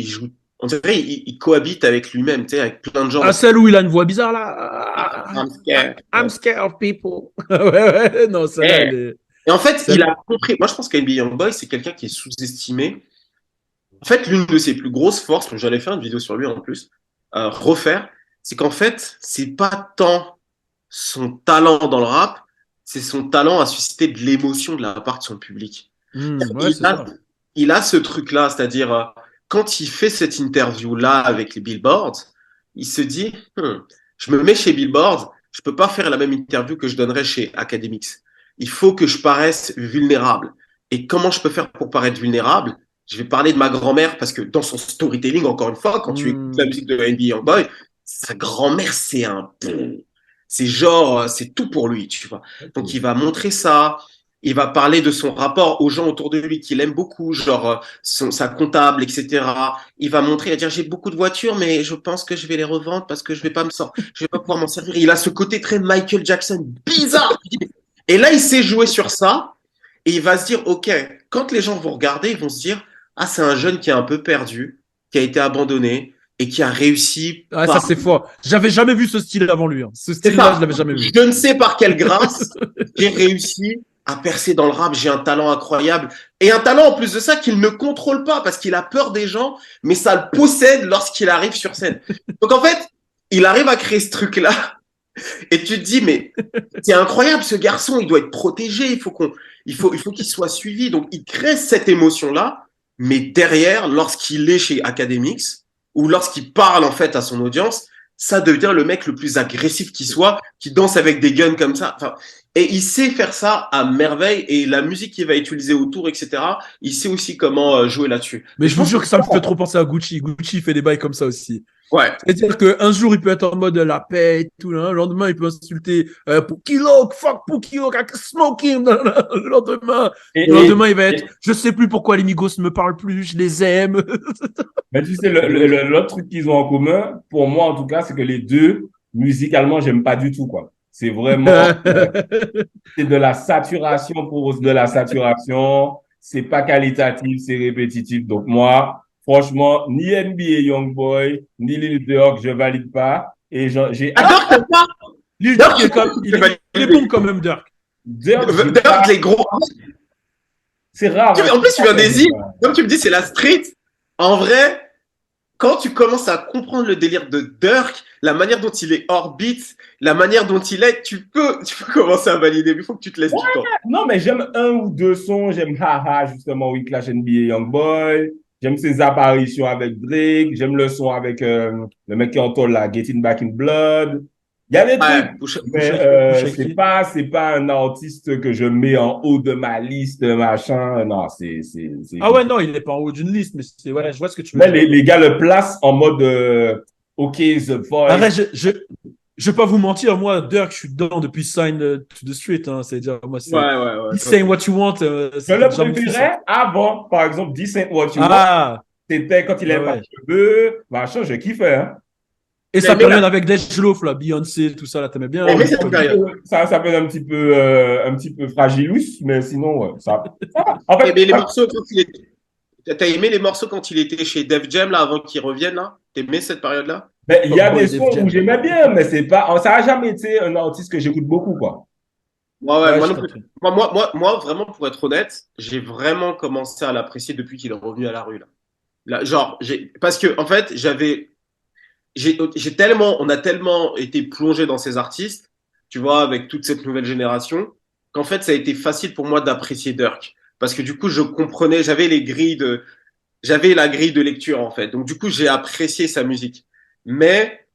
[SPEAKER 3] On dirait, il cohabite avec lui-même, tu sais, avec plein de
[SPEAKER 2] Ah,
[SPEAKER 3] gens.
[SPEAKER 2] celle où il a une voix bizarre,
[SPEAKER 3] Ah,
[SPEAKER 2] là.
[SPEAKER 3] I'm scared.
[SPEAKER 2] I'm scared of people. Ouais, ouais, non, celle-là,
[SPEAKER 3] Yeah.
[SPEAKER 2] elle est.
[SPEAKER 3] Et en fait, il
[SPEAKER 2] Celle...
[SPEAKER 3] a compris. Moi, je pense qu'NBA Youngboy, c'est quelqu'un qui est sous-estimé. En fait, l'une de ses plus grosses forces, j'allais faire une vidéo sur lui en plus, refaire, c'est qu'en fait, c'est pas tant son talent dans le rap, c'est son talent à susciter de l'émotion de la part de son public.
[SPEAKER 2] Ouais,
[SPEAKER 3] Il
[SPEAKER 2] c'est
[SPEAKER 3] a,
[SPEAKER 2] ça.
[SPEAKER 3] il a ce truc-là, c'est-à-dire, quand il fait cette interview-là avec les Billboards, il se dit, je me mets chez Billboard, je peux pas faire la même interview que je donnerais chez Academics. Il faut que je paraisse vulnérable. Et comment je peux faire pour paraître vulnérable? Je vais parler de ma grand-mère parce que dans son storytelling, encore une fois, quand tu écoutes la musique de NBA Youngboy, sa grand-mère, c'est genre, c'est tout pour lui, tu vois. Donc, il va montrer ça. Il va parler de son rapport aux gens autour de lui qu'il aime beaucoup, genre sa comptable, etc. Il va montrer, il va dire j'ai beaucoup de voitures, mais je pense que je vais les revendre parce que je vais pas pouvoir m'en servir. Il a ce côté très Michael Jackson bizarre. Et là, il sait jouer sur ça et il va se dire ok, quand les gens vont regarder, ils vont se dire ah c'est un jeune qui est un peu perdu, qui a été abandonné et qui a réussi
[SPEAKER 2] Ah, ça,
[SPEAKER 3] par
[SPEAKER 2] c'est fort. J'avais jamais vu ce style avant lui. Hein. Ce
[SPEAKER 3] c'est
[SPEAKER 2] style-là, je
[SPEAKER 3] ça.
[SPEAKER 2] l'avais jamais vu.
[SPEAKER 3] Je ne sais par quelle grâce j'ai réussi à percer dans le rap. J'ai un talent incroyable. Et un talent en plus de ça qu'il ne contrôle pas parce qu'il a peur des gens, mais ça le possède lorsqu'il arrive sur scène. Donc en fait, il arrive à créer ce truc-là. Et tu te dis, mais c'est incroyable ce garçon, il doit être protégé, il faut qu'il soit suivi. Donc il crée cette émotion-là, mais derrière, lorsqu'il est chez Academics, ou lorsqu'il parle en fait à son audience, ça devient le mec le plus agressif qui soit, qui danse avec des guns comme ça. Enfin, et il sait faire ça à merveille, et la musique qu'il va utiliser autour, etc., il sait aussi comment jouer là-dessus.
[SPEAKER 2] Mais
[SPEAKER 3] Et
[SPEAKER 2] je
[SPEAKER 3] je
[SPEAKER 2] vous
[SPEAKER 3] pense que,
[SPEAKER 2] jure que ça me fait trop penser à Gucci. Gucci fait des bails comme ça aussi.
[SPEAKER 3] ouais,
[SPEAKER 2] C'est-à-dire qu'un jour, il peut être en mode la paix et tout. Hein. Le lendemain, il peut insulter Pukilo, fuck Pukilo, I can smoke him.
[SPEAKER 1] Et,
[SPEAKER 2] Le
[SPEAKER 1] et,
[SPEAKER 2] lendemain, il va être
[SPEAKER 1] et-
[SPEAKER 2] je sais plus pourquoi les Migos ne me parlent plus, je les aime.
[SPEAKER 1] mais tu sais, l'autre truc qu'ils ont en commun, pour moi en tout cas, c'est que les deux, musicalement, j'aime pas du tout, quoi. C'est vraiment, c'est de la saturation pour de la saturation. C'est pas qualitatif, c'est répétitif. Donc moi, franchement, ni NBA Youngboy, ni Lil Durk, je valide pas. Et j'ai hâte.
[SPEAKER 3] Adore, t'aimes pas?
[SPEAKER 2] Lil Durk,
[SPEAKER 3] Dirk,
[SPEAKER 2] il est bon quand même, Durk.
[SPEAKER 1] Durk, j'ai
[SPEAKER 3] Dirk,
[SPEAKER 1] pas.
[SPEAKER 3] les gros.
[SPEAKER 1] C'est rare. Hein,
[SPEAKER 3] En plus, tu viens des îles. Comme tu me dis, c'est la street. En vrai, quand tu commences à comprendre le délire de Dirk, la manière dont il est hors beat, la manière dont il est, tu peux commencer à valider. Mais il faut que tu te laisses du temps.
[SPEAKER 1] Non, mais j'aime un ou deux sons. J'aime Haha, justement, oui, Clash NBA Youngboy. J'aime ses apparitions avec Drake. J'aime le son avec le mec qui entend là, Getting Back in Blood. Il y a des trucs,
[SPEAKER 3] Ouais,
[SPEAKER 1] mais c'est pas un artiste que je mets en haut de ma liste, machin. Non,
[SPEAKER 2] Ah ouais, non, il n'est pas en haut d'une liste, mais ouais, je vois ce que tu veux
[SPEAKER 1] mais
[SPEAKER 2] dire.
[SPEAKER 1] les gars le placent en mode OK, The Voice.
[SPEAKER 2] Arrête, je vais pas vous mentir, moi, Dirk, je suis dedans depuis Sign to the Street. Hein, c'est-à-dire, moi, c'est
[SPEAKER 3] ouais.
[SPEAKER 2] He's Saying What You Want,
[SPEAKER 1] Je
[SPEAKER 2] c'était
[SPEAKER 1] le
[SPEAKER 2] déjà mon fils. Hein.
[SPEAKER 1] préférais avant, par exemple, Decent What You Want.
[SPEAKER 2] Ah,
[SPEAKER 1] C'était quand il
[SPEAKER 2] ouais,
[SPEAKER 1] avait pas de
[SPEAKER 2] ouais.
[SPEAKER 1] cheveux, machin, je kiffais. Hein.
[SPEAKER 2] Et
[SPEAKER 3] J'ai
[SPEAKER 2] sa
[SPEAKER 3] aimé
[SPEAKER 2] période avec Dej là, Beyoncé, tout ça, là, t'aimais bien.
[SPEAKER 3] J'ai aimé
[SPEAKER 2] Ou
[SPEAKER 3] cette
[SPEAKER 2] pas?
[SPEAKER 3] période.
[SPEAKER 1] Ça peut être un petit peu fragilous, mais sinon, ouais, ça va. En
[SPEAKER 3] Et
[SPEAKER 1] fait,
[SPEAKER 3] mais les morceaux, quand il était... T'as aimé les morceaux quand il était chez Def Jam, là, avant qu'il revienne, là? T'aimais cette période-là?
[SPEAKER 1] ben, il y
[SPEAKER 2] Top
[SPEAKER 1] a des
[SPEAKER 2] Boy, Def
[SPEAKER 1] sons où
[SPEAKER 2] Jam.
[SPEAKER 1] j'aimais bien, mais c'est pas, ça a jamais été un artiste que j'écoute beaucoup, quoi.
[SPEAKER 3] Ouais,
[SPEAKER 2] Ouais,
[SPEAKER 3] moi
[SPEAKER 2] je
[SPEAKER 3] non plus.
[SPEAKER 2] capte.
[SPEAKER 3] Moi, vraiment, pour être honnête, j'ai vraiment commencé à l'apprécier depuis qu'il est revenu à la rue, là. Là, genre, parce que, en fait, on a tellement été plongé dans ces artistes, tu vois, avec toute cette nouvelle génération, qu'en fait, ça a été facile pour moi d'apprécier Dirk. Parce que du coup, je comprenais, j'avais la grille de lecture, en fait. Donc, du coup, j'ai apprécié sa musique. Mais,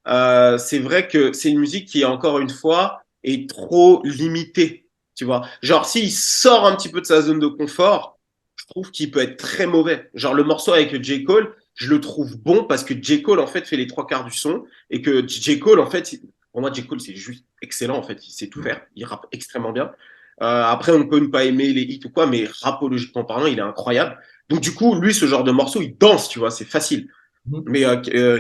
[SPEAKER 3] c'est vrai que c'est une musique qui, encore une fois, est trop limitée, tu vois. Genre, s'il sort un petit peu de sa zone de confort, je trouve qu'il peut être très mauvais. Genre, le morceau avec J. Cole, je le trouve bon parce que J. Cole, en fait, fait les trois quarts du son et que J. Cole, en fait, pour moi, J. Cole, c'est juste excellent, en fait. Il sait tout faire. Il rappe extrêmement bien. Après, on peut ne pas aimer les hits ou quoi, mais rapologiquement parlant, il est incroyable. Donc, du coup, lui, ce genre de morceau, il danse, tu vois, c'est facile. Mais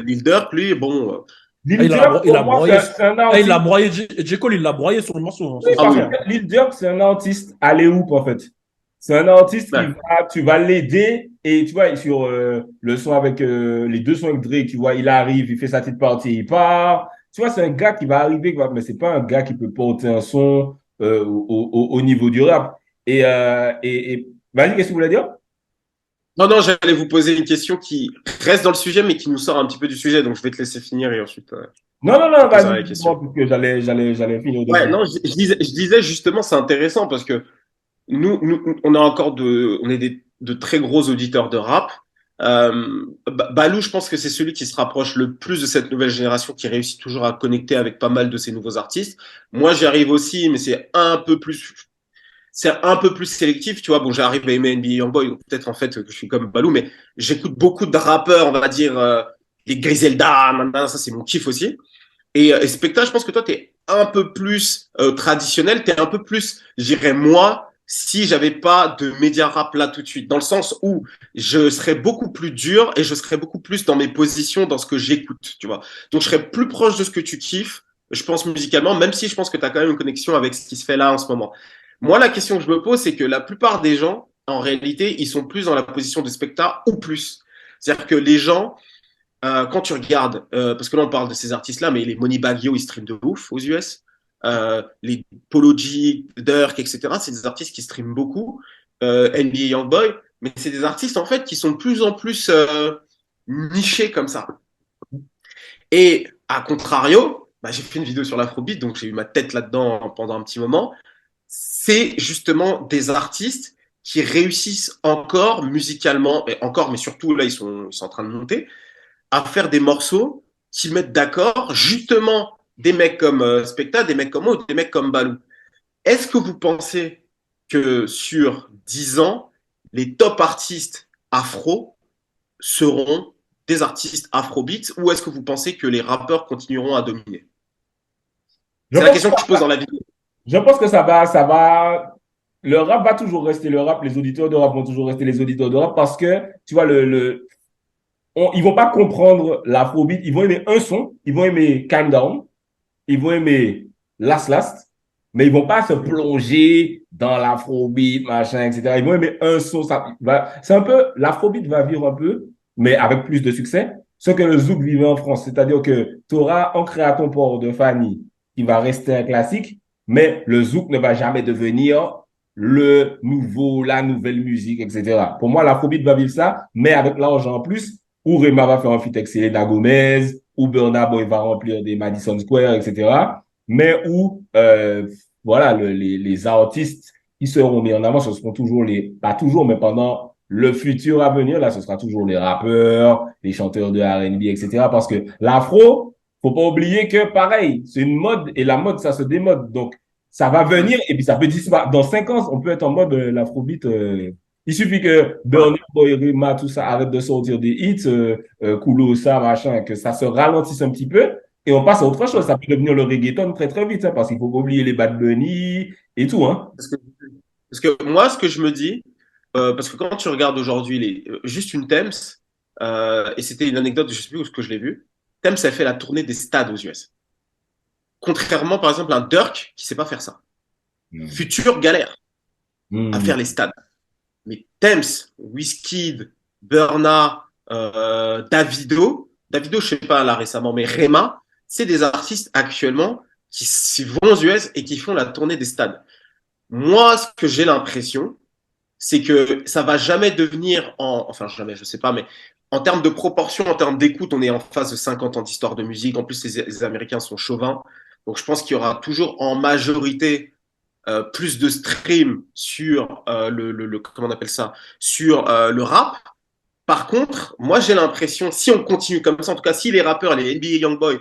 [SPEAKER 3] Lil Durk, lui, bon.
[SPEAKER 2] Ah,
[SPEAKER 1] Lil Durk,
[SPEAKER 2] il
[SPEAKER 1] pour
[SPEAKER 2] a
[SPEAKER 1] moi,
[SPEAKER 2] broyé.
[SPEAKER 1] c'est un
[SPEAKER 2] Ah, il a
[SPEAKER 1] artiste.
[SPEAKER 2] broyé. J. Cole, il l'a broyé sur le morceau, hein,
[SPEAKER 1] Oui,
[SPEAKER 2] ça c'est
[SPEAKER 3] Ah
[SPEAKER 1] parce
[SPEAKER 3] oui.
[SPEAKER 2] clair.
[SPEAKER 1] que Lil Durk, c'est un artiste allez-hoop, en fait. C'est un artiste
[SPEAKER 3] Ouais.
[SPEAKER 1] tu vas l'aider et tu vois, sur le son avec les deux sons avec Drake, tu vois, il arrive, il fait sa petite partie, il part. Tu vois, c'est un gars qui va arriver, quoi, mais c'est pas un gars qui peut porter un son au niveau du rap. Vas-y, qu'est-ce que vous voulez dire?
[SPEAKER 3] Non, non, j'allais vous poser une question qui reste dans le sujet, mais qui nous sort un petit peu du sujet. Donc, je vais te laisser finir et ensuite,
[SPEAKER 1] Non, non,
[SPEAKER 3] je
[SPEAKER 1] non,
[SPEAKER 3] te poserai
[SPEAKER 1] vas-y,
[SPEAKER 3] la question.
[SPEAKER 1] dis-moi, parce que j'allais finir de
[SPEAKER 3] Ouais,
[SPEAKER 1] mon.
[SPEAKER 3] non, je disais justement, c'est intéressant parce que on a encore on est de très gros auditeurs de rap. Balou, je pense que c'est celui qui se rapproche le plus de cette nouvelle génération, qui réussit toujours à connecter avec pas mal de ces nouveaux artistes. Moi, j'y arrive aussi, mais c'est un peu plus sélectif, tu vois. Bon, j'arrive à aimer NBA Youngboy, donc peut-être en fait que je suis comme Balou, mais j'écoute beaucoup de rappeurs, on va dire les Griselda, ça c'est mon kiff aussi. Et Spectre, je pense que toi, tu es un peu plus traditionnel, tu es un peu plus, je dirais, moi, si j'avais pas de média rap là tout de suite, dans le sens où je serais beaucoup plus dur et je serais beaucoup plus dans mes positions, dans ce que j'écoute, tu vois. Donc, je serais plus proche de ce que tu kiffes, je pense, musicalement, même si je pense que tu as quand même une connexion avec ce qui se fait là en ce moment. Moi, la question que je me pose, c'est que la plupart des gens, en réalité, ils sont plus dans la position de Spectre ou plus. C'est-à-dire que les gens, quand tu regardes, parce que là on parle de ces artistes-là, mais les Moneybagg Yo, ils streament de ouf aux US. Les Polo G, Durk, etc. C'est des artistes qui streament beaucoup. NBA Youngboy, mais c'est des artistes en fait qui sont de plus en plus nichés comme ça. Et à contrario, bah, j'ai fait une vidéo sur l'afrobeat, donc j'ai eu ma tête là-dedans pendant un petit moment. C'est justement des artistes qui réussissent encore musicalement, et encore, mais surtout là ils sont en train de monter à faire des morceaux qui mettent d'accord justement des mecs comme Specta, des mecs comme moi ou des mecs comme Balou. Est-ce que vous pensez que sur 10 ans, les top artistes afro seront des artistes afrobeats ou est-ce que vous pensez que les rappeurs continueront à dominer?
[SPEAKER 1] Je
[SPEAKER 3] C'est la
[SPEAKER 1] pense,
[SPEAKER 3] question que je pose dans la vidéo.
[SPEAKER 1] je pense que ça va. Le rap va toujours rester le rap, les auditeurs de rap vont toujours rester les auditeurs de rap parce que, tu vois, ils vont pas comprendre l'afrobeat. Ils vont aimer un son, ils vont aimer Calm Down, ils vont aimer Last Last, mais ils vont pas se plonger dans l'afrobeat, machin, etc. Ils vont aimer un son. C'est un peu, l'afrobeat va vivre un peu, mais avec plus de succès, ce que le zouk vivait en France. C'est-à-dire que tu auras Ancré à ton port de Fanny qui va rester un classique, mais le zouk ne va jamais devenir le nouveau, la nouvelle musique, etc. Pour moi, l'Afrobeat va vivre ça, mais avec l'argent en plus, où Rema va faire un feat avec Selena Gomez, où Burna Boy va remplir des Madison Square, etc. Mais où, voilà, les artistes qui seront mis en avant, ce seront toujours pas toujours, mais pendant le futur à venir, là, ce sera toujours les rappeurs, les chanteurs de R&B, etc. Parce que l'afro, faut pas oublier que pareil, c'est une mode et la mode, ça se démode. Donc, ça va venir et puis ça peut disparaître. Dans 5 ans, on peut être en mode l'afrobeat. Il suffit que
[SPEAKER 3] Ouais.
[SPEAKER 1] Burna Boy, Rema, tout ça arrête de sortir des hits, Kulo, ça, machin, que ça se ralentisse un petit peu et on passe à autre chose. Ça peut devenir le reggaeton très très vite, hein, parce qu'il faut pas oublier les Bad Bunny et tout. Hein.
[SPEAKER 3] Parce que, parce que moi, ce que je me dis, parce que quand tu regardes aujourd'hui juste une Thames, et c'était une anecdote, je sais plus où ce que je l'ai vu, Thames a fait la tournée des stades aux US. Contrairement, par exemple, à un Dirk qui sait pas faire ça.
[SPEAKER 1] Mm.
[SPEAKER 3] Future galère à
[SPEAKER 1] Mm.
[SPEAKER 3] faire les stades. Mais Thames, Wizkid, Burna, Davido, je sais pas là récemment, mais Rema, c'est des artistes actuellement qui vont aux US et qui font la tournée des stades. Moi, ce que j'ai l'impression, c'est que ça va jamais devenir enfin jamais, je sais pas, mais en termes de proportion, en termes d'écoute, on est en phase de 50 ans d'histoire de musique. En plus, les Américains sont chauvins. Donc, je pense qu'il y aura toujours en majorité plus de streams sur comment on appelle ça, sur le rap. Par contre, moi, j'ai l'impression, si on continue comme ça, en tout cas, si les rappeurs, les NBA Youngboy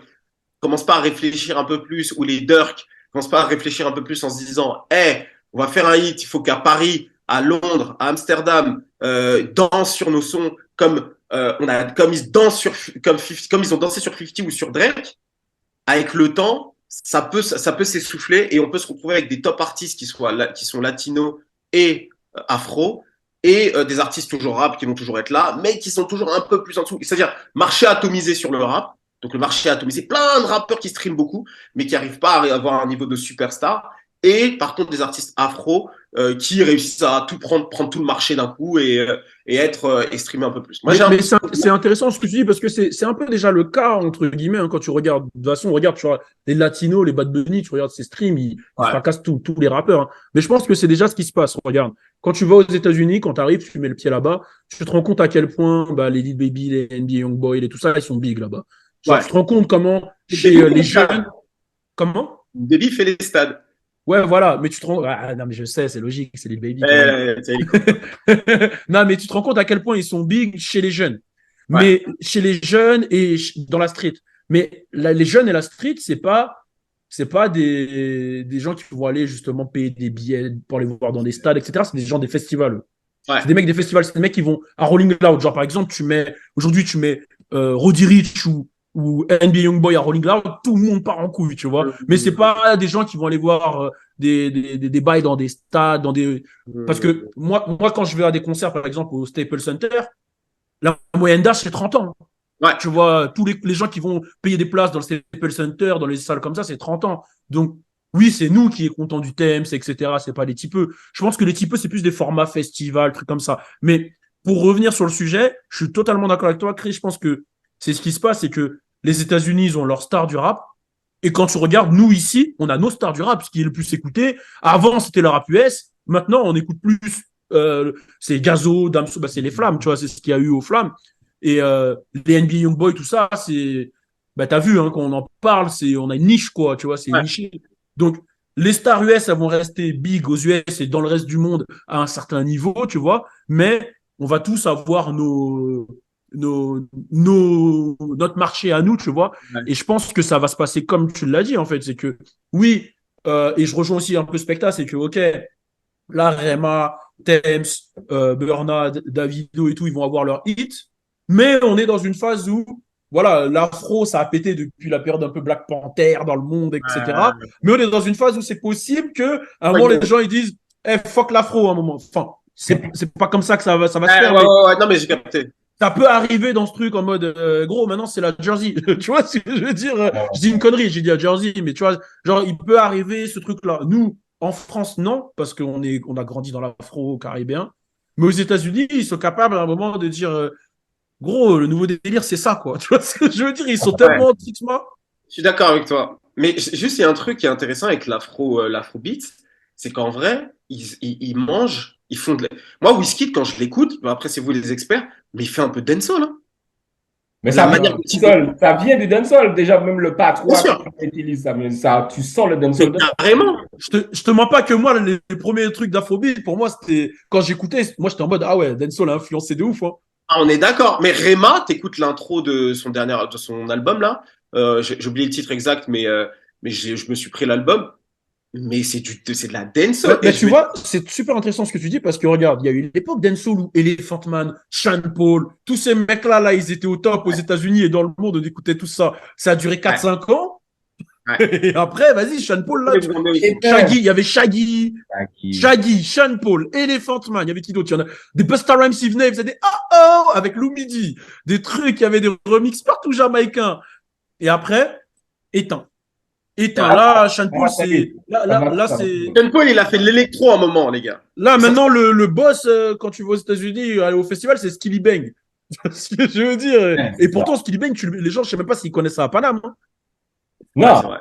[SPEAKER 3] commencent pas à réfléchir un peu plus, ou les Dirk commencent pas à réfléchir un peu plus en se disant, hey, on va faire un hit, il faut qu'à Paris, à Londres, à Amsterdam, dansent sur nos sons comme ils dansent comme ils ont dansé sur 50 ou sur Drake. Avec le temps, ça peut s'essouffler et on peut se retrouver avec des top artistes qui sont latinos et afro et des artistes toujours rap qui vont toujours être là, mais qui sont toujours un peu plus en dessous. C'est-à-dire marché atomisé sur le rap. Donc le marché atomisé, plein de rappeurs qui streament beaucoup, mais qui n'arrivent pas à avoir un niveau de superstar. Et par contre, des artistes afro qui réussissent à prendre tout le marché d'un coup et être exprimés un peu plus. Moi, j'ai
[SPEAKER 2] Mais
[SPEAKER 3] l'impression.
[SPEAKER 2] c'est intéressant ce que tu dis parce que c'est un peu déjà le cas, entre guillemets, hein, quand tu regardes. De toute façon, regarde, tu vois, les Latinos, les Bad Bunny, tu regardes ces streams, ils
[SPEAKER 3] Ouais.
[SPEAKER 2] fracassent tous les rappeurs. Hein. Mais je pense que c'est déjà ce qui se passe. Regarde, quand tu vas aux États-Unis, quand tu arrives, tu mets le pied là-bas, tu te rends compte à quel point bah, les Lil Baby, les NBA Youngboy, et tout ça, ils sont big là-bas. Genre,
[SPEAKER 3] Ouais.
[SPEAKER 2] tu te rends compte comment chez
[SPEAKER 3] Début fait
[SPEAKER 2] les
[SPEAKER 3] les
[SPEAKER 2] jeunes.
[SPEAKER 3] stades.
[SPEAKER 2] Comment?
[SPEAKER 3] Début fait les stades.
[SPEAKER 2] Ouais, voilà, mais tu te rends. Ah, non, mais je sais, c'est logique, c'est Lil Baby quand même.
[SPEAKER 3] C'est hélicoptère.
[SPEAKER 2] Non, mais tu te rends compte à quel point ils sont big chez les jeunes.
[SPEAKER 3] Ouais.
[SPEAKER 2] Mais chez les jeunes et dans la street. Mais les jeunes et la street, c'est pas des gens qui vont aller justement payer des billets pour aller voir dans des stades, etc. C'est des gens des festivals. C'est
[SPEAKER 3] Ouais.
[SPEAKER 2] des mecs des festivals, c'est des mecs qui vont à Rolling Loud. Genre, par exemple, aujourd'hui, tu mets Roddy Ricch ou NBA Youngboy à Rolling Loud, tout le monde part en couille, tu vois. Mais c'est pas des gens qui vont aller voir des bails dans des stades, parce que moi, quand je vais à des concerts, par exemple, au Staples Center, la moyenne d'âge, c'est 30 ans.
[SPEAKER 3] Ouais.
[SPEAKER 2] Tu vois, tous les gens qui vont payer des places dans le Staples Center, dans les salles comme ça, c'est 30 ans. Donc, oui, c'est nous qui est content du thème, etc. C'est pas les typeux. Je pense que les typeux, c'est plus des formats festivals, trucs comme ça. Mais pour revenir sur le sujet, je suis totalement d'accord avec toi, Chris. Je pense que c'est ce qui se passe, c'est que les États-Unis, ils ont leur star du rap. Et quand tu regardes, nous ici, on a nos stars du rap, ce qui est le plus écouté. Avant, c'était le rap US. Maintenant, on écoute plus. C'est Gazo, Damso, bah, c'est les Flammes, tu vois, c'est ce qu'il y a eu aux Flammes. Et les NBA Youngboy, tout ça, c'est. Bah, t'as vu, hein, quand on en parle, on a une niche, quoi, tu vois, c'est
[SPEAKER 3] Ouais.
[SPEAKER 2] niché. Donc, les stars US, elles vont rester big aux US et dans le reste du monde à un certain niveau, tu vois, mais on va tous avoir notre marché à nous, tu vois.
[SPEAKER 3] Ouais.
[SPEAKER 2] Et je pense que ça va se passer comme tu l'as dit, en fait. C'est que, oui, et je rejoins aussi un peu Specta, c'est que, OK, là, Rema, Thames, Burna, Davido et tout, ils vont avoir leur hit. Mais on est dans une phase où, voilà, l'afro, ça a pété depuis la période un peu Black Panther dans le monde, etc. Mais on est dans une phase où c'est possible que, à un moment, les gens, ils disent, eh, fuck l'afro, à un moment. Enfin, c'est pas comme ça que ça va se faire, mais
[SPEAKER 3] Ouais. Non, mais j'ai capté.
[SPEAKER 2] ça peut arriver dans ce truc en mode gros, maintenant c'est la Jersey. Tu vois ce que je veux dire? Je dis une connerie, j'ai dit à Jersey, mais tu vois, genre, il peut arriver ce truc-là. Nous, en France, non, parce on a grandi dans l'afro-caribéen. Mais aux États-Unis, ils sont capables à un moment de dire gros, le nouveau délire, c'est ça, quoi. Tu vois ce que je veux dire? Ils sont
[SPEAKER 3] Ouais.
[SPEAKER 2] tellement anti-moi.
[SPEAKER 3] Je suis d'accord avec toi. Mais juste, il y a un truc qui est intéressant avec l'afrobeat, c'est qu'en vrai, ils mangent, ils font de la... Moi, Wizkid, quand je l'écoute, bon, après c'est vous les experts, mais il fait un peu de dancehall, hein.
[SPEAKER 1] Mais
[SPEAKER 3] La
[SPEAKER 1] ça vient
[SPEAKER 3] manière
[SPEAKER 1] du
[SPEAKER 3] dont il...
[SPEAKER 1] dancehall. Ça vient du dancehall. Déjà, même le
[SPEAKER 3] Bien
[SPEAKER 1] patois que
[SPEAKER 3] sûr,
[SPEAKER 1] tu utilises, tu sens le
[SPEAKER 3] mais
[SPEAKER 1] dancehall dedans.
[SPEAKER 3] carrément.
[SPEAKER 2] Je te mens pas que moi, les premiers trucs d'Afrobeat, pour moi, c'était quand j'écoutais, moi j'étais en mode ah ouais, Dancehall a influencé de ouf. Hein.
[SPEAKER 3] Ah, on est d'accord. Mais Rema, t'écoutes l'intro de son album là. J'ai oublié le titre exact, mais je me suis pris l'album. Mais c'est de la dancehall. Et
[SPEAKER 2] Mais
[SPEAKER 3] je
[SPEAKER 2] tu
[SPEAKER 3] me
[SPEAKER 2] vois, c'est super intéressant ce que tu dis parce que regarde, il y a eu l'époque Dancehall où Elephant Man, Sean Paul, tous ces mecs-là, là, ils étaient au top aux États-Unis et dans le monde, on écoutait tout ça. Ça a duré
[SPEAKER 3] ouais,
[SPEAKER 2] 4-5 ans.
[SPEAKER 3] ouais.
[SPEAKER 2] Et après, vas-y, Sean Paul, là,
[SPEAKER 3] Je remets aussi.
[SPEAKER 2] Shaggy, il y avait Shaggy,
[SPEAKER 1] Qui-
[SPEAKER 2] Shaggy, Sean Paul, Elephant Man, il y avait qui d'autre? Il y en a des Busta Rhymes, Steve Naves, des oh avec Lou Midi, des trucs, il y avait des remixes partout jamaïcains. Et après, éteint. Éteint.
[SPEAKER 1] Ah,
[SPEAKER 2] Là, Sean
[SPEAKER 1] ça
[SPEAKER 2] Paul,
[SPEAKER 1] va très
[SPEAKER 2] c'est.
[SPEAKER 1] vite.
[SPEAKER 2] Là,
[SPEAKER 1] Ça
[SPEAKER 2] là,
[SPEAKER 1] va,
[SPEAKER 2] là,
[SPEAKER 1] ça va très
[SPEAKER 2] c'est.
[SPEAKER 1] vite.
[SPEAKER 3] Sean Paul, il a fait de l'électro à un moment, les gars.
[SPEAKER 2] Là,
[SPEAKER 3] Ça,
[SPEAKER 2] maintenant, le boss, quand tu vas aux États-Unis, aller au festival, c'est Skilly Bang. Ce que je veux dire.
[SPEAKER 1] Ouais,
[SPEAKER 2] Et
[SPEAKER 1] c'est ça.
[SPEAKER 2] pourtant, Skilly Bang, les gens, je sais même pas s'ils connaissent ça à Paname. Hein.
[SPEAKER 3] ouais,
[SPEAKER 1] Non,
[SPEAKER 3] c'est vrai.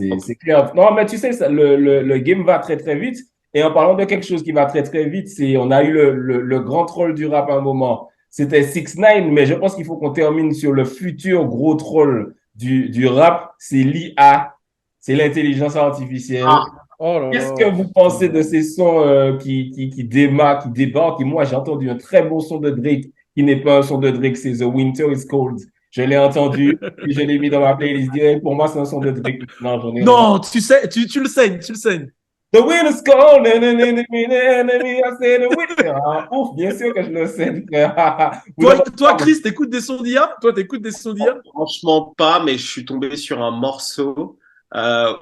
[SPEAKER 1] non, c'est clair. Non, mais tu sais, le game va très, très vite. Et en parlant de quelque chose qui va très, très vite, on a eu le grand troll du rap à un moment. C'était 6ix9ine, mais je pense qu'il faut qu'on termine sur le futur gros troll du rap. C'est l'IA, c'est l'intelligence artificielle.
[SPEAKER 3] Ah,
[SPEAKER 2] Oh là
[SPEAKER 1] Qu'est-ce que
[SPEAKER 2] là.
[SPEAKER 1] vous pensez de ces sons qui débarquent? Et moi, j'ai entendu un très beau son de Drake qui n'est pas un son de Drake, c'est The Winter is Cold. Je l'ai entendu et je l'ai mis dans ma playlist direct. Pour moi, c'est un son de Drake. Non, j'en ai rien.
[SPEAKER 2] Non, tu sais, tu le saignes, tu le saignes.
[SPEAKER 1] The winter is cold. I say the winter. Ah, ouf, bien sûr que je le sais, frère. Vous
[SPEAKER 2] Toi,
[SPEAKER 1] l'entendez
[SPEAKER 2] toi,
[SPEAKER 1] pas?
[SPEAKER 2] Chris, t'écoutes des sons d'IA? Toi, t'écoutes des sons d'IA?
[SPEAKER 3] franchement pas, mais je suis tombé sur un morceau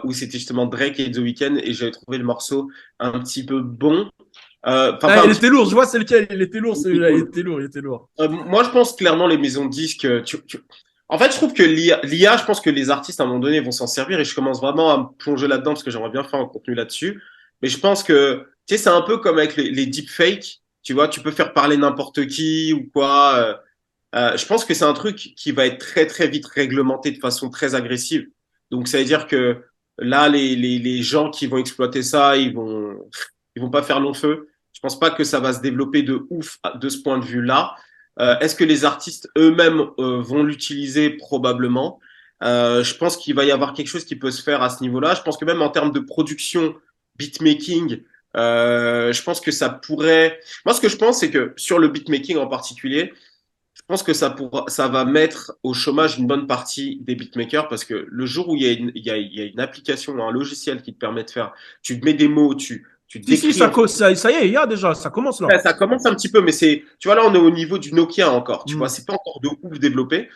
[SPEAKER 3] où c'était justement Drake et The Weeknd et j'avais trouvé le morceau un petit peu bon. Enfin,
[SPEAKER 2] Ah,
[SPEAKER 3] pas un
[SPEAKER 2] il
[SPEAKER 3] petit
[SPEAKER 2] était lourd, je vois c'est lequel. Il était lourd,
[SPEAKER 3] peu
[SPEAKER 2] celui-là. Il
[SPEAKER 3] cool.
[SPEAKER 2] était lourd, il était lourd.
[SPEAKER 3] Moi, je pense clairement les maisons de disques. En fait, je trouve que l'IA, je pense que les artistes à un moment donné vont s'en servir et je commence vraiment à me plonger là-dedans parce que j'aimerais bien faire un contenu là-dessus. Mais je pense que, tu sais, c'est un peu comme avec les deepfakes. Tu vois, tu peux faire parler n'importe qui ou quoi. Je pense que c'est un truc qui va être très très vite réglementé de façon très agressive. Donc ça veut dire que là, les gens qui vont exploiter ça, ils vont pas faire long feu. Je pense pas que ça va se développer de ouf de ce point de vue-là. Est-ce que les artistes eux-mêmes vont l'utiliser? Probablement. Je pense qu'il va y avoir quelque chose qui peut se faire à ce niveau-là. Je pense que même en termes de production, beatmaking, je pense que ça pourrait. Moi, ce que je pense, c'est que sur le beatmaking en particulier, je pense que ça va mettre au chômage une bonne partie des beatmakers parce que le jour où il y a une application, un logiciel qui te permet de faire, tu mets des mots, tu
[SPEAKER 2] Si, si,
[SPEAKER 3] décris en fait.
[SPEAKER 2] ça y est, il y a déjà, ça commence là.
[SPEAKER 3] Ça commence un petit peu, mais tu vois, là, on est au niveau du Nokia encore, tu vois,
[SPEAKER 2] Hmm.
[SPEAKER 3] c'est pas encore de ouf développé.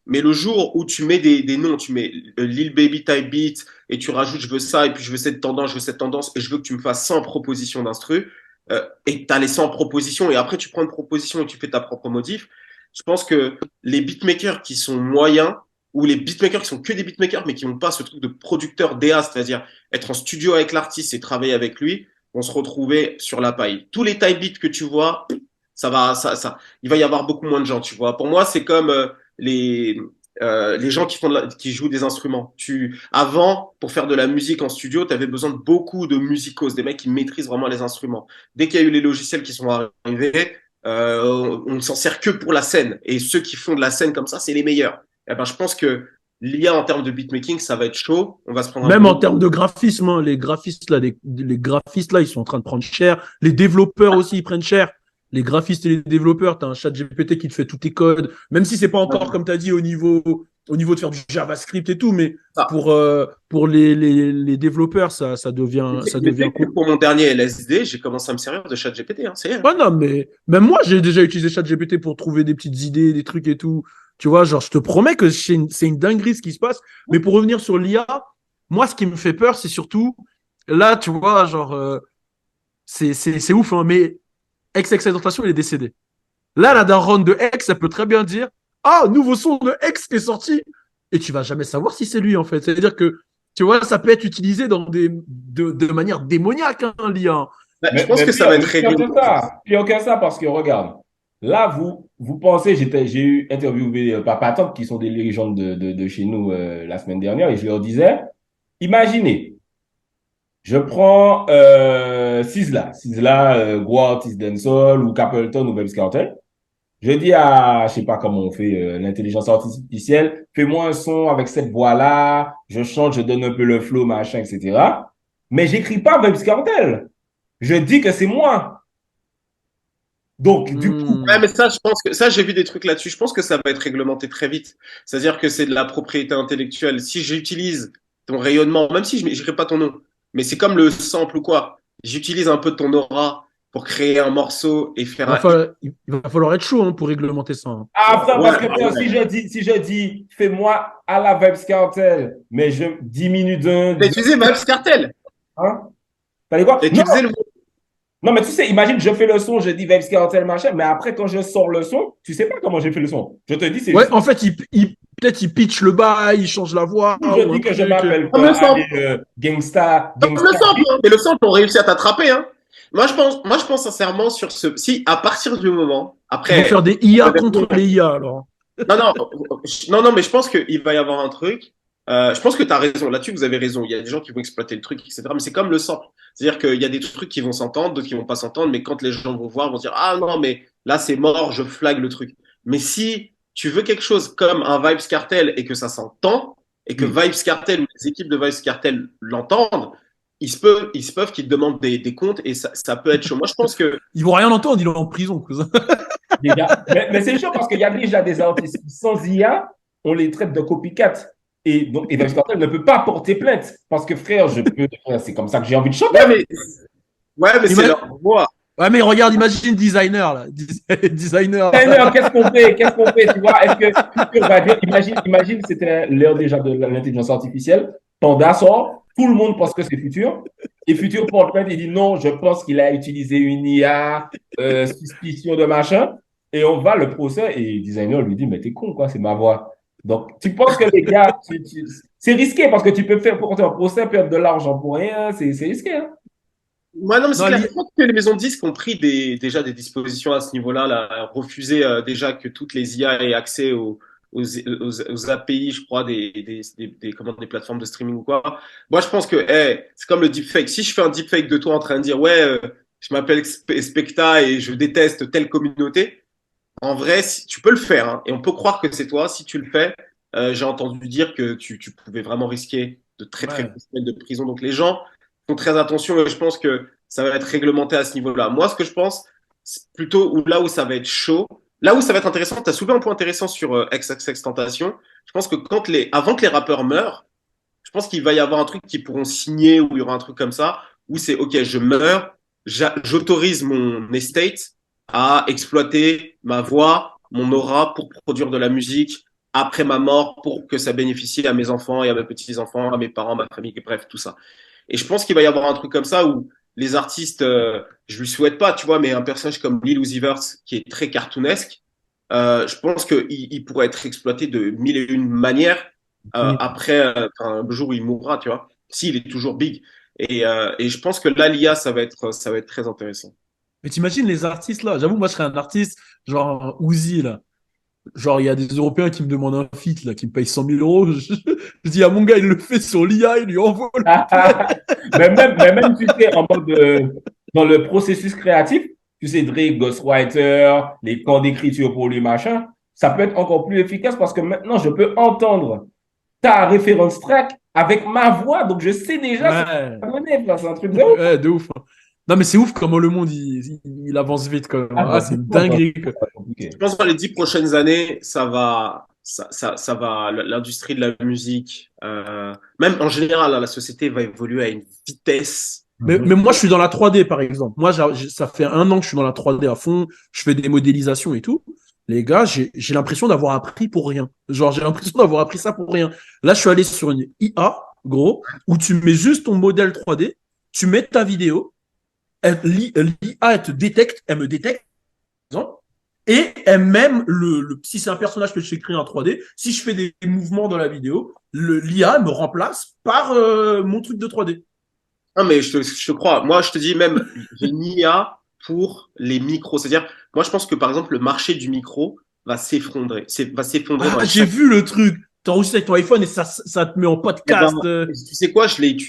[SPEAKER 3] Mais le jour où tu mets des noms, tu mets Lil Baby Type Beat et tu rajoutes je veux ça et puis je veux cette tendance, je veux cette tendance et je veux que tu me fasses 100 propositions d'instru et tu as les 100 propositions et après tu prends une proposition et tu fais ta propre modif. Je pense que les beatmakers qui sont moyens ou les beatmakers qui sont que des beatmakers mais qui n'ont pas ce truc de producteur DA, c'est-à-dire être en studio avec l'artiste et travailler avec lui, vont se retrouver sur la paille. Tous les type beats que tu vois, il va y avoir beaucoup moins de gens, tu vois. Pour moi, c'est comme les les gens qui jouent des instruments. Avant, pour faire de la musique en studio, tu avais besoin de beaucoup de musicos, des mecs qui maîtrisent vraiment les instruments. Dès qu'il y a eu les logiciels qui sont arrivés, on ne s'en sert que pour la scène. Et ceux qui font de la scène comme ça, c'est les meilleurs. Eh ben, je pense que l'IA en termes de beatmaking, ça va être chaud. On va se prendre un
[SPEAKER 2] Même en
[SPEAKER 3] bon.
[SPEAKER 2] termes de graphisme, hein, les graphistes là, ils sont en train de prendre cher. Les développeurs aussi, ils prennent cher. Les graphistes et les développeurs, tu as un chat GPT qui te fait tous tes codes, même si c'est pas encore, comme tu as dit, au niveau de faire du JavaScript et tout, mais
[SPEAKER 3] Ça.
[SPEAKER 2] pour les développeurs, ça
[SPEAKER 3] Mais
[SPEAKER 2] devient
[SPEAKER 3] c'est que
[SPEAKER 2] cool.
[SPEAKER 3] pour mon dernier LSD, j'ai commencé à me servir de ChatGPT. Hein, c'est
[SPEAKER 2] Ouais, non, mais même moi, j'ai déjà utilisé ChatGPT pour trouver des petites idées, des trucs et tout. Tu vois, genre, je te promets que c'est une dinguerie ce qui se passe. Mais pour revenir sur l'IA, moi, ce qui me fait peur, c'est surtout, là, tu vois, genre, c'est ouf, hein, mais XXXTentacion, il est décédé. Là, la daronne de X, elle peut très bien dire, ah, nouveau son de X qui est sorti. Et tu vas jamais savoir si c'est lui, en fait. C'est-à-dire que, tu vois, ça peut être utilisé de manière démoniaque, hein, l'IA.
[SPEAKER 3] Bah, je pense
[SPEAKER 1] Mais
[SPEAKER 3] que ça va être
[SPEAKER 1] pire
[SPEAKER 3] réglé.
[SPEAKER 1] que ça. Pire que ça, parce que regarde, là, vous pensez, j'ai eu interviewé Papa Top, qui sont des légendes de chez nous la semaine dernière, et je leur disais, imaginez, Je prends Sizzla, gros artiste dancehall ou Capleton ou Vybz Kartel. Je dis à, je sais pas comment on fait, l'intelligence artificielle, fais-moi un son avec cette voix-là, je chante, je donne un peu le flow, machin, etc. Mais j'écris pas Vybz Kartel. Je dis que c'est moi. Donc, du coup,
[SPEAKER 3] Ouais,
[SPEAKER 2] Hmm.
[SPEAKER 3] mais ça, je pense que ça, j'ai vu des trucs là-dessus. Je pense que ça va être réglementé très vite. C'est-à-dire que c'est de la propriété intellectuelle. Si j'utilise ton rayonnement, même si je n'écris pas ton nom, mais c'est comme le sample ou quoi. J'utilise un peu de ton aura pour créer un morceau et faire un hit.
[SPEAKER 2] Il va falloir être chaud hein, pour réglementer ça, hein.
[SPEAKER 1] après,
[SPEAKER 3] Ouais,
[SPEAKER 1] parce que frère,
[SPEAKER 3] ouais.
[SPEAKER 1] si je dis, fais-moi à la Vybz Kartel, mais je diminue
[SPEAKER 3] T'as utilisé Vybz Kartel.
[SPEAKER 1] hein? T'as dit quoi?
[SPEAKER 3] T'as
[SPEAKER 1] Non,
[SPEAKER 3] utilisé le.
[SPEAKER 1] non, mais tu sais, imagine, je fais le son, je dis Vybz Kartel, machin, mais après, quand je sors le son, tu sais pas comment j'ai fait le son. Je te dis, c'est
[SPEAKER 2] Ouais,
[SPEAKER 1] juste,
[SPEAKER 2] en fait, peut-être il pitch le bas, il change la voix
[SPEAKER 1] je
[SPEAKER 2] ou un
[SPEAKER 1] dis que je
[SPEAKER 2] truc.
[SPEAKER 1] m'appelle,
[SPEAKER 3] Comme le
[SPEAKER 1] allez,
[SPEAKER 3] sample.
[SPEAKER 1] Gangsta,
[SPEAKER 3] Comme le
[SPEAKER 1] Gangsta.
[SPEAKER 3] sample, hein. Et le sample ont réussi à t'attraper, hein. Moi, je pense sincèrement sur ce. Si, à partir du moment,
[SPEAKER 2] Ils vont faire
[SPEAKER 3] après,
[SPEAKER 2] des IA contre les IA, alors.
[SPEAKER 3] non, non, non, non, mais je pense qu'il va y avoir un truc. Je pense que tu as raison. Là-dessus, vous avez raison. Il y a des gens qui vont exploiter le truc, etc. Mais c'est comme le sample. C'est-à-dire qu'il y a des trucs qui vont s'entendre, d'autres qui vont pas s'entendre. Mais quand les gens vont voir, ils vont dire ah non, mais là c'est mort, je flag le truc. Mais si tu veux quelque chose comme un Vibes Cartel et que ça s'entend et que
[SPEAKER 1] Oui.
[SPEAKER 3] Vibes Cartel ou les équipes de Vibes Cartel l'entendent, ils se peuvent qu'ils te demandent des comptes et ça peut être chaud. Moi, je pense que
[SPEAKER 2] Ils vont rien entendre, il est en prison, cousin.
[SPEAKER 1] Déjà. Mais c'est chaud parce qu'il y a déjà des artistes qui, sans IA, on les traite de copycat. Et donc, Vybz Kartel ne peut pas porter plainte parce que frère, c'est comme ça que j'ai envie de chanter.
[SPEAKER 3] ouais, mais c'est
[SPEAKER 2] Ima-
[SPEAKER 3] leur voix.
[SPEAKER 2] Ouais, mais regarde, imagine designer, là. Designer.
[SPEAKER 1] Designer, qu'est-ce qu'on fait? Qu'est-ce qu'on fait? Tu vois, est-ce que Futur va dire, imagine, c'était l'ère déjà de l'intelligence artificielle. Panda sort, tout le monde pense que c'est Futur. Et Futur porte plainte, il dit non, je pense qu'il a utilisé une IA, suspicion de machin. Et on va le procès et le designer lui dit, mais t'es con, quoi, c'est ma voix. Donc, tu penses que les gars, c'est risqué parce que tu peux faire porter un procès, perdre de l'argent pour rien, c'est risqué, hein?
[SPEAKER 3] Ouais, non, mais c'est
[SPEAKER 2] Non,
[SPEAKER 3] clair. Je pense que les maisons de disques ont pris déjà des dispositions à ce niveau-là, là, refuser déjà que toutes les IA aient accès aux API, je crois, des plateformes de streaming ou quoi. Moi, je pense que c'est comme le deepfake. Si je fais un deepfake de toi en train de dire, ouais, je m'appelle Specta et je déteste telle communauté, en vrai, tu peux le faire, hein, et on peut croire que c'est toi. Si tu le fais, j'ai entendu dire que tu pouvais vraiment risquer de très très
[SPEAKER 2] ouais.
[SPEAKER 3] grosses peines de prison. Donc les gens font très attention et je pense que ça va être réglementé à ce niveau-là. Moi, ce que je pense, c'est plutôt là où ça va être chaud, là où ça va être intéressant. Tu as soulevé un point intéressant sur XXXTentacion. Je pense que avant que les rappeurs meurent, je pense qu'il va y avoir un truc qu'ils pourront signer ou il y aura un truc comme ça où c'est OK, je meurs, j'autorise mon estate à exploiter ma voix, mon aura pour produire de la musique après ma mort pour que ça bénéficie à mes enfants et à mes petits-enfants, à mes parents, à ma famille, bref, tout ça. Et je pense qu'il va y avoir un truc comme ça où les artistes, je lui souhaite pas, tu vois, mais un personnage comme Lil Uzi Vert qui est très cartoonesque, je pense qu'il pourrait être exploité de mille et une manières après le jour où il mourra, tu vois, s'il est toujours big. Et je pense que là, l'IA, ça va être très intéressant.
[SPEAKER 2] Mais t'imagines les artistes, là. J'avoue, moi, je serais un artiste, genre Uzi, là. Genre, il y a des Européens qui me demandent un feat, là, qui me payent 100 000 euros. Je dis à mon gars, il le fait sur l'IA, il lui envoie le plan.
[SPEAKER 1] Mais même, tu sais, en mode, dans le processus créatif, tu sais, Drake, Ghostwriter, les codes d'écriture pour lui, machin, ça peut être encore plus efficace parce que maintenant, je peux entendre ta référence track avec ma voix, donc je sais déjà ce que
[SPEAKER 2] Ouais.
[SPEAKER 1] ça va donner, frère. C'est un truc de ouf.
[SPEAKER 2] Ouais, de ouf, hein. Non, mais c'est ouf comment le monde, il avance vite, quand même.
[SPEAKER 1] Ah,
[SPEAKER 2] Ah,
[SPEAKER 1] dans
[SPEAKER 2] c'est
[SPEAKER 1] 10
[SPEAKER 2] une
[SPEAKER 1] ans, ça
[SPEAKER 2] dinguerie, quoi.
[SPEAKER 1] va être compliqué.
[SPEAKER 3] Je pense que dans les 10 prochaines années, ça va, l'industrie de la musique, même en général, hein, la société va évoluer à une vitesse.
[SPEAKER 2] Mais moi, je suis dans la 3D, par exemple. Moi, ça fait 1 an que je suis dans la 3D à fond. Je fais des modélisations et tout. Les gars, j'ai l'impression d'avoir appris pour rien. Genre, j'ai l'impression d'avoir appris ça pour rien. Là, je suis allé sur une IA, gros, où tu mets juste ton modèle 3D, tu mets ta vidéo, l'IA, elle te détecte, elle me détecte, par exemple, et elle même, si c'est un personnage que j'ai créé en 3D, si je fais des mouvements dans la vidéo, l'IA me remplace par mon truc de 3D.
[SPEAKER 3] Non, mais je te crois. Moi, je te dis même, j'ai une IA pour les micros. C'est-à-dire, moi, je pense que par exemple, le marché du micro va s'effondrer. Va s'effondrer dans
[SPEAKER 2] Ah,
[SPEAKER 3] les
[SPEAKER 2] j'ai
[SPEAKER 3] 5.
[SPEAKER 2] vu le truc. t'enregistres avec ton iPhone et ça te met en
[SPEAKER 3] Eh ben,
[SPEAKER 2] podcast.
[SPEAKER 3] tu sais quoi,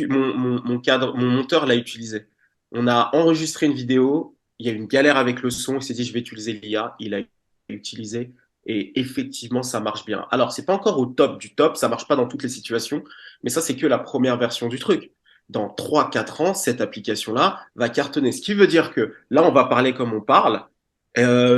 [SPEAKER 3] mon monteur l'a utilisé. On a enregistré une vidéo, il y a eu une galère avec le son, il s'est dit je vais utiliser l'IA, il a utilisé et effectivement ça marche bien. Alors c'est pas encore au top du top, ça marche pas dans toutes les situations, mais ça c'est que la première version du truc. Dans 3 4 ans, cette application-là va cartonner. Ce qui veut dire que là, on va parler comme on parle.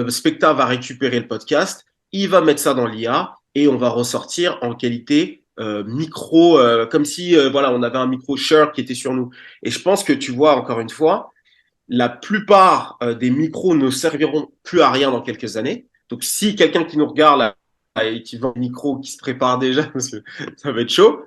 [SPEAKER 3] Specta va récupérer le podcast, il va mettre ça dans l'IA et on va ressortir en qualité micro, comme si voilà, on avait un micro Shure qui était sur nous. Et je pense que tu vois, encore une fois, la plupart des micros ne serviront plus à rien dans quelques années. Donc, si quelqu'un qui nous regarde là, et qui vend un micro, qui se prépare déjà, parce que ça va être chaud.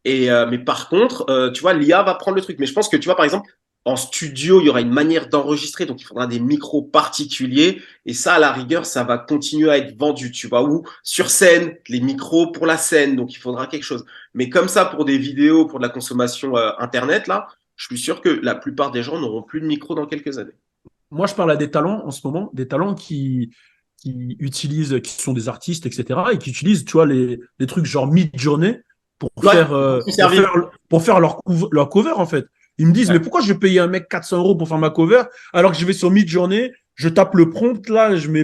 [SPEAKER 3] Mais par contre, tu vois, l'IA va prendre le truc. Mais je pense que, tu vois, par exemple, en studio, il y aura une manière d'enregistrer, donc il faudra des micros particuliers. Et ça, à la rigueur, ça va continuer à être vendu, tu vois. Ou sur scène, les micros pour la scène, donc il faudra quelque chose. Mais comme ça, pour des vidéos, pour de la consommation Internet, là, je suis sûr que la plupart des gens n'auront plus de micro dans quelques années.
[SPEAKER 2] Moi, je parle à des talents en ce moment, des talents qui utilisent, qui sont des artistes, etc., et qui utilisent, tu vois, les trucs genre Midjourney pour
[SPEAKER 3] Ouais,
[SPEAKER 2] faire, pour faire leur cover, en fait. Ils me disent,
[SPEAKER 3] ouais.
[SPEAKER 2] mais pourquoi je vais payer un mec 400 euros pour faire ma cover, alors que je vais sur Midjourney, je tape le prompt, là, je mets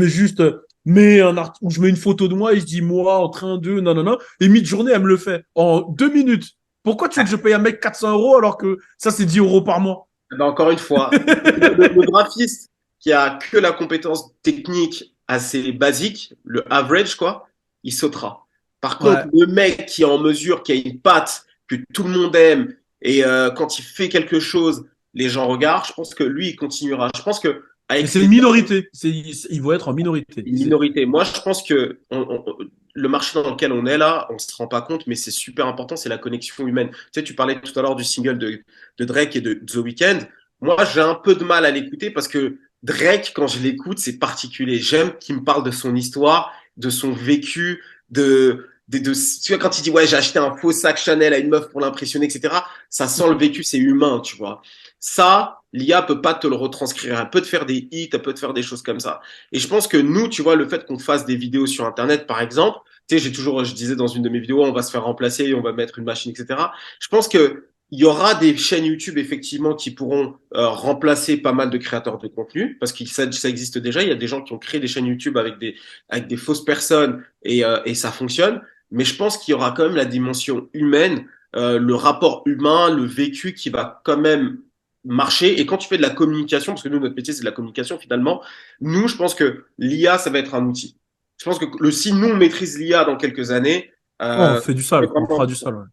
[SPEAKER 2] juste, ou je mets une photo de moi, et je dis, moi, en train de, non, non, non, et Midjourney, elle me le fait en 2 minutes. Pourquoi tu veux que je paye un mec 400 euros alors que ça, c'est 10 euros par mois?
[SPEAKER 3] Ben, encore une fois, le graphiste qui a que la compétence technique assez basique, le average, quoi, il sautera. Par contre,
[SPEAKER 2] Ouais.
[SPEAKER 3] le mec qui est en mesure, qui a une patte que tout le monde aime, et quand il fait quelque chose, les gens regardent, je pense que lui, il continuera. Je pense que
[SPEAKER 2] Mais
[SPEAKER 3] avec
[SPEAKER 2] c'est une
[SPEAKER 3] ces
[SPEAKER 2] minorité. Ils vont être en minorité.
[SPEAKER 3] une minorité, moi, je pense que le marché dans lequel on est là, on se rend pas compte, mais c'est super important, c'est la connexion humaine. Tu sais, tu parlais tout à l'heure du single de Drake et de The Weeknd. Moi, j'ai un peu de mal à l'écouter parce que Drake, quand je l'écoute, c'est particulier. J'aime qu'il me parle de son histoire, de son vécu, tu vois, quand il dit, ouais, j'ai acheté un faux sac Chanel à une meuf pour l'impressionner, etc. Ça sent le vécu, c'est humain, tu vois. Ça, l'IA peut pas te le retranscrire. Elle peut te faire des hits, elle peut te faire des choses comme ça. Et je pense que nous, tu vois, le fait qu'on fasse des vidéos sur Internet, par exemple, tu sais, je disais dans une de mes vidéos, on va se faire remplacer, on va mettre une machine, etc. Je pense que il y aura des chaînes YouTube effectivement qui pourront remplacer pas mal de créateurs de contenu parce que ça existe déjà. Il y a des gens qui ont créé des chaînes YouTube avec des fausses personnes et ça fonctionne. Mais je pense qu'il y aura quand même la dimension humaine, le rapport humain, le vécu qui va quand même marcher. Et quand tu fais de la communication, parce que nous, notre métier, c'est de la communication finalement, nous, je pense que l'IA, ça va être un outil. Je pense que si nous, on maîtrise l'IA dans quelques années,
[SPEAKER 2] Oh, on
[SPEAKER 3] euh,
[SPEAKER 2] fait du sale. On fera du sale. Ouais.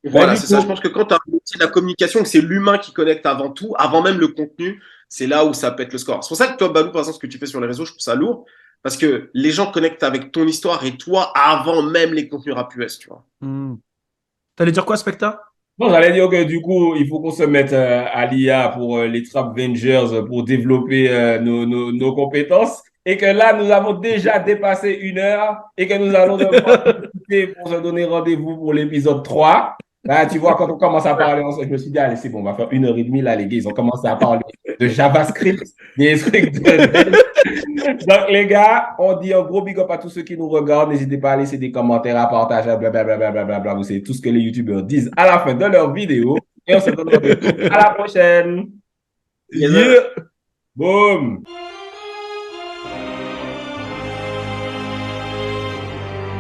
[SPEAKER 1] Ben,
[SPEAKER 3] voilà,
[SPEAKER 1] du
[SPEAKER 3] c'est ça. Je
[SPEAKER 1] coup,
[SPEAKER 3] pense que quand tu as un outil de la communication, que c'est l'humain qui connecte avant tout, avant même le contenu, c'est là où ça pète le score. C'est pour ça que toi, Balou, par exemple, ce que tu fais sur les réseaux, je trouve ça lourd, parce que les gens connectent avec ton histoire et toi avant même les contenus rap US, tu vois.
[SPEAKER 2] Hmm. T'allais dire quoi, Specta?
[SPEAKER 1] bon, j'allais dire que du coup, il faut qu'on se mette à l'IA pour les Trap Vengers, pour développer nos compétences. Et que là, nous avons déjà dépassé 1 heure et que nous allons devoir se quitter pour se donner rendez-vous pour l'épisode 3. Là, tu vois, quand on commence à parler ensemble, je me suis dit, allez, c'est bon, on va faire 1 heure et demie. Là, les gars, ils ont commencé à parler de JavaScript, des trucs Donc, les gars, on dit un gros big up à tous ceux qui nous regardent. N'hésitez pas à laisser des commentaires, à partager, blablabla. Vous savez tout ce que les YouTubeurs disent à la fin de leur vidéo. Et on se donne rendez-vous à la prochaine.
[SPEAKER 3] Yes, sir.
[SPEAKER 1] Yeah! Boom!